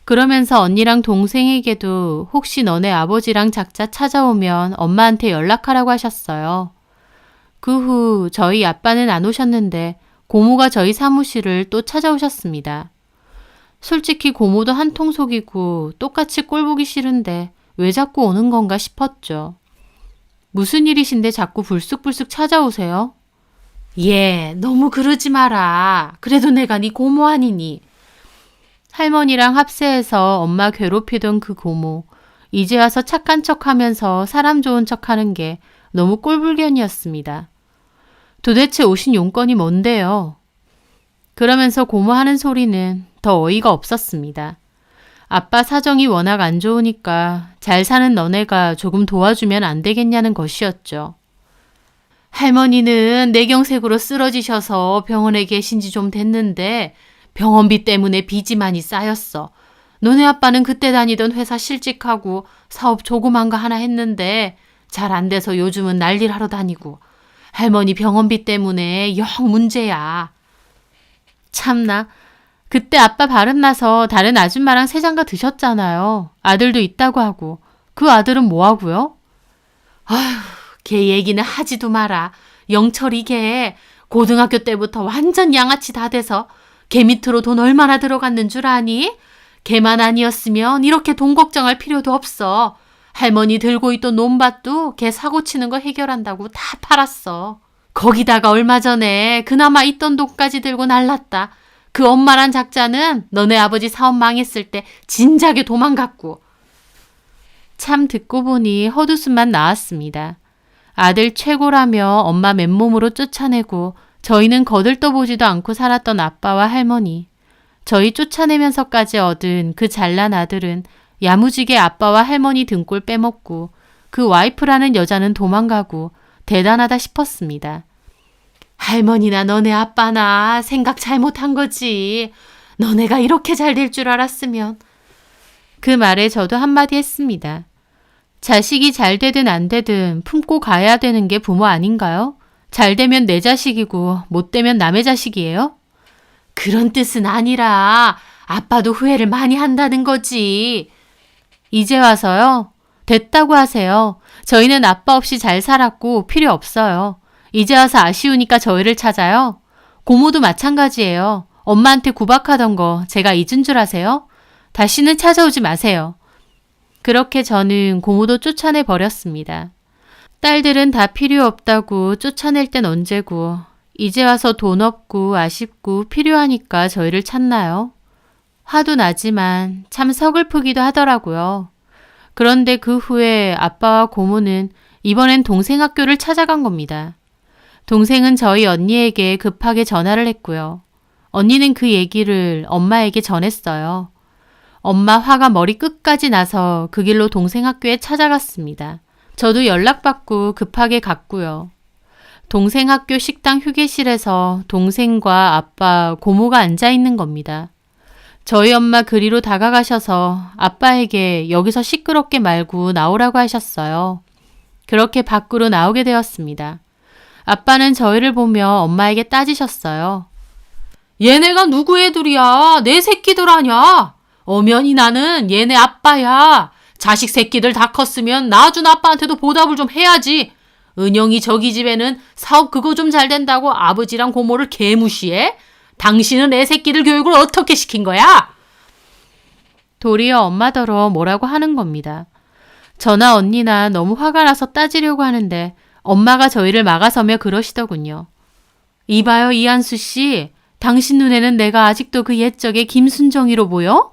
그러면서 언니랑 동생에게도 혹시 너네 아버지랑 작자 찾아오면 엄마한테 연락하라고 하셨어요. 그 후 저희 아빠는 안 오셨는데 고모가 저희 사무실을 또 찾아오셨습니다. 솔직히 고모도 한통 속이고 똑같이 꼴 보기 싫은데 왜 자꾸 오는 건가 싶었죠. 무슨 일이신데 자꾸 불쑥불쑥 찾아오세요? 예, 너무 그러지 마라. 그래도 내가 네 고모 아니니. 할머니랑 합세해서 엄마 괴롭히던 그 고모. 이제 와서 착한 척하면서 사람 좋은 척하는 게 너무 꼴불견이었습니다. 도대체 오신 용건이 뭔데요? 그러면서 고모 하는 소리는 더 어이가 없었습니다. 아빠 사정이 워낙 안 좋으니까 잘 사는 너네가 조금 도와주면 안 되겠냐는 것이었죠. 할머니는 뇌경색으로 쓰러지셔서 병원에 계신 지 좀 됐는데 병원비 때문에 빚이 많이 쌓였어. 너네 아빠는 그때 다니던 회사 실직하고 사업 조그만 거 하나 했는데 잘 안 돼서 요즘은 난리를 하러 다니고 할머니 병원비 때문에 영 문제야. 참나. 그때 아빠 발음 나서 다른 아줌마랑 새 장가 드셨잖아요. 아들도 있다고 하고. 그 아들은 뭐 하고요? 아휴, 걔 얘기는 하지도 마라. 영철이 걔 고등학교 때부터 완전 양아치 다 돼서 걔 밑으로 돈 얼마나 들어갔는 줄 아니? 걔만 아니었으면 이렇게 돈 걱정할 필요도 없어. 할머니 들고 있던 논밭도 걔 사고 치는 거 해결한다고 다 팔았어. 거기다가 얼마 전에 그나마 있던 돈까지 들고 날랐다. 그 엄마란 작자는 너네 아버지 사업 망했을 때 진작에 도망갔고. 참 듣고 보니 헛웃음만 나왔습니다. 아들 최고라며 엄마 맨몸으로 쫓아내고 저희는 거들떠보지도 않고 살았던 아빠와 할머니. 저희 쫓아내면서까지 얻은 그 잘난 아들은 야무지게 아빠와 할머니 등골 빼먹고 그 와이프라는 여자는 도망가고 대단하다 싶었습니다. 할머니나 너네 아빠나 생각 잘못한 거지. 너네가 이렇게 잘 될 줄 알았으면. 그 말에 저도 한마디 했습니다. 자식이 잘 되든 안 되든 품고 가야 되는 게 부모 아닌가요? 잘 되면 내 자식이고 못 되면 남의 자식이에요? 그런 뜻은 아니라 아빠도 후회를 많이 한다는 거지. 이제 와서요? 됐다고 하세요. 저희는 아빠 없이 잘 살았고 필요 없어요. 이제 와서 아쉬우니까 저희를 찾아요. 고모도 마찬가지예요. 엄마한테 구박하던 거 제가 잊은 줄 아세요? 다시는 찾아오지 마세요. 그렇게 저는 고모도 쫓아내 버렸습니다. 딸들은 다 필요 없다고 쫓아낼 땐 언제고 이제 와서 돈 없고 아쉽고 필요하니까 저희를 찾나요? 화도 나지만 참 서글프기도 하더라고요. 그런데 그 후에 아빠와 고모는 이번엔 동생 학교를 찾아간 겁니다. 동생은 저희 언니에게 급하게 전화를 했고요. 언니는 그 얘기를 엄마에게 전했어요. 엄마 화가 머리 끝까지 나서 그 길로 동생 학교에 찾아갔습니다. 저도 연락받고 급하게 갔고요. 동생 학교 식당 휴게실에서 동생과 아빠, 고모가 앉아 있는 겁니다. 저희 엄마 그리로 다가가셔서 아빠에게 여기서 시끄럽게 말고 나오라고 하셨어요. 그렇게 밖으로 나오게 되었습니다. 아빠는 저희를 보며 엄마에게 따지셨어요. 얘네가 누구 애들이야? 내 새끼들 아냐? 엄연히 나는 얘네 아빠야. 자식 새끼들 다 컸으면 나준 아빠한테도 보답을 좀 해야지. 은영이 저기 집에는 사업 그거 좀 잘 된다고 아버지랑 고모를 개무시해? 당신은 애 새끼들 교육을 어떻게 시킨 거야? 도리어 엄마더러 뭐라고 하는 겁니다. 저나 언니나 너무 화가 나서 따지려고 하는데 엄마가 저희를 막아서며 그러시더군요. 이봐요 이한수 씨. 당신 눈에는 내가 아직도 그 옛적의 김순정이로 보여?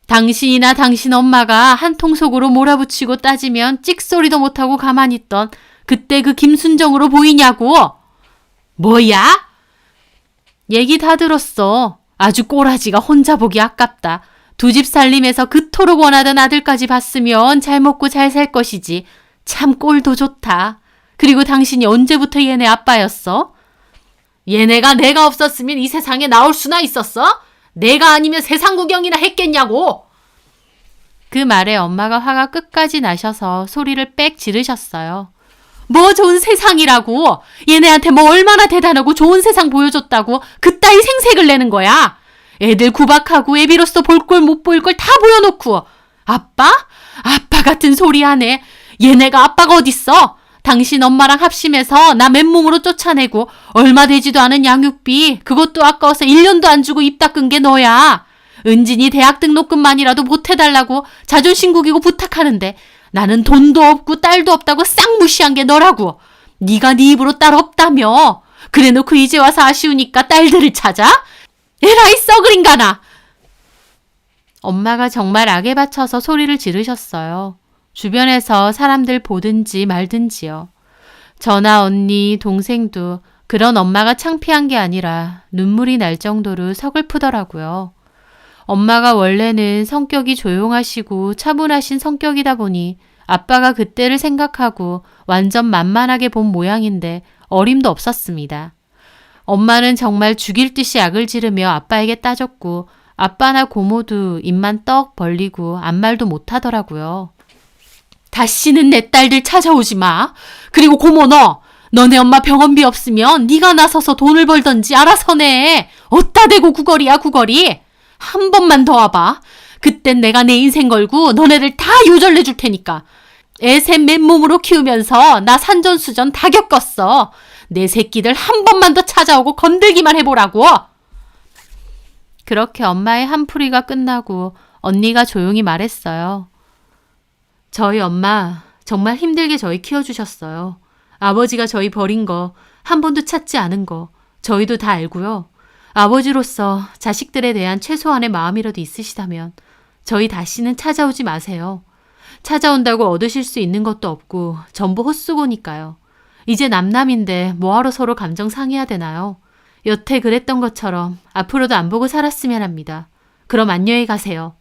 당신이나 당신 엄마가 한통 속으로 몰아붙이고 따지면 찍소리도 못하고 가만히 있던 그때 그 김순정으로 보이냐고. 뭐야? 얘기 다 들었어. 아주 꼬라지가 혼자 보기 아깝다. 두 집 살림에서 그토록 원하던 아들까지 봤으면 잘 먹고 잘 살 것이지. 참 꼴도 좋다. 그리고 당신이 언제부터 얘네 아빠였어? 얘네가 내가 없었으면 이 세상에 나올 수나 있었어? 내가 아니면 세상 구경이나 했겠냐고. 그 말에 엄마가 화가 끝까지 나셔서 소리를 빽 지르셨어요. 뭐 좋은 세상이라고. 얘네한테 뭐 얼마나 대단하고 좋은 세상 보여줬다고 그따위 생색을 내는 거야. 애들 구박하고 애비로서 볼 꼴 못 보일 걸 다 보여놓고. 아빠? 아빠 같은 소리 하네. 얘네가 아빠가 어딨어? 당신 엄마랑 합심해서 나 맨몸으로 쫓아내고 얼마 되지도 않은 양육비 그것도 아까워서 1년도 안 주고 입 닦은 게 너야. 은진이 대학 등록금만이라도 보태달라고 자존심 구기고 부탁하는데 나는 돈도 없고 딸도 없다고 싹 무시한 게 너라고. 네가 네 입으로 딸 없다며. 그래놓고 이제 와서 아쉬우니까 딸들을 찾아? 에라이 썩을 인간아. 엄마가 정말 악에 받쳐서 소리를 지르셨어요. 주변에서 사람들 보든지 말든지요. 저나 언니, 동생도 그런 엄마가 창피한 게 아니라 눈물이 날 정도로 서글프더라고요. 엄마가 원래는 성격이 조용하시고 차분하신 성격이다 보니 아빠가 그때를 생각하고 완전 만만하게 본 모양인데 어림도 없었습니다. 엄마는 정말 죽일 듯이 악을 지르며 아빠에게 따졌고 아빠나 고모도 입만 떡 벌리고 아무 말도 못하더라고요. 다시는 내 딸들 찾아오지 마. 그리고 고모 너네 엄마 병원비 없으면 네가 나서서 돈을 벌던지 알아서 내. 어따 대고 구걸이야 구걸이. 한 번만 더 와봐. 그땐 내가 내 인생 걸고 너네들 다 요절내 줄 테니까. 애새 맨몸으로 키우면서 나 산전수전 다 겪었어. 내 새끼들 한 번만 더 찾아오고 건들기만 해보라고. 그렇게 엄마의 한풀이가 끝나고 언니가 조용히 말했어요. 저희 엄마 정말 힘들게 저희 키워주셨어요. 아버지가 저희 버린 거, 한 번도 찾지 않은 거 저희도 다 알고요. 아버지로서 자식들에 대한 최소한의 마음이라도 있으시다면 저희 다시는 찾아오지 마세요. 찾아온다고 얻으실 수 있는 것도 없고 전부 헛수고니까요. 이제 남남인데 뭐하러 서로 감정 상해야 되나요? 여태 그랬던 것처럼 앞으로도 안 보고 살았으면 합니다. 그럼 안녕히 가세요.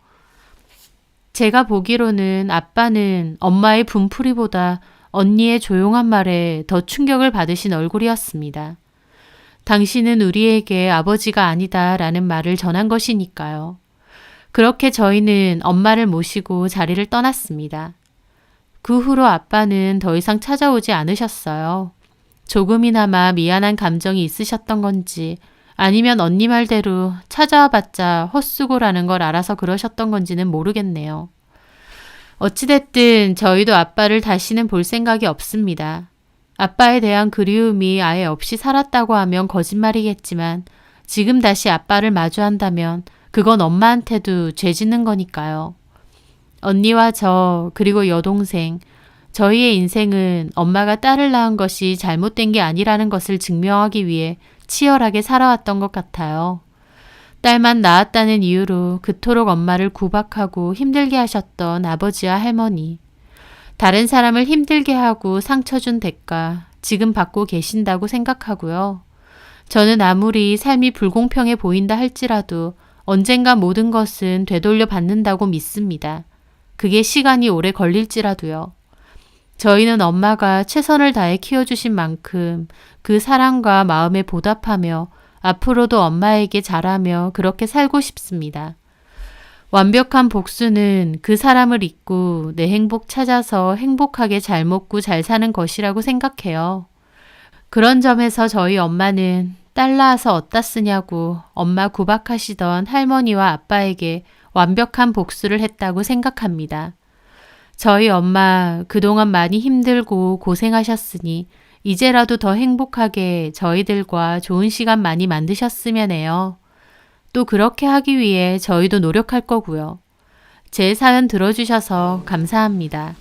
제가 보기로는 아빠는 엄마의 분풀이보다 언니의 조용한 말에 더 충격을 받으신 얼굴이었습니다. 당신은 우리에게 아버지가 아니다 라는 말을 전한 것이니까요. 그렇게 저희는 엄마를 모시고 자리를 떠났습니다. 그 후로 아빠는 더 이상 찾아오지 않으셨어요. 조금이나마 미안한 감정이 있으셨던 건지 아니면 언니 말대로 찾아와 봤자 헛수고라는 걸 알아서 그러셨던 건지는 모르겠네요. 어찌됐든 저희도 아빠를 다시는 볼 생각이 없습니다. 아빠에 대한 그리움이 아예 없이 살았다고 하면 거짓말이겠지만 지금 다시 아빠를 마주한다면 그건 엄마한테도 죄 짓는 거니까요. 언니와 저 그리고 여동생 저희의 인생은 엄마가 딸을 낳은 것이 잘못된 게 아니라는 것을 증명하기 위해 치열하게 살아왔던 것 같아요. 딸만 낳았다는 이유로 그토록 엄마를 구박하고 힘들게 하셨던 아버지와 할머니. 다른 사람을 힘들게 하고 상처 준 대가 지금 받고 계신다고 생각하고요. 저는 아무리 삶이 불공평해 보인다 할지라도 언젠가 모든 것은 되돌려 받는다고 믿습니다. 그게 시간이 오래 걸릴지라도요. 저희는 엄마가 최선을 다해 키워주신 만큼 그 사랑과 마음에 보답하며 앞으로도 엄마에게 잘하며 그렇게 살고 싶습니다. 완벽한 복수는 그 사람을 잊고 내 행복 찾아서 행복하게 잘 먹고 잘 사는 것이라고 생각해요. 그런 점에서 저희 엄마는 딸 낳아서 어디다 쓰냐고 엄마 구박하시던 할머니와 아빠에게 완벽한 복수를 했다고 생각합니다. 저희 엄마 그동안 많이 힘들고 고생하셨으니 이제라도 더 행복하게 저희들과 좋은 시간 많이 만드셨으면 해요. 또 그렇게 하기 위해 저희도 노력할 거고요. 제 사연 들어주셔서 감사합니다.